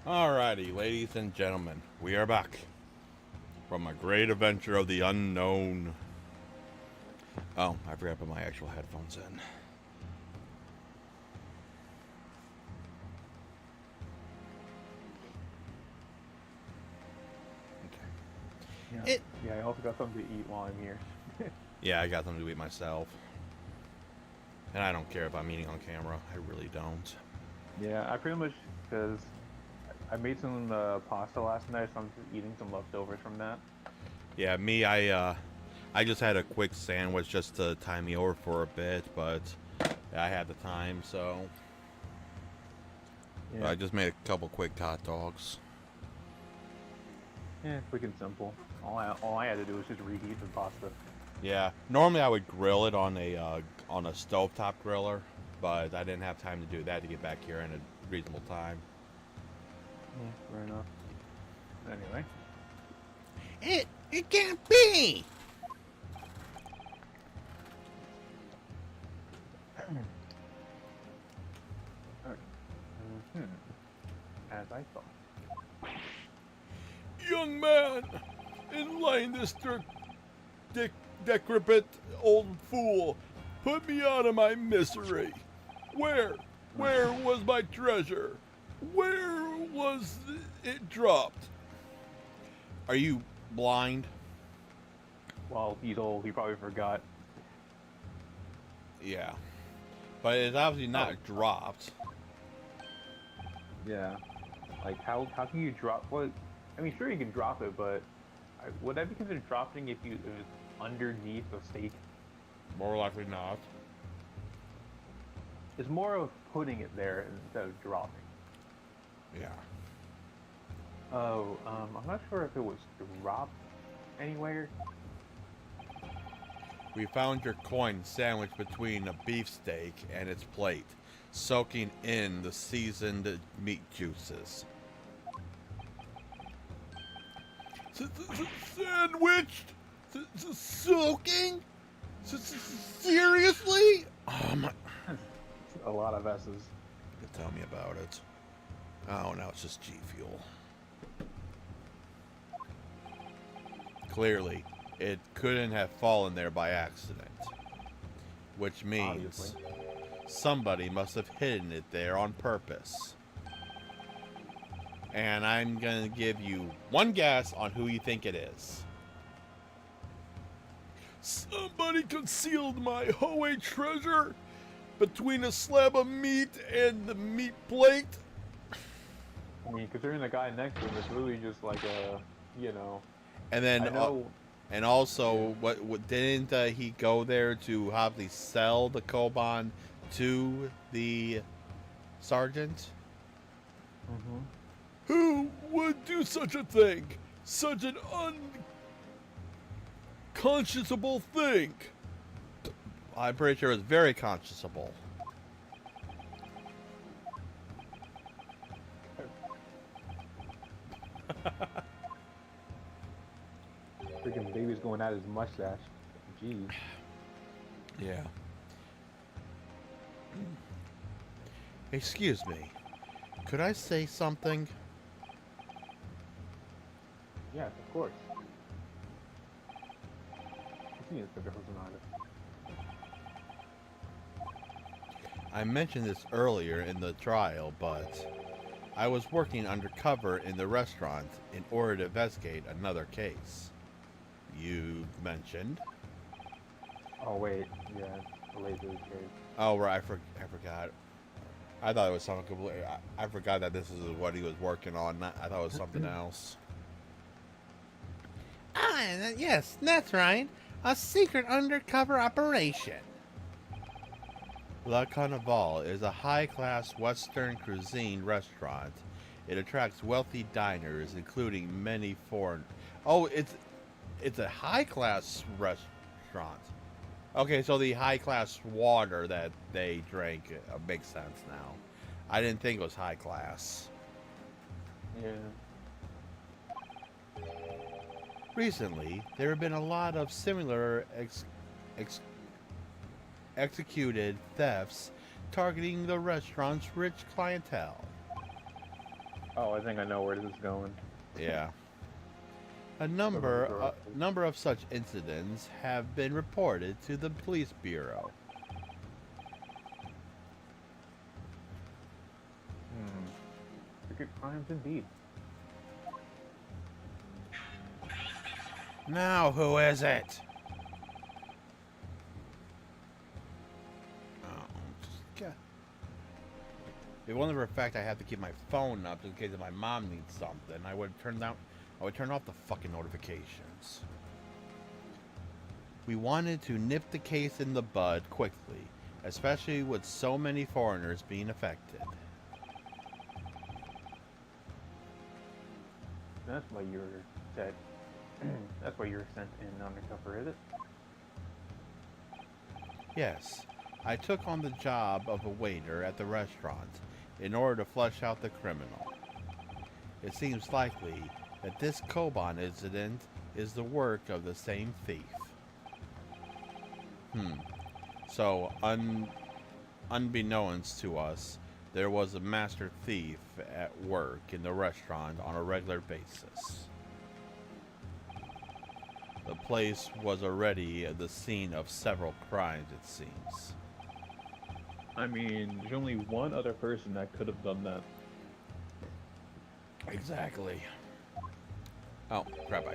Alrighty, ladies and gentlemen, we are back from a great adventure of the unknown. Oh, I forgot to put my actual headphones in. Yeah. It- Yeah, I also got something to eat while I'm here. Yeah, I got something to eat myself. And I don't care if I'm eating on camera. I really don't. Yeah, I pretty much, because I made some pasta last night, so I'm just eating some leftovers from that. Yeah, me, I just had a quick sandwich just to tie me over for a bit, but I had the time, so Yeah, I just made a couple quick hot dogs. yeah, quick and simple. All I had to do was just reheat the pasta. Yeah, normally I would grill it on a stovetop griller, but I didn't have time to do that to get back here in a reasonable time. Yeah, fair enough. Anyway, It can't be. as I thought. Young man, enlighten this decrepit old fool. Put me out of my misery. Where was my treasure? Where was it dropped? Are you blind? Well, he's old. He probably forgot. Yeah. But it's obviously not dropped. Yeah. Like, how can you drop? Well, I mean, sure you can drop it, but would that be considered dropping if it's underneath a stake? More likely not. It's more of putting it there instead of dropping. Yeah. Oh, I'm not sure if it was dropped anywhere. We found your coin sandwiched between a beefsteak and its plate, soaking in the seasoned meat juices. Sandwiched? Soaking? Seriously? Oh my... A lot of S's. Tell me about it. Oh, now it's just G Fuel. Clearly, it couldn't have fallen there by accident. Which means Obviously. somebody must have hidden it there on purpose. And I'm gonna give you one guess on who you think it is. Somebody concealed my Hoey treasure between a slab of meat and the meat plate. I mean, considering the guy next to him is really just like a, you know. And then, I know. and also, what didn't he go there to obviously sell the Koban to the sergeant? Mm-hmm. Who would do such a thing? Such an unconscionable thing? I'm pretty sure it's very conscionable. Freaking baby's going at his mustache. Jeez. Yeah. Excuse me. Could I say something? Yes, of course. Sí, Inspector Hosonaga. I mentioned this earlier in the trial, but I was working undercover in the restaurant in order to investigate another case. You mentioned? Oh wait, yeah, it's related to the case. Oh, right, I forgot. I thought it was something completely... I forgot that this is what he was working on. I thought it was something else. Yes, that's right. A secret undercover operation. La Carnival is a high-class Western cuisine restaurant. It attracts wealthy diners, including many foreign... Oh, it's a high-class restaurant. Okay, so the high-class water that they drank makes sense now. I didn't think it was high-class. Yeah. Recently, there have been a lot of similar executed thefts targeting the restaurant's rich clientele. Oh, I think I know where this is going. Yeah. A Remember number of such incidents have been reported to the police bureau. Wicked crimes indeed. Now, who is it? Oh, if it wasn't for the fact I have to keep my phone up in case my mom needs something, I would turn off the fucking notifications. We wanted to nip the case in the bud quickly, especially with so many foreigners being affected. That's why you're set. That's why you're sent in undercover, is it? Yes, I took on the job of a waiter at the restaurant in order to flush out the criminal. It seems likely that this Koban incident is the work of the same thief. So, unbeknownst to us, there was a master thief at work in the restaurant on a regular basis. The place was already the scene of several crimes, it seems. I mean, there's only one other person that could have done that. Exactly. Oh, crap,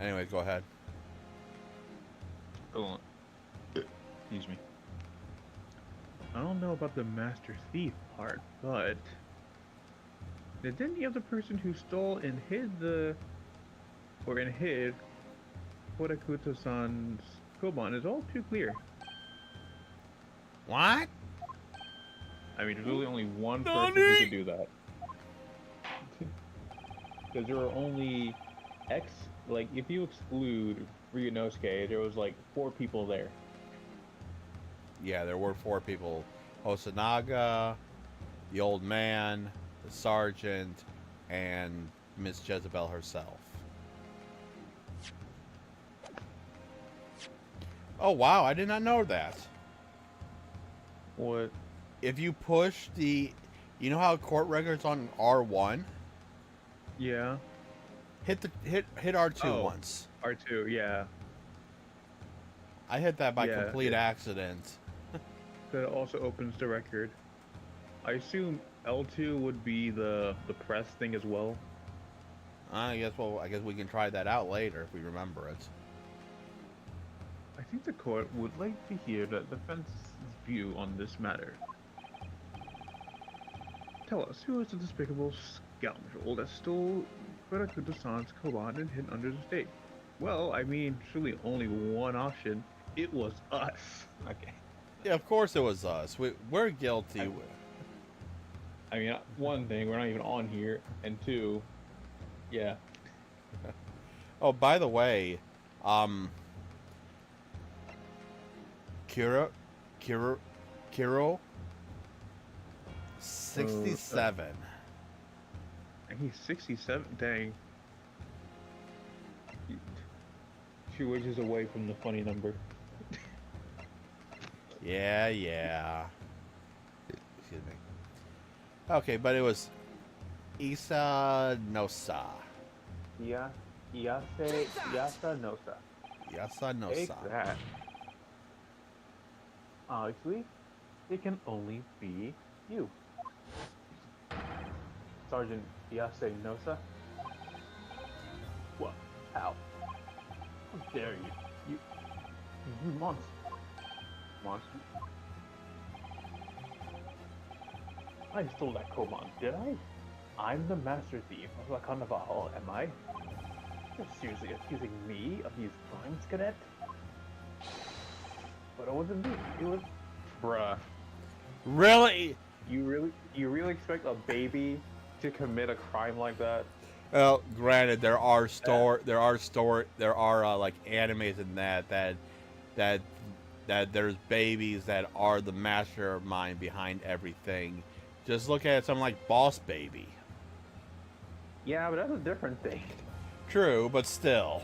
Anyways, go ahead. Hold on. Excuse me. I don't know about the master thief part, but didn't the other person who stole and hid Horakuto-san's Koban is all too clear. What? I mean, there's really only one person who could do that. Because there were only if you exclude Ryunosuke, there was like 4 people there. Yeah, there were 4 people. Hosanaga, the old man, the sergeant, and Miss Jezebel herself. Oh, wow, I did not know that. What? If you push the... You know how court records on R1? Yeah. Hit R2 once. R2, yeah. I hit that by Yeah, complete accident. That also opens the record. I assume L2 would be the press thing as well. I guess we can try that out later if we remember it. I think the court would like to hear the defense's view on this matter. Tell us, who is the despicable scoundrel that stole Horakuto-san's Koban and hid under the state? Well, I mean, surely only one option. It was us. Okay. Yeah, of course it was us. We're guilty. I mean, one thing, we're not even on here, and 2, yeah. Oh, by the way, Kiro, 67. And he's 67, dang. 2 inches away from the funny number. Yeah. Excuse me. Okay, but it was Isa Nosa. Yasa Nosa. Yasa Nosa. Take that. Actually, it can only be you. Sergeant Yase Nosa. What? How? How dare you? You monster. Monster? I stole that Koban, did I? I'm the master thief of La Carnival, am I? You're seriously accusing me of these crimes, cadet? But it wasn't me, it was... Bruh. Really? You really expect a baby to commit a crime like that? Well, granted, there are like animes in that there's babies that are the mastermind behind everything. Just look at something like Boss Baby. Yeah, but that's a different thing. True, but still.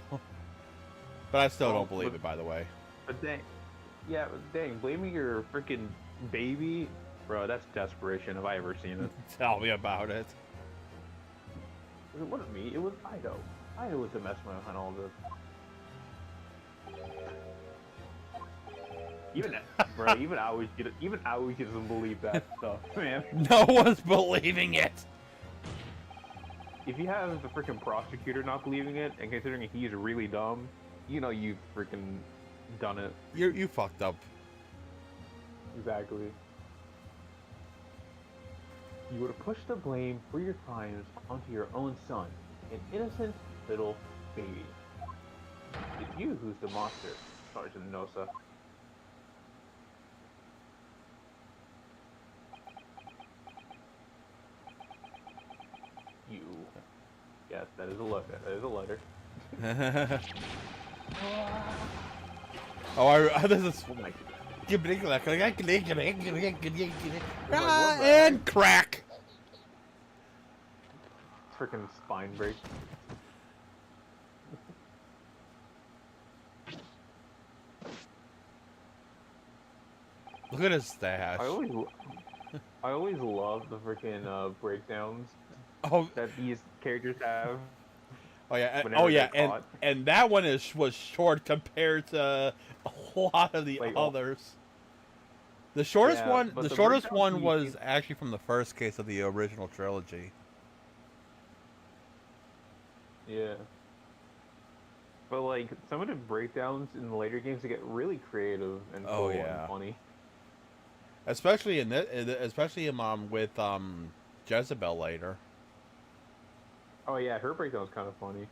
But I still Oh, don't believe but- it, by the way. But dang, blaming your freaking baby Bro, that's desperation if I ever seen it. Tell me about it. It wasn't me, it was Ido. Ido was the mess behind all this. Even bro, even I doesn't believe that stuff, man. No one's believing it. If you have the freaking prosecutor not believing it, and considering he's really dumb, you know you've freaking done it. You fucked up. Exactly. You would have pushed the blame for your crimes onto your own son, an innocent little baby. It's you who's the monster, Sergeant Nosa. You. Yes, that is a letter. That is a letter. This is. Oh my And crack. freaking spine break. Look at his stash. I always love the freaking breakdowns Oh, that these characters have. oh yeah, whenever they're and caught. that one was short compared to a lot of the Like, others. The shortest Yeah, one, but the the shortest breakdowns one you was see- actually from the first case of the original trilogy. Yeah. But like some of the breakdowns in the later games, they get really creative and Oh, cool yeah. and funny. Especially in this, especially with Jezebel later. Oh yeah, her breakdown's kind of funny.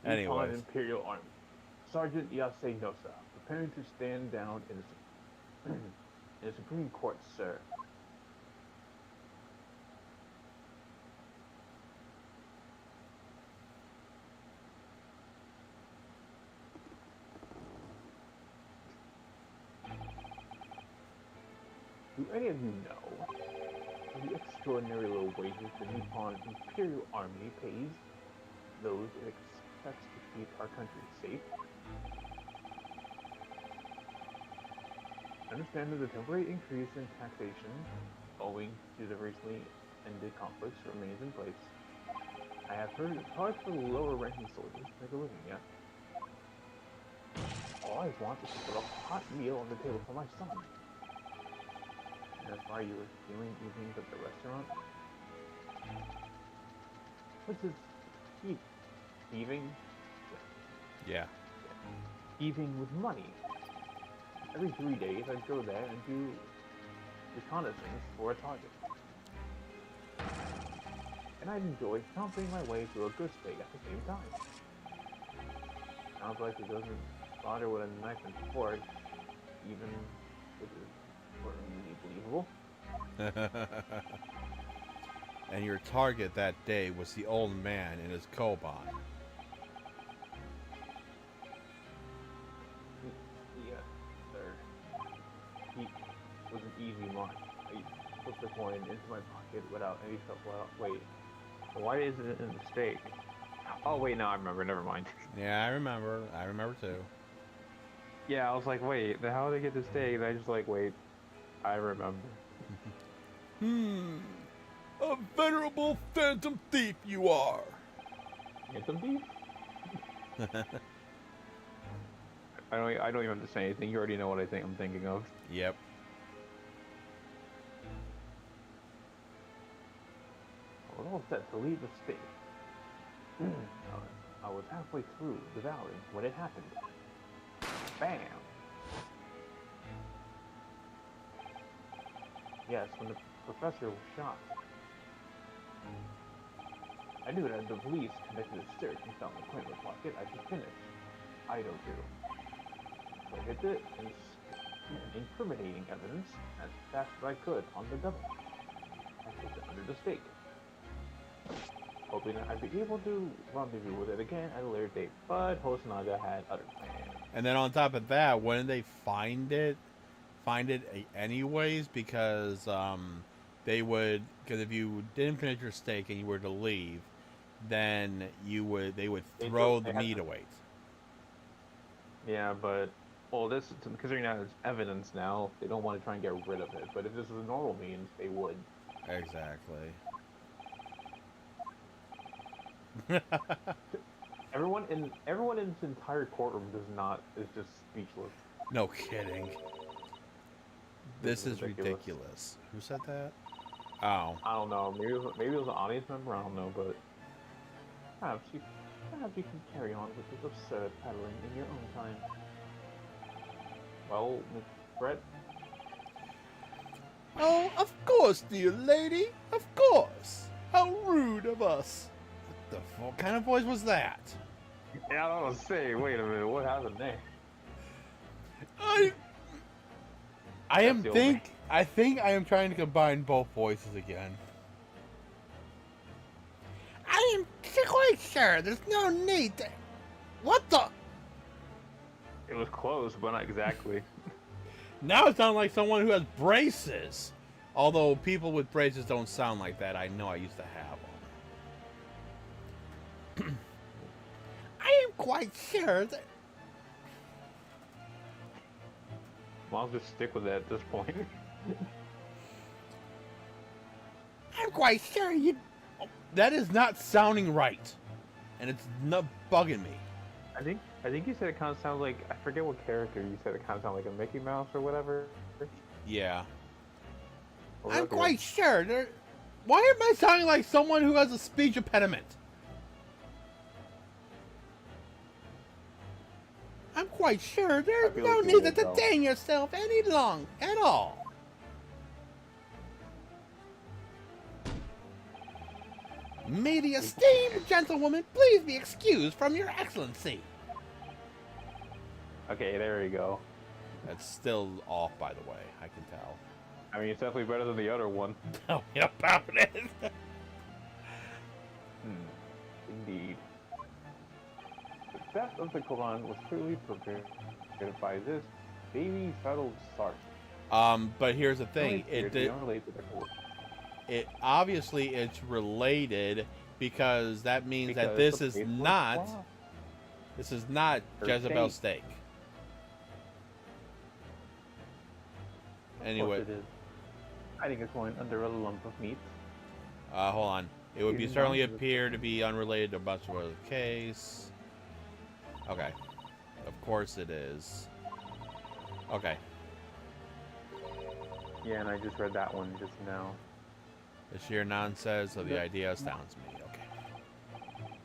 Anyways. Nippon Imperial Army. Sergeant Yase Nosa, preparing to stand down in the Supreme Court, sir. Do any of you know the extraordinary low wages the Nippon Imperial Army pays those it expects to keep our country safe? Understand that the temporary increase in taxation owing to the recently ended conflicts remains in place. I have heard it's hard for lower ranking soldiers to make a living yet. All I want is to put a hot meal on the table for my son. And that's why you were stealing evenings at the restaurant? What's this? Thieving? Yeah. Thieving with money. Every 3 days I'd go there and do reconnaissance for a target. And I'd enjoy chomping my way through a good steak at the same time. Sounds like it doesn't bother with a knife and fork, even which is really believable. And your target that day was the old man in his koban. Yes, sir. He was an easy mark. I put the coin into my pocket without any trouble. Wait, why is it in the steak? Oh wait, no, I remember. Never mind. Yeah, I remember. I remember too. Yeah, I was like, wait, how did they get the steak? And I just like, wait, I remember. A venerable phantom thief you are. Get some beef? I don't even have to say anything. You already know what I'm thinking of. Yep. I was all set to leave the state. I was halfway through devouring when it happened. Bam! Yes, when the professor was shot. I knew that if the police conducted a search and found the coin in the pocket, I'd be finished. I don't do. So I hid the incriminating evidence as fast as I could on the double. I put it under the stake, hoping that I'd be able to rendezvous with it again at a later date, but Hosonaga had other plans. And then on top of that, when did they find it? Anyways, because if you didn't finish your steak and you were to leave, then they would throw the meat away. Yeah, but Well, this considering that it's evidence now, they don't want to try and get rid of it. But if this is a normal means, they would. Exactly. Everyone in this entire courtroom is just speechless. No kidding. This is ridiculous. ridiculous. Who said that? Oh. I don't know. Maybe it was an audience member. I don't know, but perhaps you can carry on with this absurd peddling in your own time. Well, Miss Brett, Oh, of course, dear lady. Of course. How rude of us. What the fuck kind of voice was that? yeah, I don't say. Wait a minute, what happened there? I That's the old I think I am trying to combine both voices again. I am quite sure there's no need to... What the... It was close, but not exactly. Now it sounds like someone who has braces. Although people with braces don't sound like that. I know I used to have them. I am quite sure that... I'll just stick with that at this point. I'm quite sure you... That is not sounding right. And it's not bugging me. I think you said it kind of sounds like, I forget what character you said. It kind of sounded like a Mickey Mouse or whatever. Yeah. Or I'm whatever. quite sure there... Why am I sounding like someone who has a speech impediment? I'm quite sure there's I feel no like you need to would, though. detain yourself any long at all. May the esteemed gentlewoman please be excused from your excellency. Okay, there you go. That's still off, by the way. I can tell. I mean, it's definitely better than the other one. Tell me about it. Indeed. The theft of the Quran was clearly prepared by this baby saddled Sark. But here's the thing. It unrelated to the Quran. It obviously it's related because that means that Because this the is faithful not Quran. Her Jezebel's steak. steak. Of Anyway, course it is. Hiding a coin under a lump of meat. hold on. It would be Even certainly though- appear to be unrelated to much of the case. Okay. Of course it is. Okay. Yeah, and I just read that one just now. The sheer nonsense of the Yep. idea astounds me. Okay.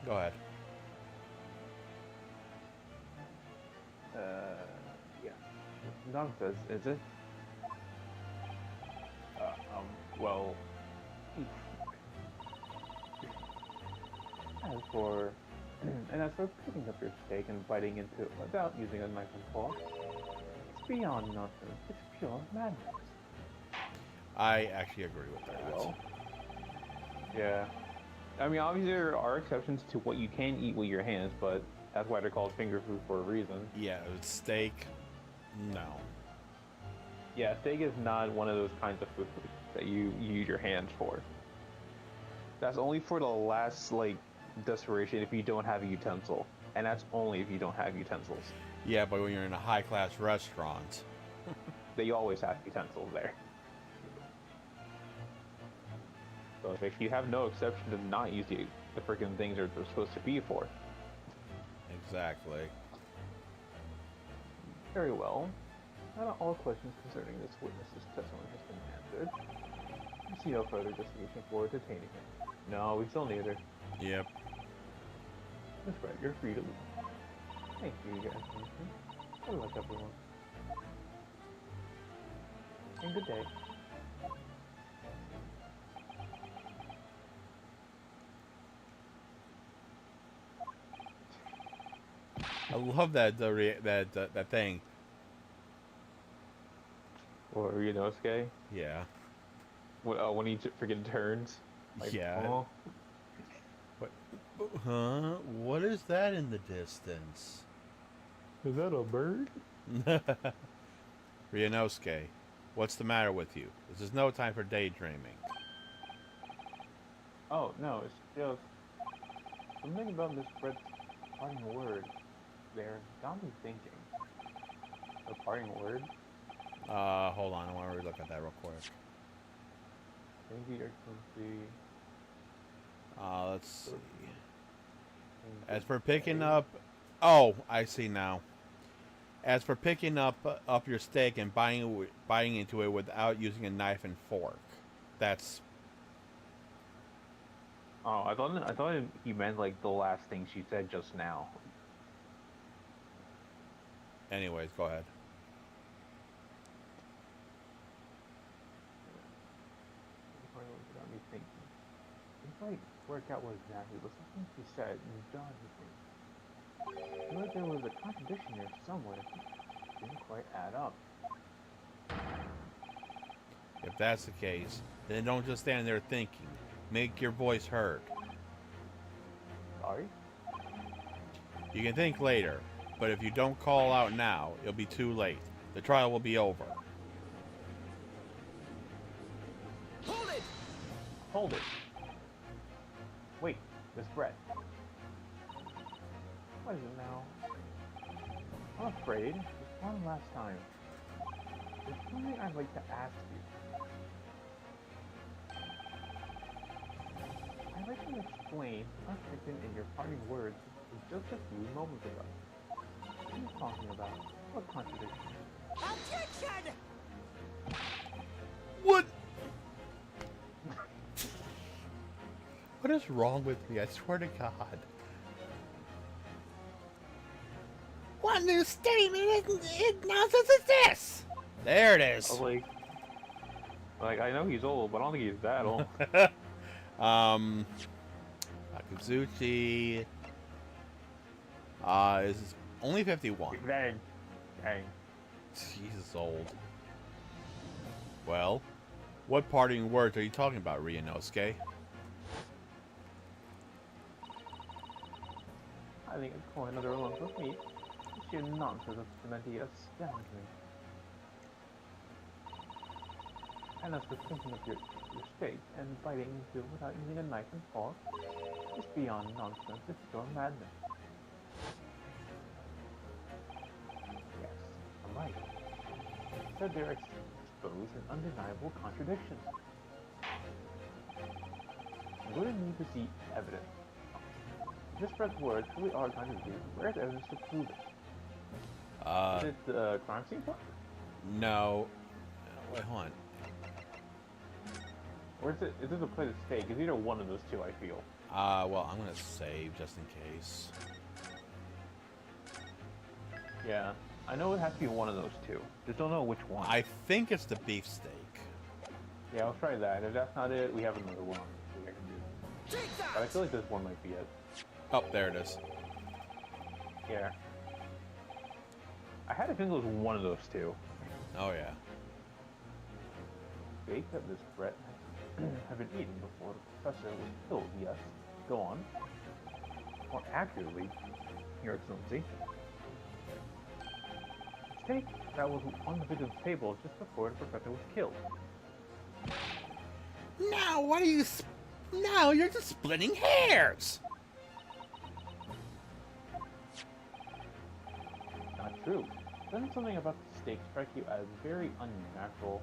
Go ahead. Yeah. Nonsense, is it? Well... as for picking up your steak and biting into it without using a knife and fork, it's beyond nonsense. It's pure madness. I actually agree with that. Well, yeah. I mean, obviously there are exceptions to what you can eat with your hands, but that's why they're called finger food for a reason. Yeah, steak. No. Yeah, steak is not one of those kinds of food that you use your hands for. That's only for the last, like, desperation if you don't have a utensil. And that's only if you don't have utensils. Yeah, but when you're in a high-class restaurant. They always have utensils there. So if you have no exception to not use the freaking things they're supposed to be for. Exactly. Very well. Not all questions concerning this witness's testimony has been answered. I see no further justification for detaining him. No, we still need her. Yep. That's right, you're free to leave. Thank you, Your Excellency. Good luck, everyone. And good day. I love that that thing. Or Ryunosuke, Yeah. when he freaking turns. Like, Yeah. oh. Huh? What is that in the distance? Is that a bird? Ryunosuke, what's the matter with you? This is no time for daydreaming. Oh, no, it's just something about Miss Brett's parting word there got me thinking. A parting word? Hold on, I want to look at that real quick. Thank you, Your Excellency. Let's see. As for picking up... Oh, I see now. As for picking up your steak and biting into it without using a knife and fork. That's... Oh, I thought he meant like the last thing she said just now. Anyways, go ahead. Got me thinking. Didn't quite work out what exactly was something she said and John with me. I feel like there was a contradiction there somewhere. Didn't quite add up. If that's the case, then don't just stand there thinking. Make your voice heard. Sorry? You can think later, but if you don't call out now, it'll be too late. The trial will be over. Hold it! Hold it! Wait, this bread. What is it now? I'm afraid, just one last time. There's something I'd like to ask you. I'd like you to explain what's written in your parting words just a few moments ago. What are you talking about? What contradiction? Objection! What? What is wrong with me? I swear to God. What new statement nonsense is this? There it is. I was like, I know he's old, but I don't think he's that old. Akazuchi is only 51. Dang. Dang. Jesus, old. Well, what parting words are you talking about, Ryunosuke? I think I'd call another lump of meat. The sheer nonsense of Clemente astounds me. And as for thinking of your steak and biting into it without using a knife and fork, it's beyond nonsense, it's pure madness. Yes, I'm right. So they're exposed an undeniable contradiction. We wouldn't need to see evidence. Just spread words really are contradictory. Where's evidence to prove it? Is it the crime scene part? No. Wait, hold on. Or is it the plate of steak? It's either one of those two, I feel. Well, I'm gonna save just in case. Yeah, I know it has to be one of those two. Just don't know which one. I think it's the beefsteak. Yeah, I'll try that. If that's not it, we have another one. I can do. Take But I that! feel like this one might be it. Oh, there it is. Yeah. I had a feeling it was one of those two. Oh, yeah. Bake of this bread have been eaten before the professor was killed, yes. Go on. More accurately, Your Excellency. Steak that was on the victim's table just before the professor was killed. Now, what are you... Now you're just splitting hairs! Not true. Doesn't something about the steak strike you as very unnatural?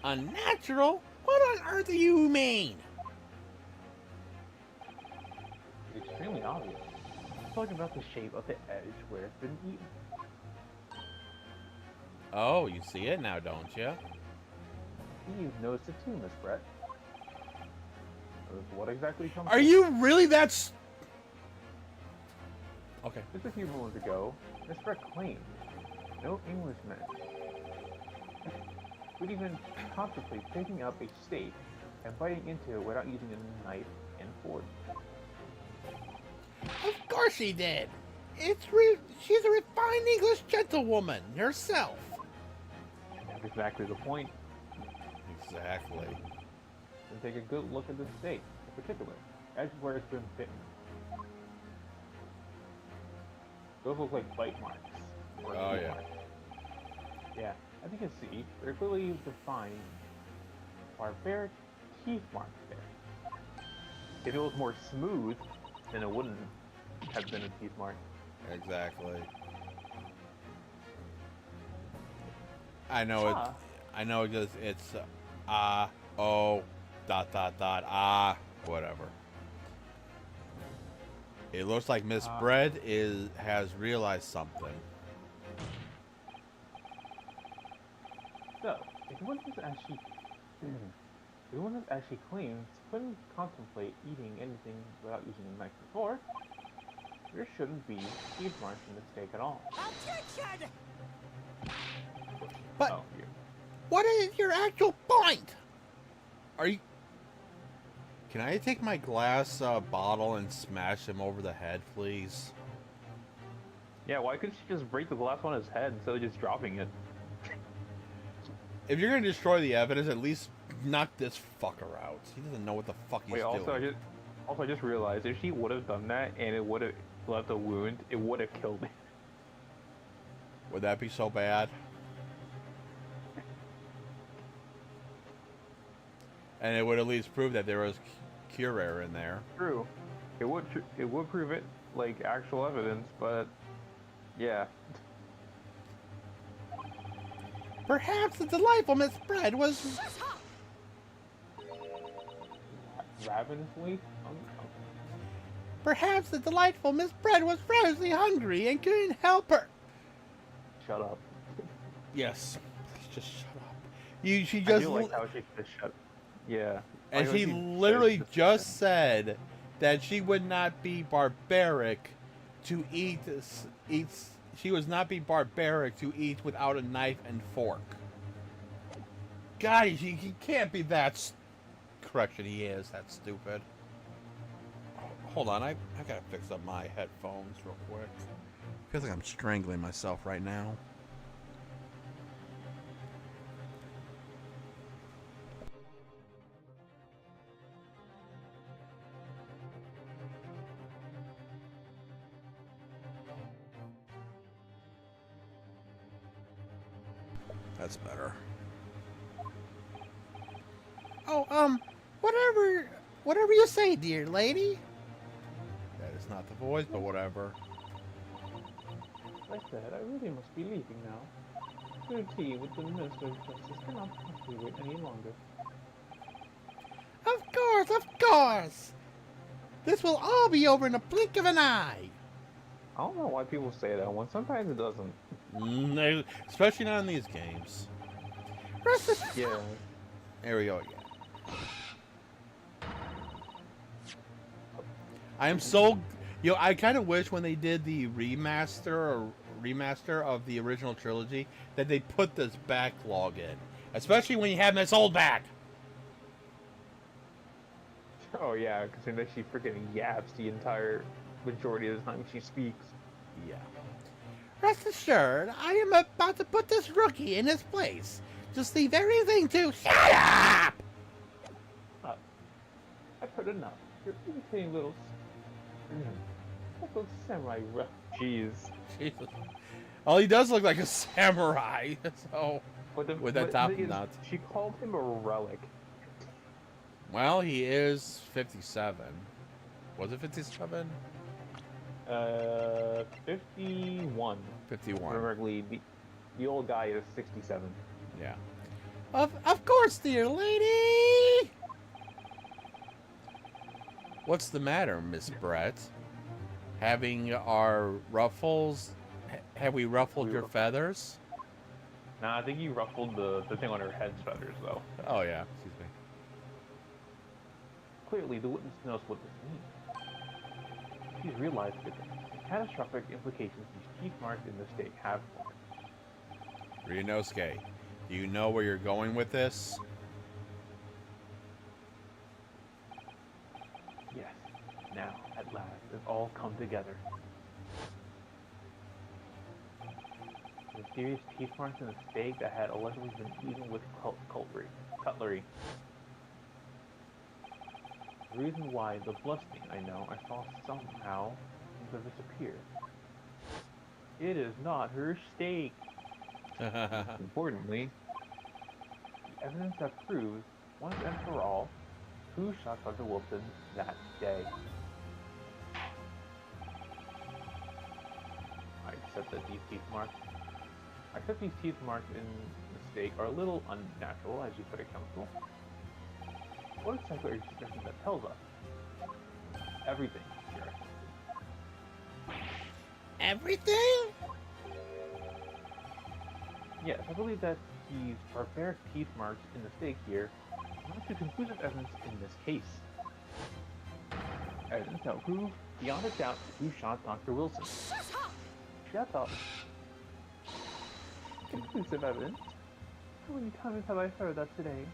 Unnatural? What on earth do you mean? It's extremely obvious. I'm talking about the shape of the edge where it's been eaten. Oh, you see it now, don't you? You've noticed it too, Miss Brett. What exactly comes Are you really that... Okay. Just a few moments ago, Miss Brett claimed no Englishman would even contemplate picking up a steak and biting into it without using a knife and fork. Of course she did. She's a refined English gentlewoman herself. That's exactly the point. Exactly. And take a good look at the steak, in particular, edge where it's been bitten. Those look like bite marks. or Oh, teeth yeah. marks. Yeah, as you can see, they're clearly defined barbaric teeth marks there. If it was more smooth, then it wouldn't have been a teeth mark. Exactly. I know it. Ah. I know it goes. It's whatever. It looks like Miss Bread has realized something. So, if one has actually, if one has actually claims couldn't contemplate eating anything without using a knife before, there shouldn't be teeth marks in the steak at all. Objection! But Oh, here. what is your actual point? Are you? Can I take my glass bottle and smash him over the head, please? Yeah, why couldn't she just break the glass on his head instead of just dropping it? If you're gonna destroy the evidence, at least knock this fucker out. He doesn't know what the fuck he's Wait, doing. I just realized if she would have done that and it would have left a wound, it would have killed me. Would that be so bad? And it would at least prove that there was cure in there. True, it would prove it like actual evidence, but yeah. Perhaps the delightful Miss Bread was Shut up! Ravenously? perhaps the delightful Miss Bread was frozen hungry and couldn't help her. Shut up. Yes. Just shut up. She I just do like how she just shut. Yeah. and Like, she when literally says- just said that she would not be barbaric to she was not be barbaric to eat without a knife and fork. God, he can't be that correction, he is. That's stupid. Hold on, I gotta fix up my headphones real quick. Feels like I'm strangling myself right now. That's better. Oh, whatever you say, dear lady. That is not the voice, but whatever. Like that, I really must be leaving now. Your tea with the Minister of Justice cannot possibly wait any longer. Of course. This will all be over in a blink of an eye. I don't know why people say that one. Sometimes it doesn't. Especially not in these games. Rest assured, Yeah. There we go again. I am so, I kind of wish when they did the remaster of the original trilogy that they put this backlog in, especially when you have Miss Oldback. Oh yeah, because then she freaking yaps the entire majority of the time she speaks. Yeah. rest assured, I am about to put this rookie in his place. Just leave everything to shut up. I've heard enough. You're irritating little samurai. Jeez. Jesus. Oh, he does look like a samurai. So, with that top knot. She called him a relic. Well, he is 57. Was it 57? 51. 51. Remember, the old guy is 67. Yeah. Of course, dear lady. What's the matter, Miss Brett? Having our ruffles? Have we ruffled your feathers? Nah, I think you ruffled the thing on her head's feathers, though. Oh, yeah. Excuse me. Clearly, the witness knows what this means. She's realized the catastrophic implications these teeth marks in the stake have for her. Ryunosuke, do you know where you're going with this? Yes, now, at last, it's all come together. The mysterious teeth marks in the steak that had allegedly been eaten with cutlery. The reason why the bloodstain I saw somehow seems to disappear. It is not her steak. Importantly, the evidence that proves, once and for all, who shot Dr. Wilson that day. accept that these teeth marks. I accept these teeth marks in the steak are a little unnatural, as you put it, Counsel. What exactly are you suggesting that tells us? Everything, Your Excellency. Everything? Yes, I believe that these barbaric teeth marks in the steak here amount to conclusive evidence in this case. Evidence that will prove beyond a doubt who shot Dr. Wilson. Shut up! Shut up. Conclusive evidence? How many times have I heard that today?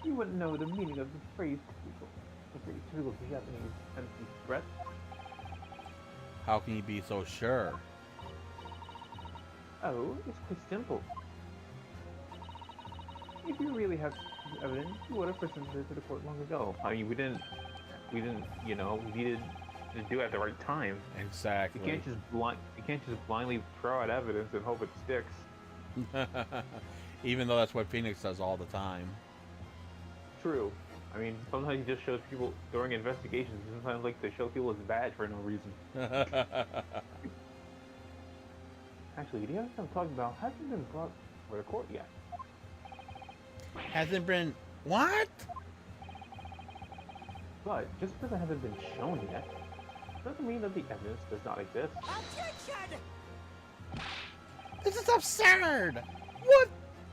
You wouldn't know the meaning of the phrase typical. The phrase typical to Japanese empty threat. How can you be so sure? Oh, it's quite simple. If you really have evidence, you would have presented it to the court long ago. I mean, we didn't, you know, we needed to do it at the right time. Exactly. You can't just blindly throw out evidence and hope it sticks. Even though that's what Phoenix does all the time. True. I mean, sometimes he just shows people during investigations. Sometimes, like, they show people as bad for no reason. Actually, the evidence I'm talking about hasn't been brought for the court yet. Hasn't been what? But just because it hasn't been shown yet, doesn't mean that the evidence does not exist. Objection! This is absurd! What?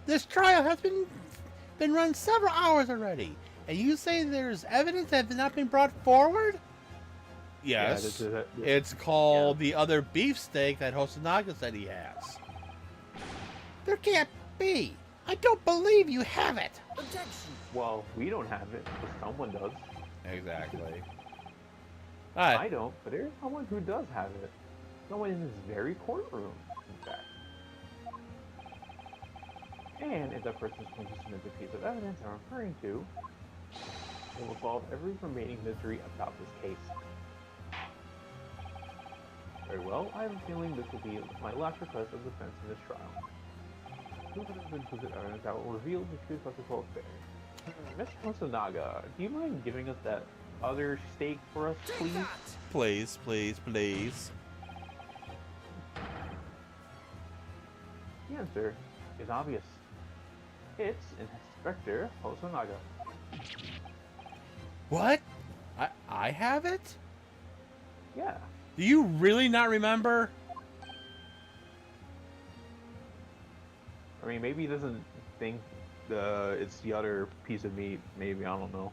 This trial has been run several hours already, and you say there's evidence that has not been brought forward? Yes. Yeah, It's called the other beefsteak that Hosonaga said he has. There can't be. I don't believe you have it. Objection! well, we don't have it, but someone does. Exactly. I Alright. don't, but there's someone who does have it. Someone in this very courtroom, in fact. And if that person is going to submit the piece of evidence I'm referring to, it will solve every remaining mystery about this case. Very well, I have a feeling this will be my last request of defense in this trial. Proof of inclusive evidence that will reveal the truth of this whole affair. Mr. Hosonaga, do you mind giving us that other steak for us, Take please? that! Please, please, please. The answer is obvious. It's Inspector Hosonaga. What? I have it? Yeah. Do you really not remember? I mean, maybe he doesn't think it's the other piece of meat. Maybe, I don't know.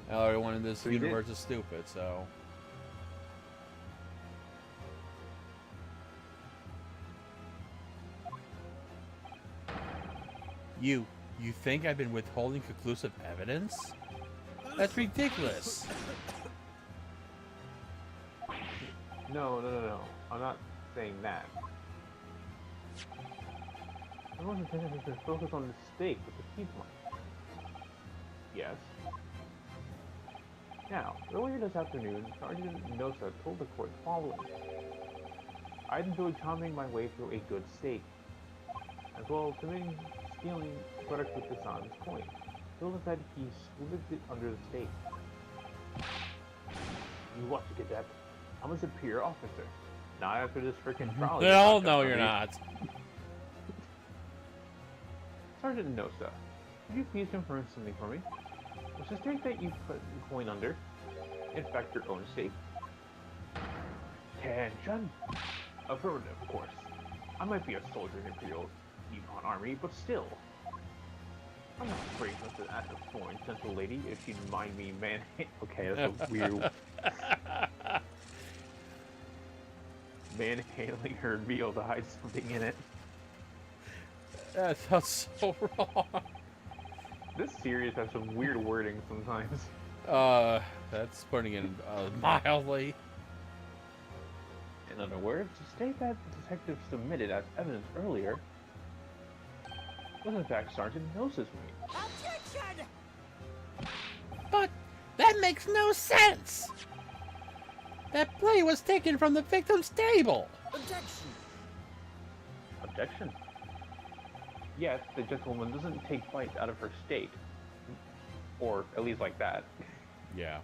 Everyone in this So he did. universe is stupid, so. You think I've been withholding conclusive evidence? That's ridiculous. No. I'm not saying that. I wasn't saying we should focus on the steak with the teeth mark. Yes. Now, earlier this afternoon, Sergeant Nosa told the court the following. I'd enjoyed chomping my way through a good steak, as well as committing stealing products with dishonest coin. Bill said he slipped it under the steak. You watch it, cadet. I'm a superior officer. Not after this frickin' trial. No, no, you're not. Sergeant Nosa, could you please confirm something for me? Was the steak that you put the coin under, in fact, your own steak? Attention! Affirmative, of course. I might be a soldier in the Imperial Yukon Army, but still. I'm not afraid to ask a foreign gentle lady if she'd mind me, man. Okay, that's a weird. Manhandling her meal to hide something in it. That sounds so wrong. This series has some weird wording sometimes. That's putting it mildly. In other words, the steak that the detective submitted as evidence earlier was in fact Sergeant Nosa's meat. Objection! But that makes no sense. That plate was taken from the victim's table. Objection! Objection. Yes, the gentlewoman doesn't take bites out of her steak. Or at least like that. Yeah.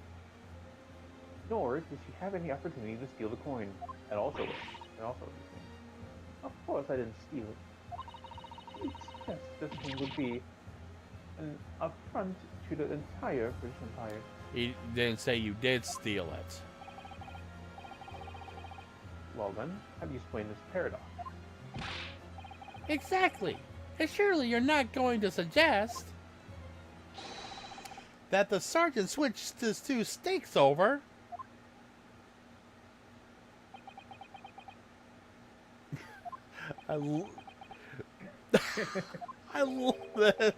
Nor does she have any opportunity to steal the coin. And also, and also everything. Of course, I didn't steal it. Yes, this thing would be an affront to the entire British Empire. He didn't say you did steal it. Well then, how do you explain this paradox? Exactly. And surely you're not going to suggest that the sergeant switched his two steaks over. I love this.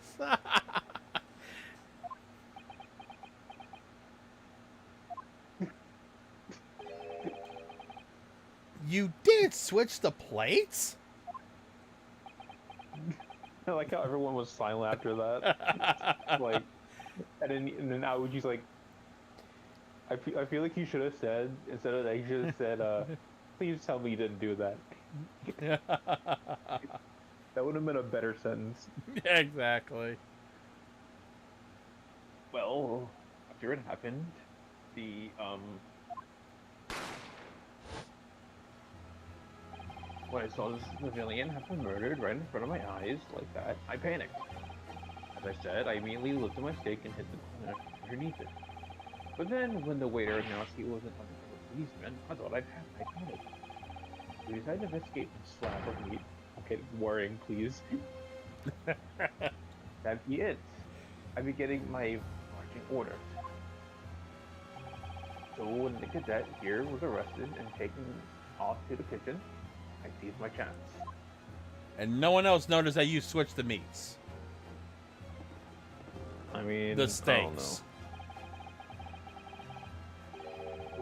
You did switch the plates? I like how everyone was silent after that. Like, and then I would just like, I feel like he should have said, instead of that, he should have said, please tell me you didn't do that. That would have been a better sentence. Exactly. Well, after it happened, the, when I saw this civilian have been murdered right in front of my eyes like that, I panicked. As I said, I immediately lifted my stake and hit the corner underneath it. But then, when the waiter announced he wasn't a policeman, I thought I'd panic. We decided to investigate the slab of meat. Okay, worrying, please. That'd be it. I'd be getting my marching orders. So when the cadet here was arrested and taken off to the kitchen, I seized my chance. And no one else noticed that you switched the meats. I mean, The steaks.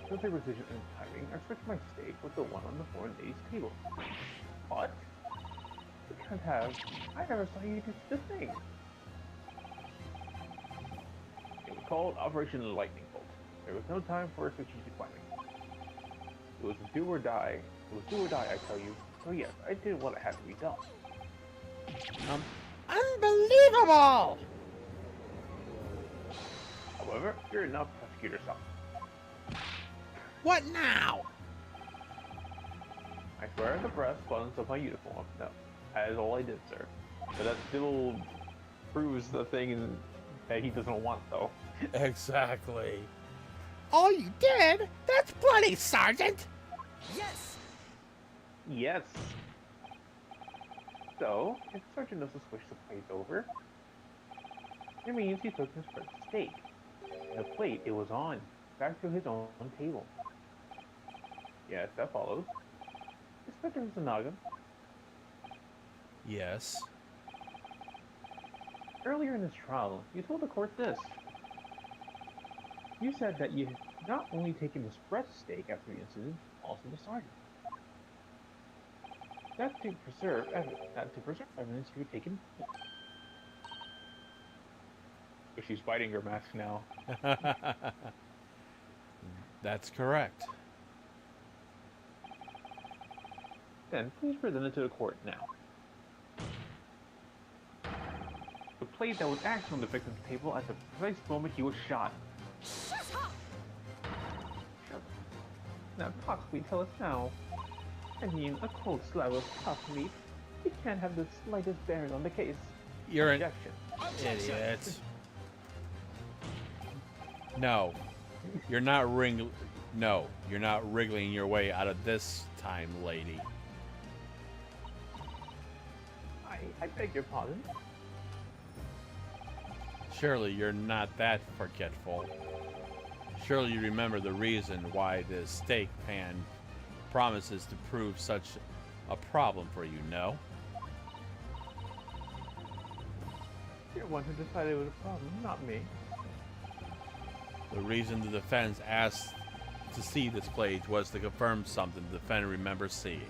With the precision and timing, I switched my steak with the one on the foreign lady's table. But you can't have. I never saw you do the thing. It was called Operation Lightning Bolt. There was no time for strategic planning. It was do or die. It was do or die, I tell you. So yes, I did what had to be done. Unbelievable! However, you're not prosecute yourself. What now? I swear the brass buttons of my uniform. No, that is all I did, sir. But that still proves the thing that he doesn't want, though. Exactly. All you did? That's plenty, Sergeant! Yes! Yes. So, if Sergeant doesn't switch the plate over, it means he took his first steak. And the plate it was on, back to his own table. Yes, that follows. Inspector Zanaga, Yes. earlier in this trial, you told the court this. You said that you had not only taken his breast steak after the incident, also the sergeant. That to preserve evidence you had taken. But she's biting her mask now. That's correct. Then please present it to the court now. The plate that was actually on the victim's table at the precise moment he was shot. Shut up! Now possibly tell us now. I mean, a cold slab of tough meat. It can't have the slightest bearing on the case. You're an Objection. Objection! idiot. No. You're not No, you're not wriggling your way out of this time, lady. I beg your pardon? Surely you're not that forgetful. Surely you remember the reason why the steak pan promises to prove such a problem for you, no? You're the one who decided it was a problem, not me. The reason the defense asked to see this plate was to confirm something the defendant remembers seeing.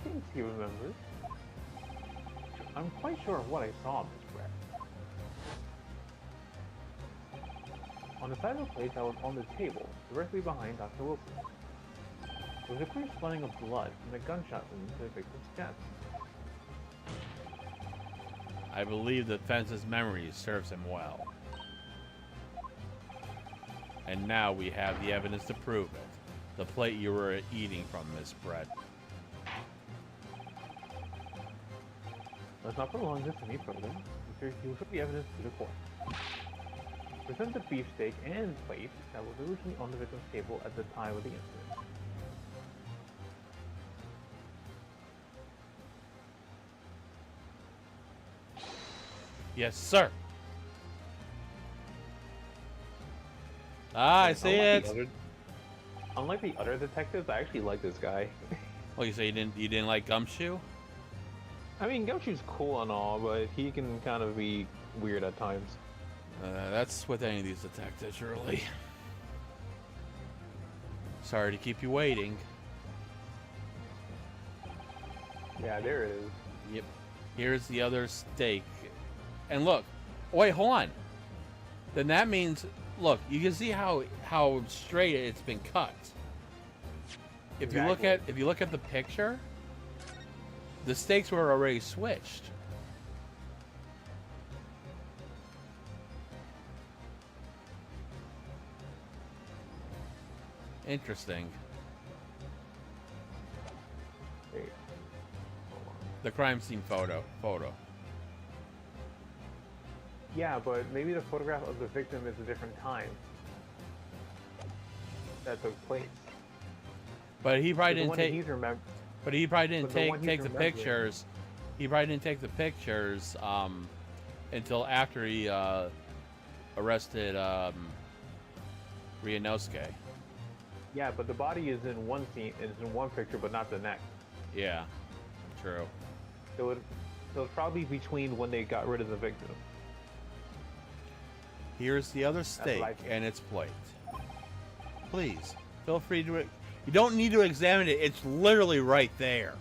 Thinks he remembers. I'm quite sure of what I saw, Miss Brett. On the side of the plate that was on the table, directly behind Dr. Wilson, there was a clear splatting of blood from the gunshot wound to the victim's chest. I believe the defense's memory serves him well. And now we have the evidence to prove it. The plate you were eating from, Miss Brett. Let's not prolong this any further. Mr. Hughes took the evidence to the court. Present the beefsteak and plate that was originally on the victim's table at the time of the incident. Yes, sir. Ah, I see it. Unlike the other detectives, I actually like this guy. Well, you say you didn't like Gumshoe? I mean, Gumshoe's cool and all, but he can kind of be weird at times. That's with any of these detectives, really. Sorry to keep you waiting. Yeah, there it is. Yep. Here's the other steak. And look. Wait, hold on. Then that means, look, you can see how straight it's been cut. If you look at the picture, the steaks were already switched. Interesting. Wait. The crime scene photo. Yeah, but maybe the photograph of the victim is a different time that took place. But he probably The didn't one that take. he's remem- But he probably didn't But the one he's take the remembering. pictures. He probably didn't take the pictures until after he arrested Ryunosuke. Yeah, but the body is in one scene, is in one picture, but not the next. Yeah, true. So it was probably between when they got rid of the victim. Here's the other steak what I think. and its plate. Please, feel free to. You don't need to examine it. It's literally right there.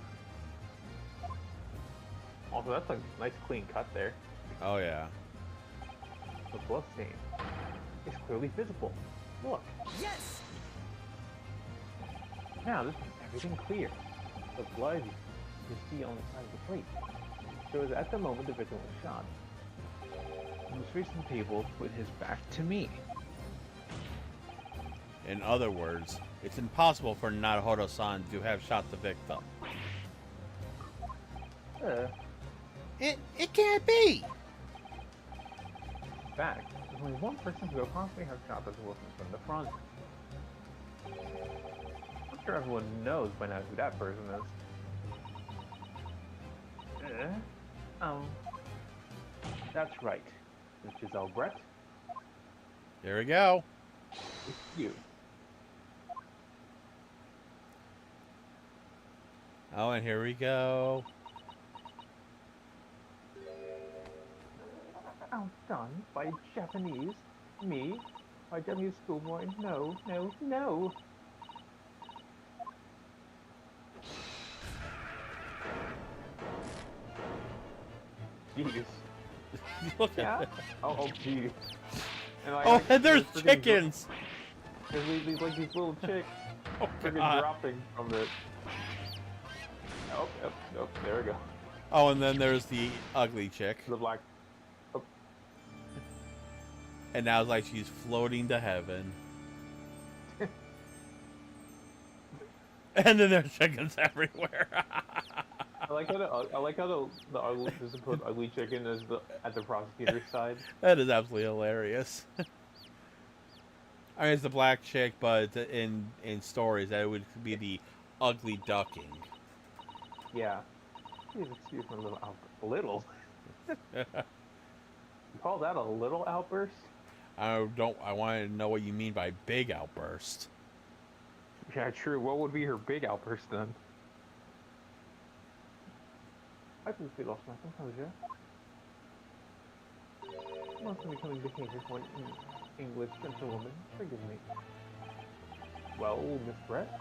Also, that's a nice clean cut there. Oh yeah. The blood stain is clearly visible. Look, Yes! now this makes everything clear. The blood you see on the side of the plate shows at the moment the victim was shot. He was facing the table with his back to me. In other words, it's impossible for Naruhodo-san to have shot the victim. It can't be. In fact, there's only one person who could possibly have shot this Wilson from the front. I'm sure everyone knows by now who that person is. That's right. Mrs. Albrecht, There we go. it's you. Oh, and here we go. Outdone by Japanese? Me? By Japanese schoolboy? No, no, no! Jeez. Look Yeah? at Oh, jeez. And Oh, and there's freaking chickens. There's these little chicks Oh, freaking God. dropping from it. Oh, yep, there we go. Oh, and then there's the ugly chick. The black. And now it's like she's floating to heaven. And then there's chickens everywhere. I like how the ugly, this is called ugly chicken is at the prosecutor's side. That is absolutely hilarious. I mean, it's the black chick, but in stories, that would be the ugly ducking. Yeah. Please excuse my little outburst. Little? You call that a little outburst? I want to know what you mean by big outburst. Yeah, true. What would be her big outburst then? I completely lost my composure. Most unbecoming behavior for an English gentlewoman. Forgive me. Well, Miss Brett?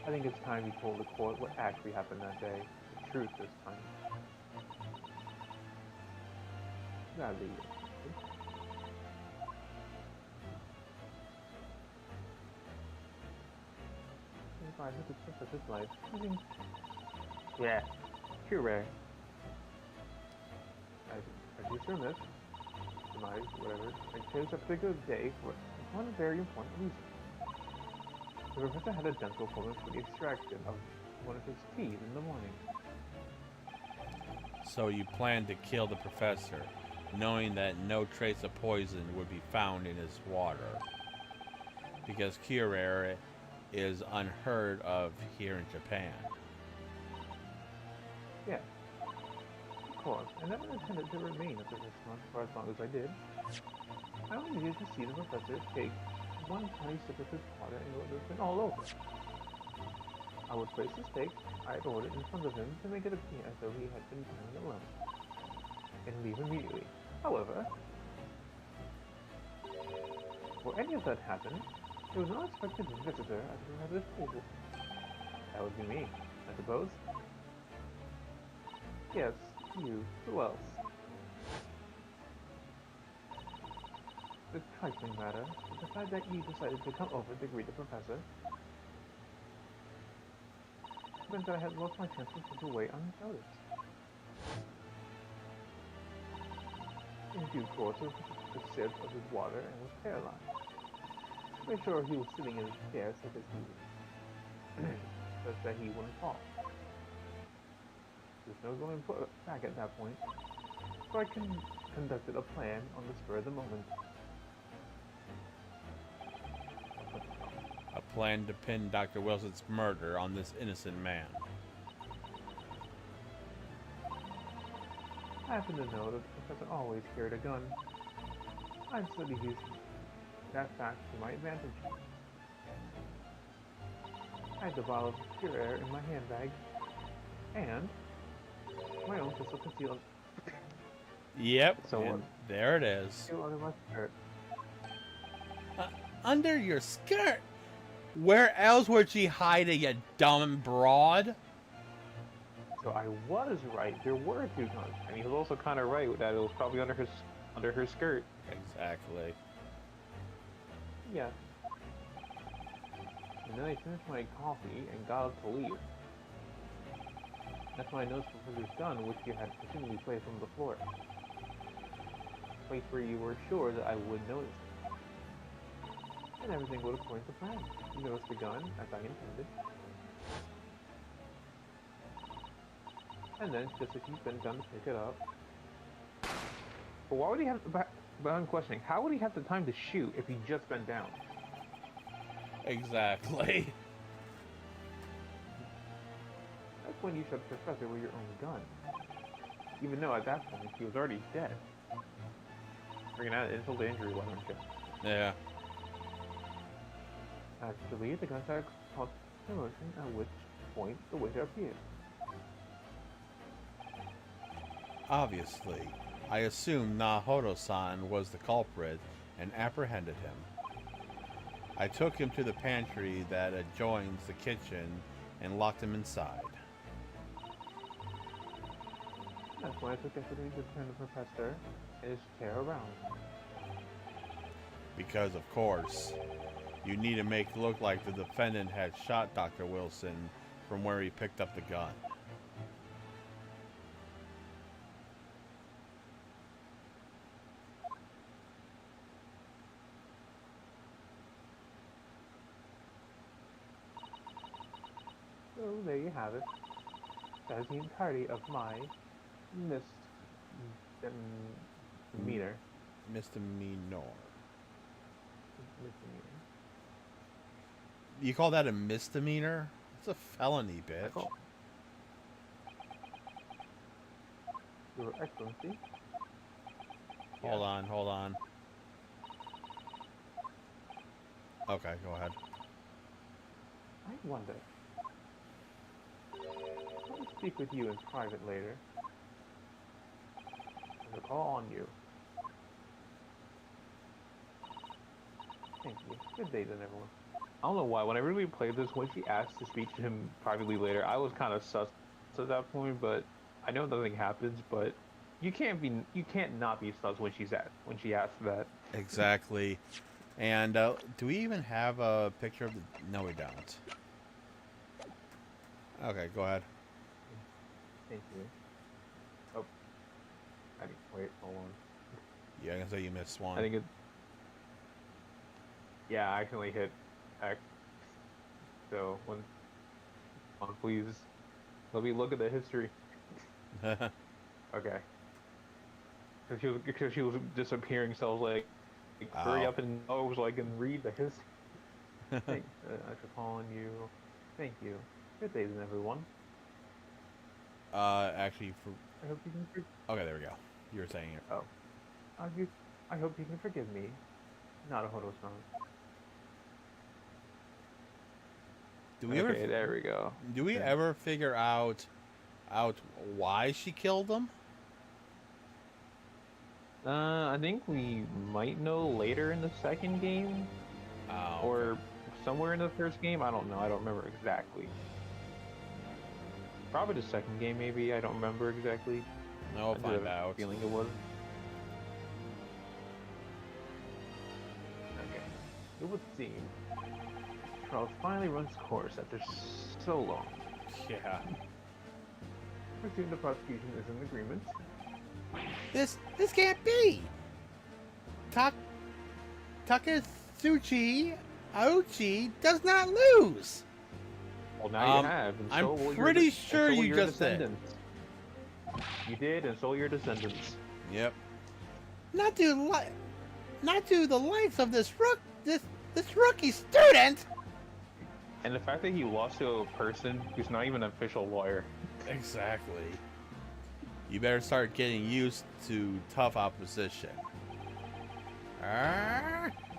I think it's time you told the court what actually happened that day. The truth this time. That'd be if I had to check with his life. Yeah, too rare. I do remiss, whatever. I chose a particular day for one very important reason. The professor had a dental appointment for the extraction of one of his teeth in the morning. So you plan to kill the professor, knowing that no trace of poison would be found in his water. Because Kyorair is unheard of here in Japan. Yeah. Of course, I never intended to remain at the restaurant for as long as I did. I only needed to see the professor take one tiny sip of his water and it would have been all over. I would place the steak I had ordered in front of him to make it appear as though he had been dining alone, and leave immediately. However, before any of that happened, there was an unexpected visitor at the professor's table. That would be me, I suppose. Yes, you. Who else? The trifling matter is the fact that you decided to come over to greet the professor meant that I had lost my chance to slip away unnoticed. In due course, I took a sip of his water and was paralyzed. I made sure he was sitting in his chair such that he wouldn't fall. There's no going back at that point, so I conducted a plan on the spur of the moment. A plan to pin Dr. Wilson's murder on this innocent man. I happen to know that the professor always carried a gun. I decided to use that fact to my advantage. I had the vial of pure air in my handbag, and my own pistol concealed Yep, So and what? there it is. still under my skirt. Under your skirt? Where else would she hide it, you dumb broad? So I was right. There were two guns. And he was also kind of right that it was probably under her skirt. Exactly. Yeah. And then I finished my coffee and got up to leave. That's when I noticed the professor's gun, which you had presumably placed on the floor. A place where you were sure that I would notice it. And everything went according to plan. You noticed the gun, as I intended. And then, just as you bent down to pick it up. But why would he have? But I'm questioning. How would he have the time to shoot if he just bent down? Exactly. That's when you shot the professor with your own gun. Even though at that point he was already dead. Bringing out insult to injury, why don't you? Yeah. Actually, the gunshot caused commotion, at which point the waiter appeared. Obviously, I assumed Nahodo-san was the culprit and apprehended him. I took him to the pantry that adjoins the kitchen and locked him inside. That's when I took opportunity to turn the professor and his chair around. Because, of course, you need to make it look like the defendant had shot Dr. Wilson from where he picked up the gun. So there you have it. That is the entirety of my misdemeanor. Misdemeanor. Misdemeanor. You call that a misdemeanor? It's a felony, bitch. Call. Your Excellency. Hold on. Okay, go ahead. I wonder. I'll speak with you in private later. I'll call on you. Thank you. Good day then, everyone. I don't know why. Whenever we played this, when she asked to speak to him privately later, I was kind of sus at that point. But I know nothing happens. But you can't not be sus when she asked that. Exactly. And do we even have a picture of the... No, we don't. Okay, go ahead. Thank you. Oh. Wait, hold on. Yeah, I can say you missed one. I think it. Yeah, I accidentally hit X. So please let me look at the history. Okay. Because she was disappearing, so I was like hurry Oh. up and I was like and read the history. Thanks, for calling you. Thank you. Good day, everyone. Actually, for I hope you can. okay, there we go. You were saying it. Oh, I hope you can forgive me. Not a Hodo-san. Do we Okay, there we go. do we ever figure out why she killed him? I think we might know later in the second game, Oh, or somewhere in the first game. I don't know. I don't remember exactly. Probably the second game, maybe. I don't remember exactly. no, we'll I did find have a out. feeling it was. Okay. It would seem Charles finally runs course after so long. Yeah. Presume the prosecution is in agreement. This can't be. Takatsuchi Aochi does not lose. Well, now Um, you have. And I'm so will pretty your, sure and so will you your just did. descendants. You did, and so will your descendants. Yep. Not to the likes of this rookie student. And the fact that he lost to a person who's not even an official lawyer. Exactly. You better start getting used to tough opposition.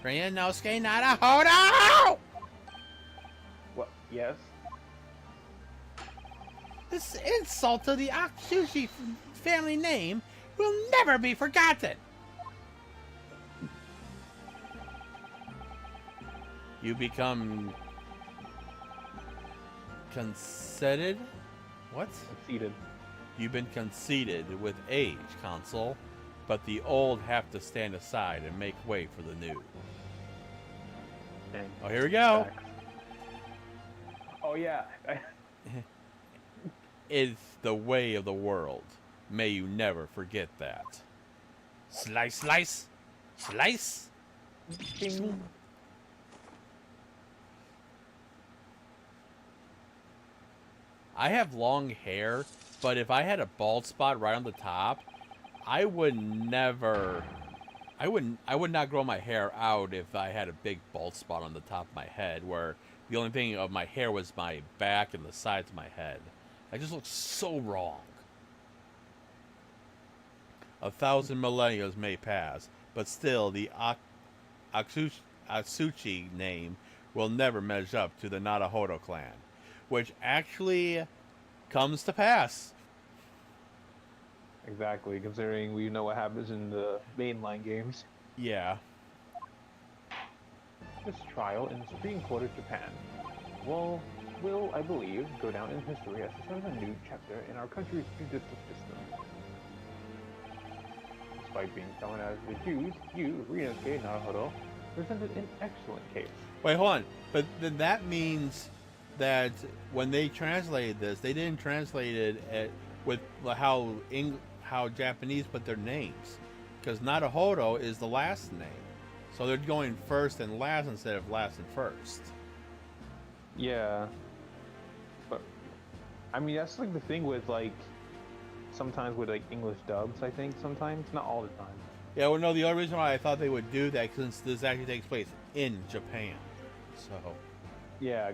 Ryunosuke Naruhodo! What? Yes? This insult to the Akatsuchi family name will never be forgotten. You become conceited? What? Conceded. You've been conceited with age, Consul, but the old have to stand aside and make way for the new. And Oh, here we go. facts. Oh yeah. It's the way of the world. May you never forget that. Slice, slice, slice. Ding. I have long hair, but if I had a bald spot right on the top, I would never. I would not grow my hair out if I had a big bald spot on the top of my head, where the only thing of my hair was my back and the sides of my head. That just looks so wrong. 1,000 millennia may pass, but still the Akatsuchi name will never measure up to the Naruhodo clan, which actually comes to pass. Exactly, considering we know what happens in the mainline games. Yeah. This trial in the Supreme Court of Japan will, I believe, go down in history as the start of a new chapter in our country's judicial system. Despite being someone as the Jews, you, Ryunosuke Naruhodo, presented an excellent case. Wait, hold on. But then that means that when they translated this, they didn't translate it with how Japanese put their names, because Naruhodo is the last name, so they're going first and last instead of last and first. Yeah. But, I mean, that's like the thing with like, sometimes with like English dubs, I think sometimes, not all the time. Yeah, well, no, the only reason why I thought they would do that, since this actually takes place in Japan, so. Yeah.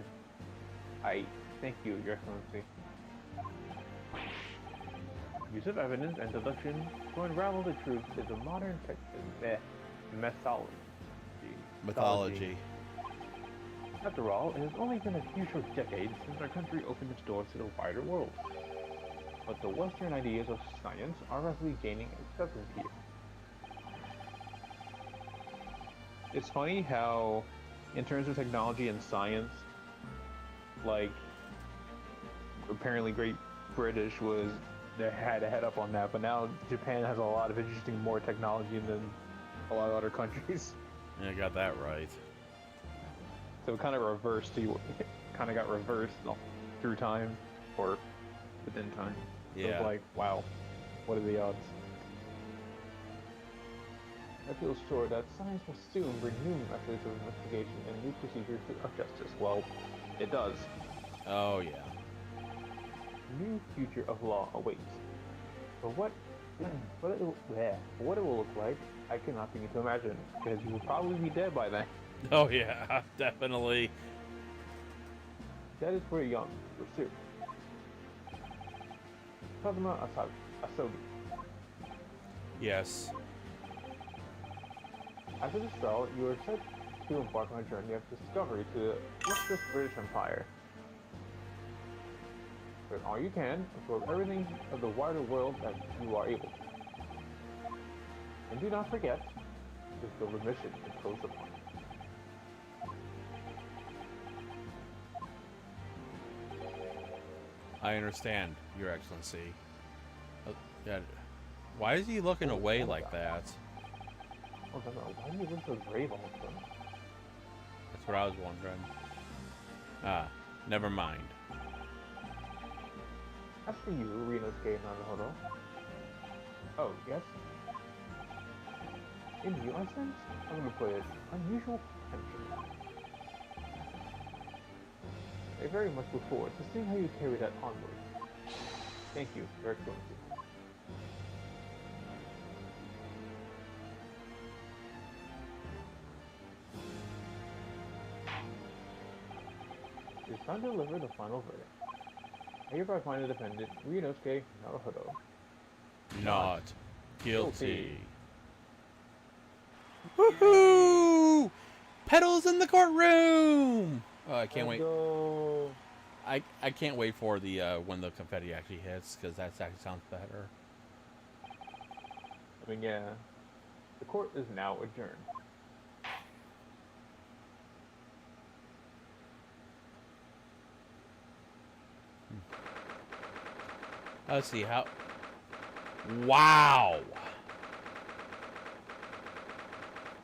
I thank you, Your Excellency. Use of evidence and deduction to unravel the truth is a modern methodology. Mythology. After all, it has only been a few short decades since our country opened its doors to the wider world. But the Western ideas of science are rapidly gaining acceptance here. It's funny how, in terms of technology and science, like, apparently Great British they had a head up on that, but now Japan has a lot of interesting more technology than a lot of other countries. Yeah, I got that right. So it kind of got reversed through time, or within time. So Yeah. it's like, wow, what are the odds? I feel sure that science will soon bring new methods of investigation and new procedures of justice. Well, it does. Oh yeah. New future of law awaits. But what it will look like, I cannot begin to imagine, because you will probably be dead by then. Oh yeah, definitely. That is pretty young, for sure. Kazuma Asogi. Yes. After this trial, you are set to embark on a journey of discovery to the illustrious British Empire. But all you can, absorb everything of the wider world that you are able to. And do not forget, this is the mission imposed upon you. I understand, Your Excellency. Yeah. Why is he looking away like that? Oh no, why do you look so grave all of a sudden? That's what I was wondering. Ah, never mind. As for you, Rinosuke Naruhodo. Oh, yes? In you, I sense I'm going to play an unusual potential. I very much look forward to seeing how you carry that onward. Thank you, Your Excellency. It's time to deliver the final verdict. I hereby find the defendant, Rinosuke Naruhodo, Not guilty. guilty. Woohoo! Pedals in the courtroom! Oh, I can't wait. Go. I can't wait for the when the confetti actually hits, because that actually sounds better. I mean, yeah. The court is now adjourned. Let's see how. Wow.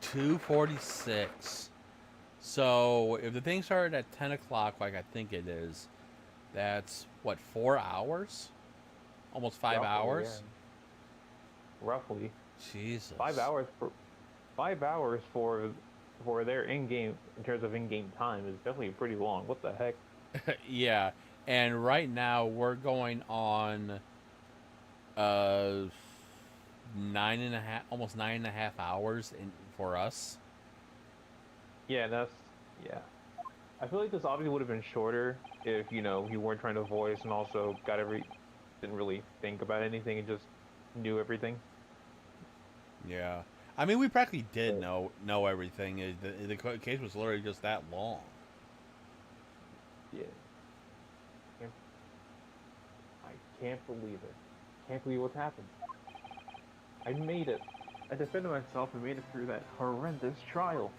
2:46. So if the thing started at 10 o'clock, like I think it is, that's what, 4 hours? Almost 5 Roughly, hours. yeah. Roughly. Jesus. 5 hours for 5 hours for their in-game in terms of in-game time is definitely pretty long. What the heck? Yeah, and right now we're going on 9.5, almost 9.5 hours for us. Yeah, yeah. I feel like this obviously would have been shorter if, you know, you weren't trying to voice and also didn't really think about anything and just knew everything. Yeah, I mean we practically did know everything. The case was literally just that long. Yeah. I can't believe it. Can't believe what's happened. I made it. I defended myself and made it through that horrendous trial.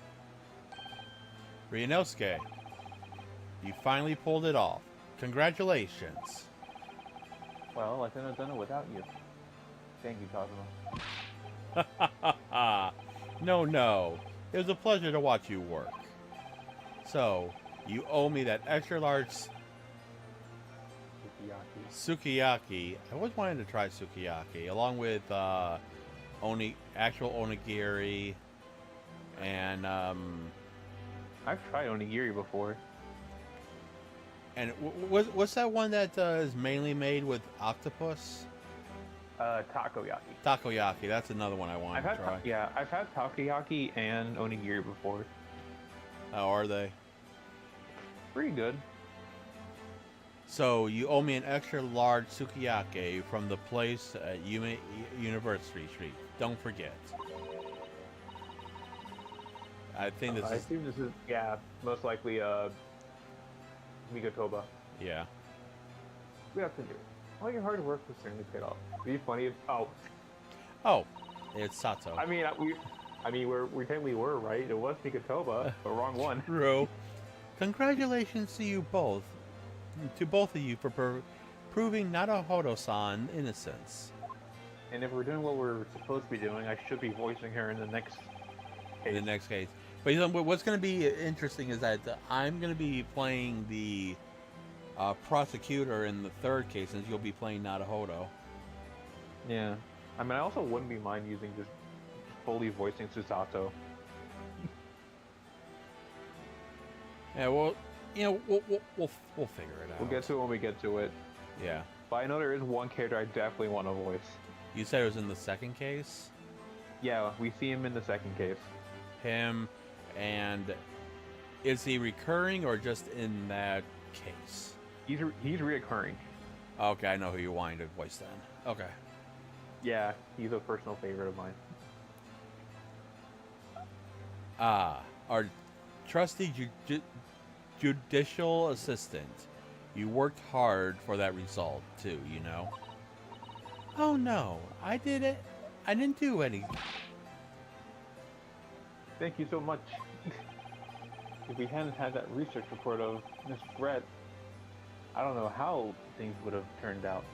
Ryunosuke, you finally pulled it off. Congratulations. Well, I couldn't have done it without you. Thank you, Kazuma. No. It was a pleasure to watch you work. So, you owe me that extra large sukiyaki. I always wanted to try sukiyaki, along with actual onigiri, and I've tried onigiri before. and what's that one that is mainly made with octopus? Takoyaki. Takoyaki. That's another one I want to try. I've had takoyaki and onigiri before. How are they? Pretty good. So you owe me an extra large sukiyaki from the place at University Street. Don't forget. I think this I is assume this is most likely Mikotoba. yeah. We have to do it. All your hard work will certainly pay off. It'd be funny if Oh, it's Sato. I mean we technically were right. It was Mikotoba, but wrong one. True. Congratulations to you both, to both of you for proving Naruhodo-san innocence. And if we're doing what we're supposed to be doing, I should be voicing her in the next case. In the next case. But you know, what's going to be interesting is that I'm going to be playing the prosecutor in the third case, since you'll be playing Naruhodo. Yeah. I mean, I also wouldn't be mind using just fully voicing Susato. Yeah, well, we'll figure it out. We'll get to it when we get to it. Yeah. But I know there is one character I definitely want to voice. You said it was in the second case? Yeah, we see him in the second case. Him, and is he recurring or just in that case? He's reoccurring. Okay, I know who you're wanting to voice then. Okay. Yeah, he's a personal favorite of mine. Our trusty judicial assistant. You worked hard for that result, too, you know? Oh, no. I didn't do anything. Thank you so much. If we hadn't had that research report of Miss Brett, I don't know how things would have turned out.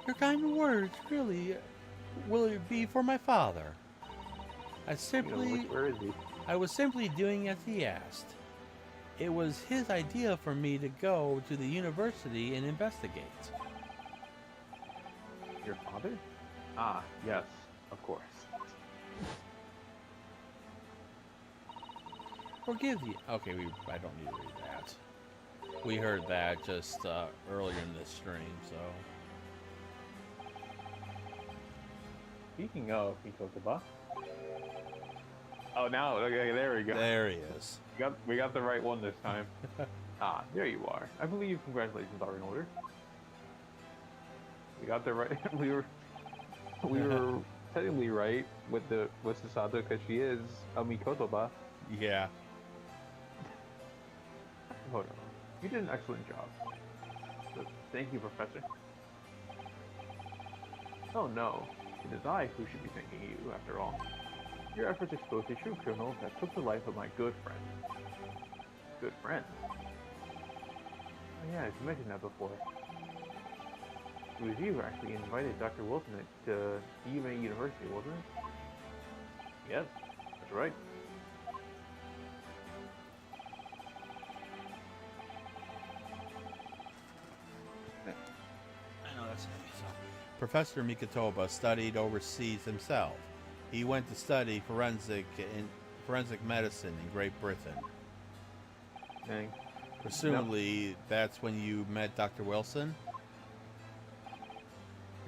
Your kind words, really, will it be for my father? Where is he? I was simply doing as he asked. It was his idea for me to go to the university and investigate. Your father? Ah, yes, of course. Forgive you. Okay, I don't need to read that. We heard that just earlier in this stream, so. Speaking of Mikotoba. Oh, now, okay, there we go. There he is. We got the right one this time. Ah, there you are. I believe congratulations are in order. We got the right. we were technically right with Susato because she is a Mikotoba. Yeah. Hold on. You did an excellent job. So, thank you, Professor. Oh no, it is I who should be thanking you, after all. Your efforts exposed a true criminal that took the life of my good friend. Good friend? Oh yeah, you mentioned that before. It was you who actually invited Dr. Wilson to UMA University, wasn't it? Yes, that's right. I know that's so. Professor Mikotoba studied overseas himself. He went to study forensic medicine in Great Britain. Dang. Presumably, that's when you met Dr. Wilson?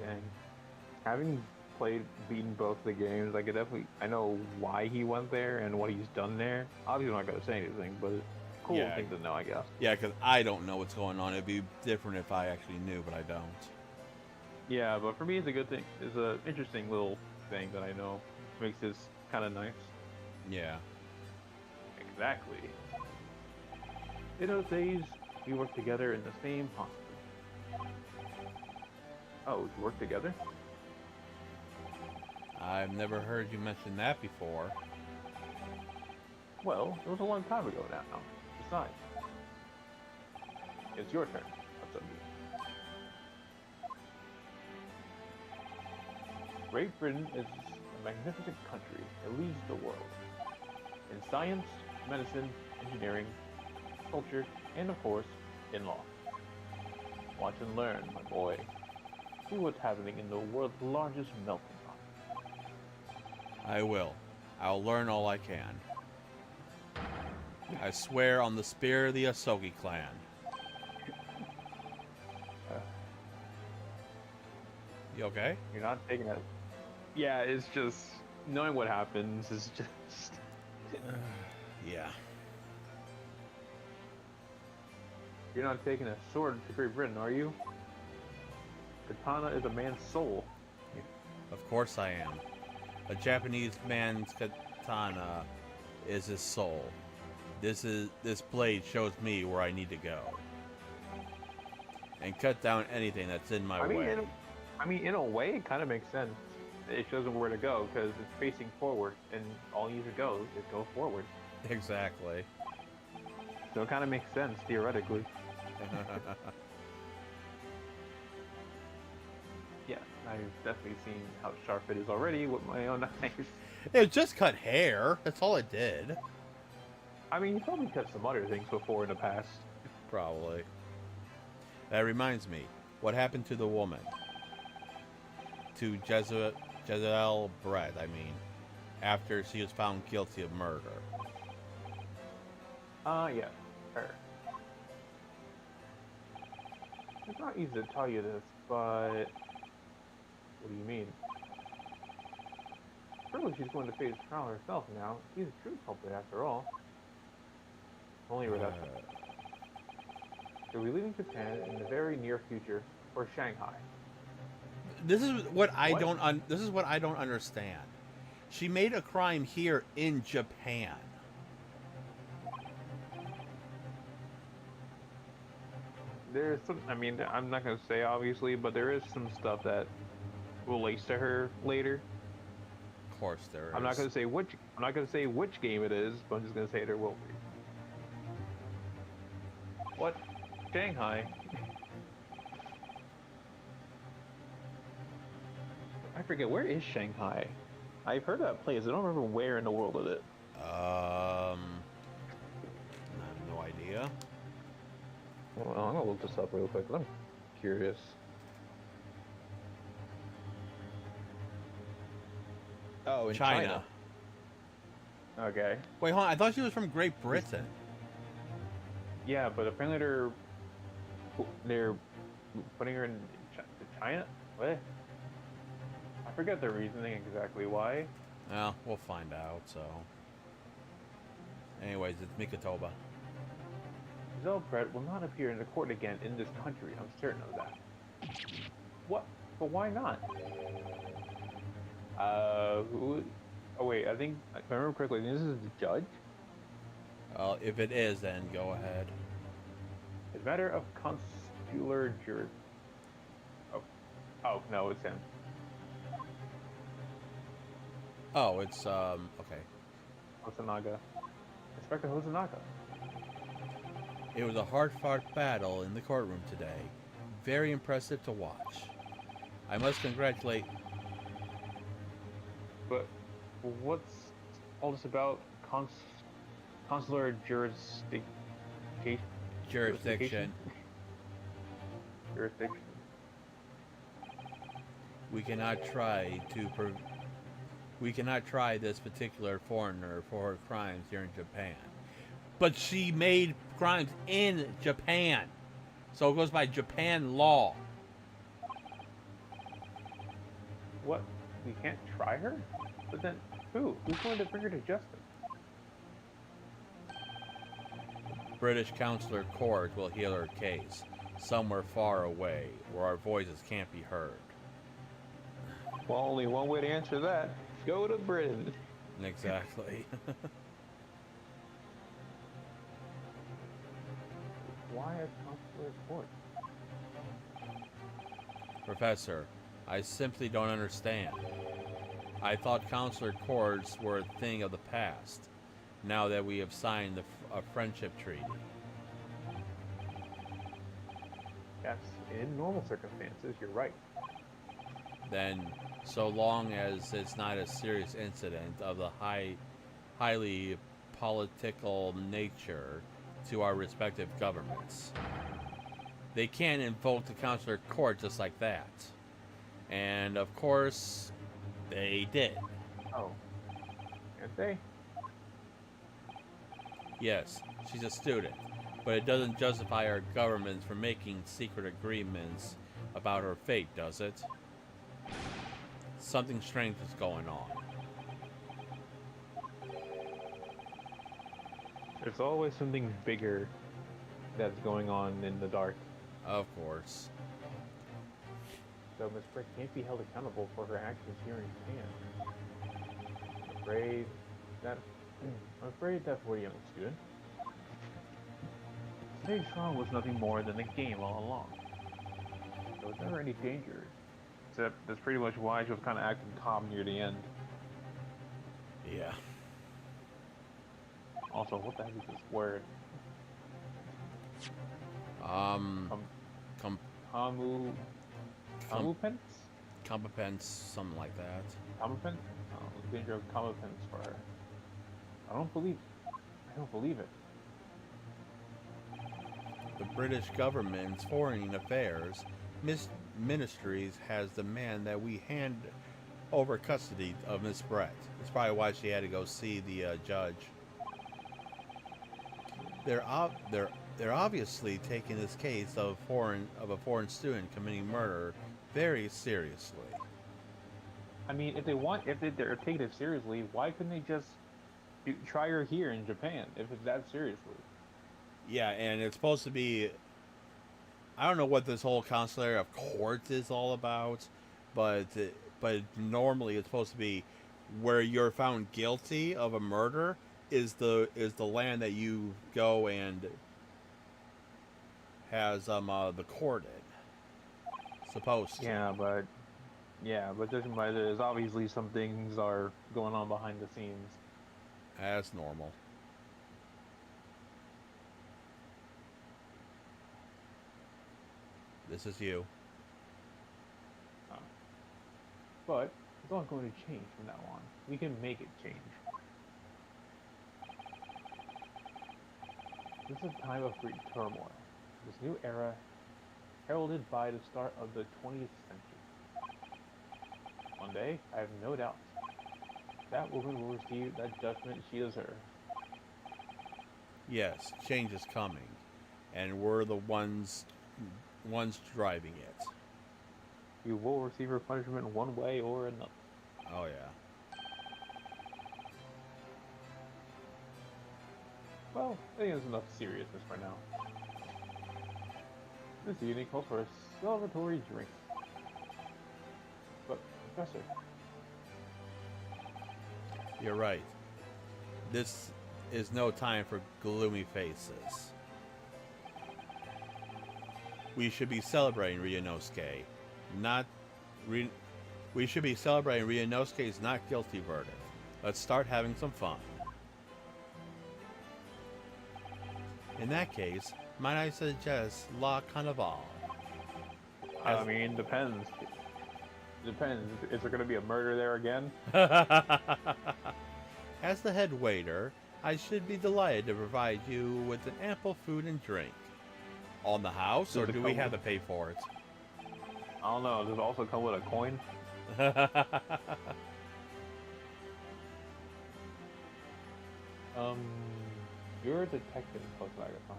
Dang. Having beaten both the games, I know why he went there and what he's done there. Obviously, I'm not gonna say anything, but it's a cool Yeah. thing to know, I guess. Yeah, because I don't know what's going on. It'd be different if I actually knew, but I don't. Yeah, but for me, it's a good thing. It's an interesting little thing that I know. Makes this kind of nice. Yeah. Exactly. In those days, we worked together in the same hospital. Oh, you work together? I've never heard you mention that before. Well, it was a long time ago now. Besides, it's your turn. What's up, dude? Great Britain is a magnificent country that leads the world. In science, medicine, engineering, culture, and of course, in law. Watch and learn, my boy. See what's happening in the world's largest melting pot. I will. I'll learn all I can. I swear on the spear of the Asogi clan. You okay? You're not taking that. Yeah, it's just knowing what happens is just. Yeah. You're not taking a sword to Great Britain, are you? Katana is a man's soul. Of course I am. A Japanese man's katana is his soul. This blade shows me where I need to go. And cut down anything that's in my way. In a way, it kind of makes sense. It shows him where to go because it's facing forward, and all you need to go is go forward. Exactly. So it kind of makes sense theoretically. Yeah, I've definitely seen how sharp it is already with my own eyes. It just cut hair. That's all it did. I mean, you probably cut some other things before in the past. Probably. That reminds me. What happened to the woman? To Giselle Brett, I mean, after she was found guilty of murder. Yeah, her. It's not easy to tell you this, but what do you mean? Surely she's going to face trial herself now. She's a true culprit after all. Only Redemption. She'll be leaving Japan in the very near future for Shanghai. This is what I What? don't. This is what I don't understand. She made a crime here in Japan. There's some. I mean, I'm not gonna say obviously, but there is some stuff that relates to her later. Of course, there is. I'm not gonna say which. I'm not gonna say which game it is, but I'm just gonna say there will be. What? Shanghai? I forget, where is Shanghai? I've heard of that place. I don't remember where in the world it is. I have no idea. Well, I'm gonna look this up real quick. 'Cause I'm curious. Oh, in China. Okay. Wait, hold on. I thought she was from Great Britain. Yeah, but apparently they're putting her in to China. What? I forget the reasoning exactly why. Well, we'll find out. So, anyways, it's Mikotoba. Giselle Brett will not appear in the court again in this country. I'm certain of that. What? But why not? Who? Oh wait, I think if I remember correctly, this is the judge. Well, if it is, then go ahead. It's a matter of consular juris. Oh no, it's him. Oh, it's okay. Hosonaga. Inspector Hosonaga. It was a hard-fought battle in the courtroom today. Very impressive to watch. I must congratulate. But what's all this about consular jurisdiction? Jurisdiction. Jurisdiction. We cannot try this particular foreigner for her crimes here in Japan. But she made crimes in Japan. So it goes by Japan law. What? We can't try her? But then who? Who's going to bring her to justice? British consular court will hear her case somewhere far away where our voices can't be heard. Well, only one way to answer that. Go to Britain. Exactly. Why a consular court? Professor, I simply don't understand. I thought consular courts were a thing of the past, now that we have signed a friendship treaty. Yes, in normal circumstances, you're right. Then, so long as it's not a serious incident of the highly political nature to our respective governments, they can't invoke the consular court just like that. And of course, they did. Oh. Can't they? Yes, she's a student, but it doesn't justify our governments for making secret agreements about her fate, does it? Something strange is going on. There's always something bigger that's going on in the dark. Of course. So Miss Brick can't be held accountable for her actions here in Japan. I'm afraid that's what, young student. Today's trial was nothing more than a game all along. There was never any danger. Except that's pretty much why she was kind of acting calm near the end. Yeah. Also, what the heck is this word? Comupence? Competence, something like that. Comupence? Oh, danger of comupence for her. I don't believe it. The British government's foreign affairs ministries has demanded that we hand over custody of Miss Brett. That's probably why she had to go see the judge. They're obviously taking this case of a foreign student committing murder very seriously. I mean, if they're taking it seriously, why couldn't they just try her here in Japan if it's that seriously? Yeah, and it's supposed to be. I don't know what this whole consular of courts is all about, but normally it's supposed to be where you're found guilty of a murder is the land that you go and has the court in. Supposed to. Yeah, but judging by this, obviously some things are going on behind the scenes. As normal. This is you. But it's not going to change from now on. We can make it change. This is a time of great turmoil. This new era, heralded by the start of the 20th century. One day, I have no doubt, that woman will receive that judgment she deserves. Yes, change is coming, and we're the ones driving it. You will receive her punishment one way or another. Oh yeah. Well, I think there's enough seriousness for now. This evening calls for a celebratory drink. But, Professor, You're right. This is no time for gloomy faces. We should be celebrating Ryunosuke, we should be celebrating Ryunosuke's not guilty verdict. Let's start having some fun. In that case, might I suggest La Carnival? I mean, depends. Depends. Is there going to be a murder there again? As the head waiter, I should be delighted to provide you with an ample food and drink. On the house, or Does it do we come have to with- pay for it? I don't know. Does it also come with a coin? You're a detective, Volkswagen,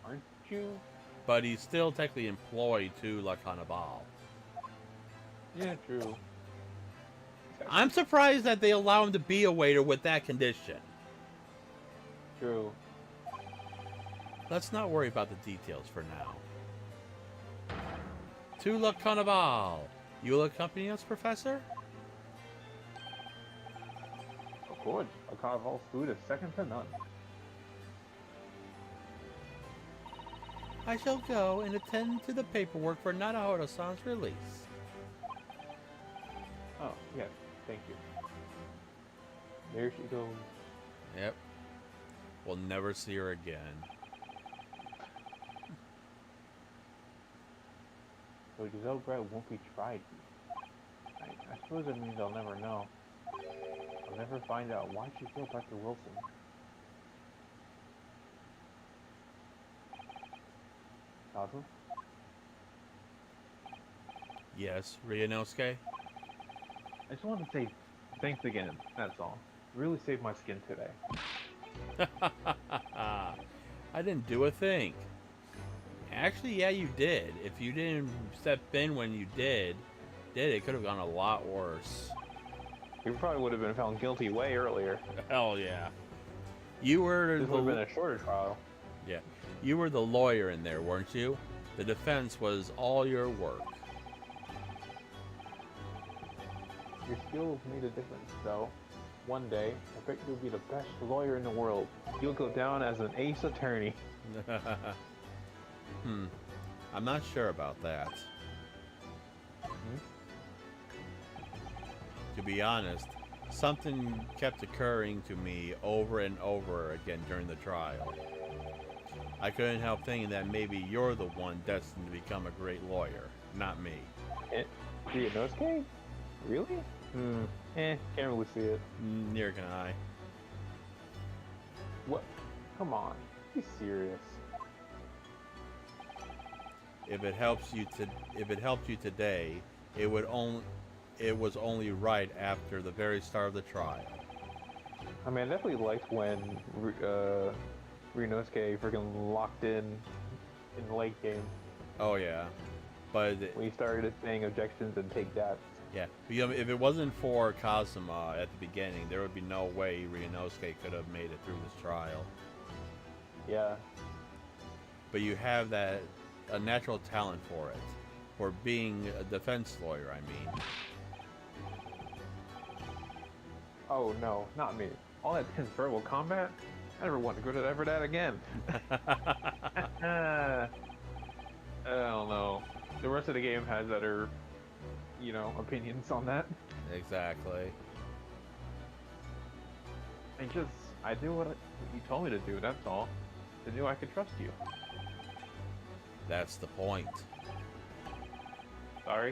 aren't you? But he's still technically employed to La Carnival. Yeah, true. I'm surprised that they allow him to be a waiter with that condition. True. Let's not worry about the details for now. To La Carnival! You will accompany us, Professor? Of course. A carnival's food is second to none. I shall go and attend to the paperwork for Naruhodo-san's release. Oh, yes. Thank you. There she goes. Yep. We'll never see her again. So Giselle Brett won't be tried. I suppose it means I'll never know. I'll never find out why she killed Dr. Wilson. Kazu? Yes, Ryunosuke? I just wanted to say thanks again, that's all. You really saved my skin today. I didn't do a thing. Actually, yeah, you did. If you didn't step in when you did, it could have gone a lot worse. You probably would have been found guilty way earlier. Hell yeah. You were This would have been a shorter trial. yeah. You were the lawyer in there, weren't you? The defense was all your work. Your skills made a difference, though. One day, I bet you'll be the best lawyer in the world. You'll go down as an ace attorney. I'm not sure about that. To be honest, something kept occurring to me over and over again during the trial. I couldn't help thinking that maybe you're the one destined to become a great lawyer, not me. Ryunosuke? Really? Can't really see it. Neither can I. What? Come on. Be serious. If it helps you today, it it was only right after the very start of the trial. I mean, I definitely liked when Ryunosuke freaking locked in the late game Oh yeah, but when he started saying objections and take that. yeah, if it wasn't for Kazuma at the beginning, there would be no way Ryunosuke could have made it through this trial. Yeah. But you have a natural talent for it, for being a defense lawyer. I mean, Oh no, not me. All that tense verbal combat. I never want to go to ever that again. I don't know. The rest of the game has other, opinions on that. exactly. I do what you told me to do. That's all. I knew I could trust you. That's the point. Sorry.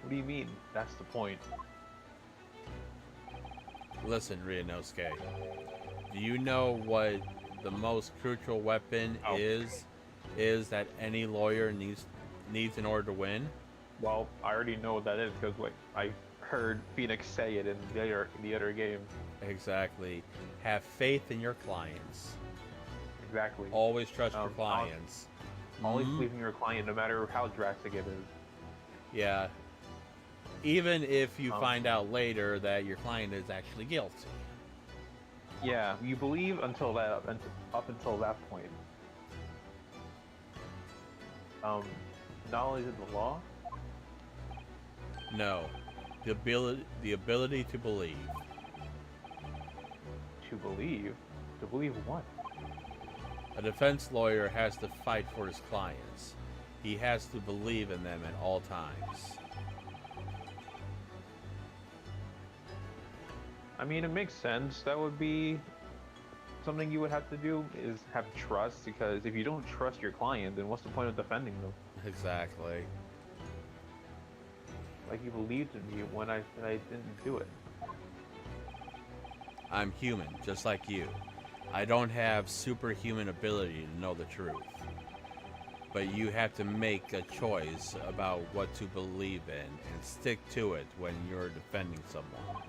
What do you mean? That's the point. Listen, Ryunosuke. Do you know what the most crucial weapon Oh. is that any lawyer needs in order to win? Well, I already know what that is because I heard Phoenix say it in the other game. Exactly. Have faith in your clients. Exactly. Always trust your Um, clients. Always Mhm. believe in your client, no matter how drastic it is. Yeah. Even if you Um, find out later that your client is actually guilty. Yeah, you believe until that up until that point. Knowledge of the law. No. The ability to believe. To believe. To believe what? A defense lawyer has to fight for his clients. He has to believe in them at all times. I mean, it makes sense. That would be something you would have to do is have trust, because if you don't trust your client, then what's the point of defending them? Exactly. Like, you believed in me when I said I didn't do it. I'm human, just like you. I don't have superhuman ability to know the truth. But you have to make a choice about what to believe in and stick to it when you're defending someone.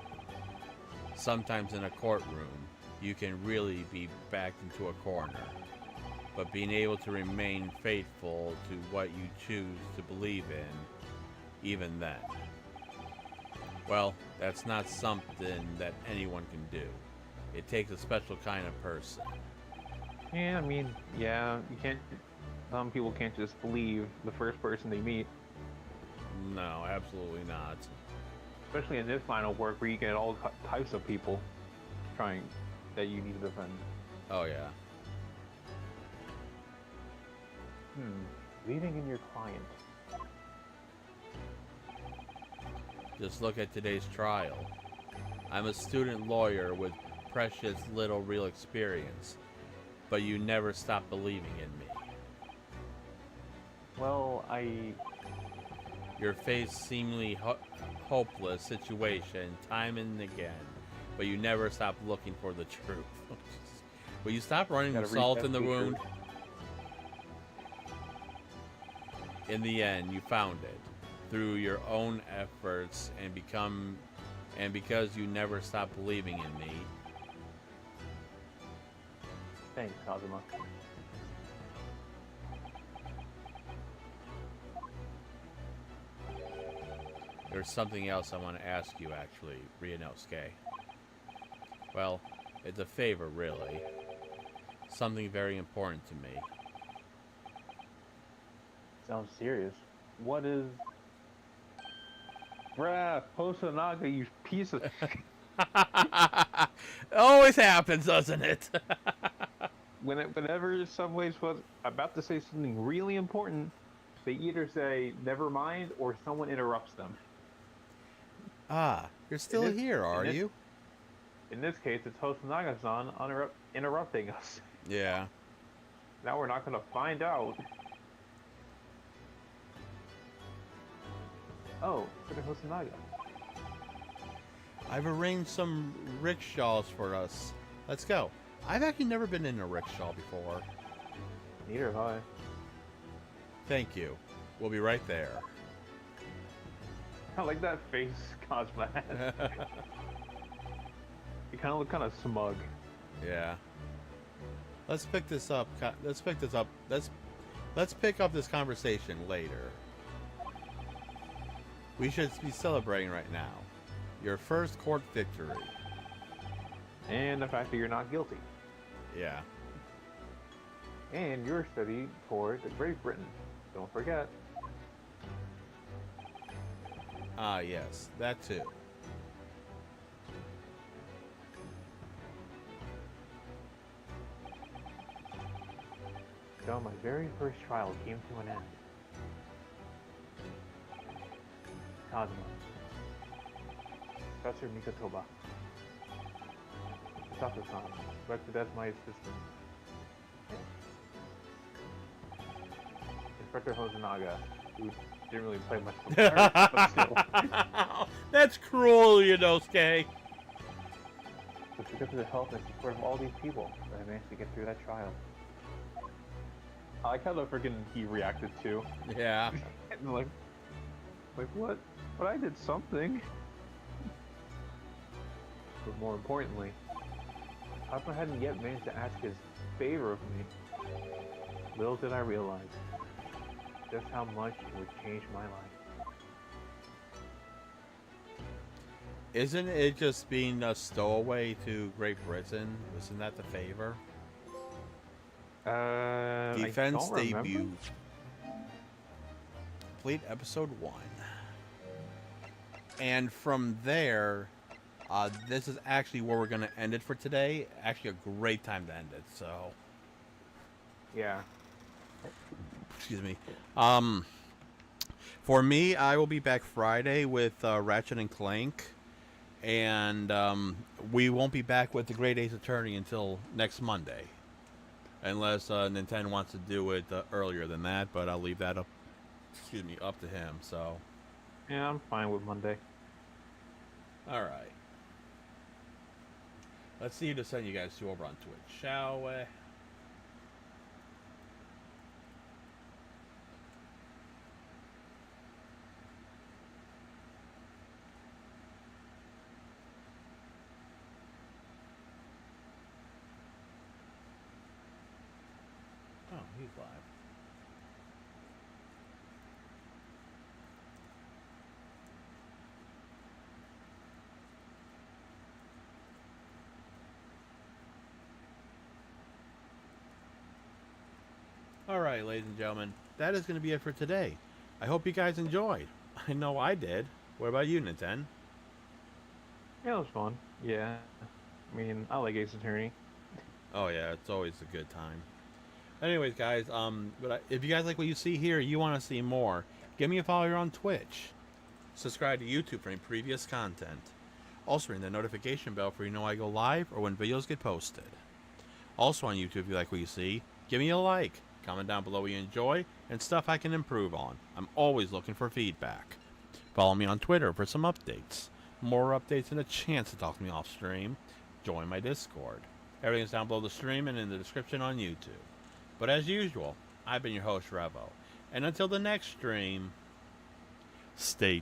Sometimes in a courtroom, you can really be backed into a corner. But being able to remain faithful to what you choose to believe in, even then. Well, that's not something that anyone can do. It takes a special kind of person. Yeah, I mean, yeah, you can't. Some people can't just believe the first person they meet, No, absolutely not. especially in this line of work where you get all types of people trying that you need to defend. Oh yeah. Believing in your client. Just look at today's trial. I'm a student lawyer with precious little real experience, but you never stop believing in me. Well, Your face seemingly hopeless situation time and again, but you never stop looking for the truth. Will you stop running Gotta with read salt that in the feature. wound? In the end, you found it through your own efforts and because you never stopped believing in me. thanks, Kazuma. There's something else I want to ask you, actually, Ryunosuke. Well, it's a favor, really. Something very important to me. Sounds serious. What is? Bruh, Hosonaga, you piece of. Always happens, doesn't it? Whenever somebody's about to say something really important, they either say never mind or someone interrupts them. Ah, you're still this- here, are in this- you? In this case, it's Hosonaga-san interrupting us. Yeah. Now we're not gonna find out. Oh, look at Hosonaga. I've arranged some rickshaws for us. Let's go. I've actually never been in a rickshaw before. Neither have I. Thank you. We'll be right there. I like that face Cosmo has. You kind of look kind of smug. Yeah. Let's pick this up. Let's pick this up. Let's pick up this conversation later. We should be celebrating right now. Your first court victory. And the fact that you're not guilty. Yeah. And your study for the Great Britain. Don't forget. Ah, yes. That too. So my very first trial came to an end. Cosmo. Professor Mikotoba. Sato-san, selected as my assistant. Inspector Hosonaga, who didn't really play much of a part, but still. That's cruel, Yonosuke. But because of the help and support of all these people, that I managed to get through that trial. I like how the freaking he reacted too. Yeah. And like what? But I did something. But more importantly, Cosmo hadn't yet managed to ask his favor of me. Little did I realize just how much it would change my life. Isn't it just being a stowaway to Great Britain? Wasn't that the favor? Defense I don't remember. debut. Complete episode 1. And from there, this is actually where we're going to end it for today. Actually, a great time to end it. So, Yeah. excuse me. For me, I will be back Friday with Ratchet and Clank, and we won't be back with the Great Ace Attorney until next Monday, unless Nintendo wants to do it earlier than that. But I'll leave that up. Excuse me, up to him. So, Yeah, I'm fine with Monday. all right. Let's see who to send you guys to over on Twitch, shall we? Oh, he's live. Alright, ladies and gentlemen, that is going to be it for today. I hope you guys enjoyed. I know I did. What about you, Nintendo? Yeah, it was fun. Yeah. I mean, I like Ace Attorney. Oh yeah, it's always a good time. Anyways, guys, if you guys like what you see here, you want to see more, give me a follow here on Twitch. Subscribe to YouTube for any previous content. Also ring the notification bell for you know I go live or when videos get posted. Also on YouTube, if you like what you see, give me a like. Comment down below what you enjoy and stuff I can improve on. I'm always looking for feedback. Follow me on Twitter for some updates. More updates and a chance to talk to me off stream. Join my Discord. Everything's down below the stream and in the description on YouTube. But as usual, I've been your host, Revo. And until the next stream, stay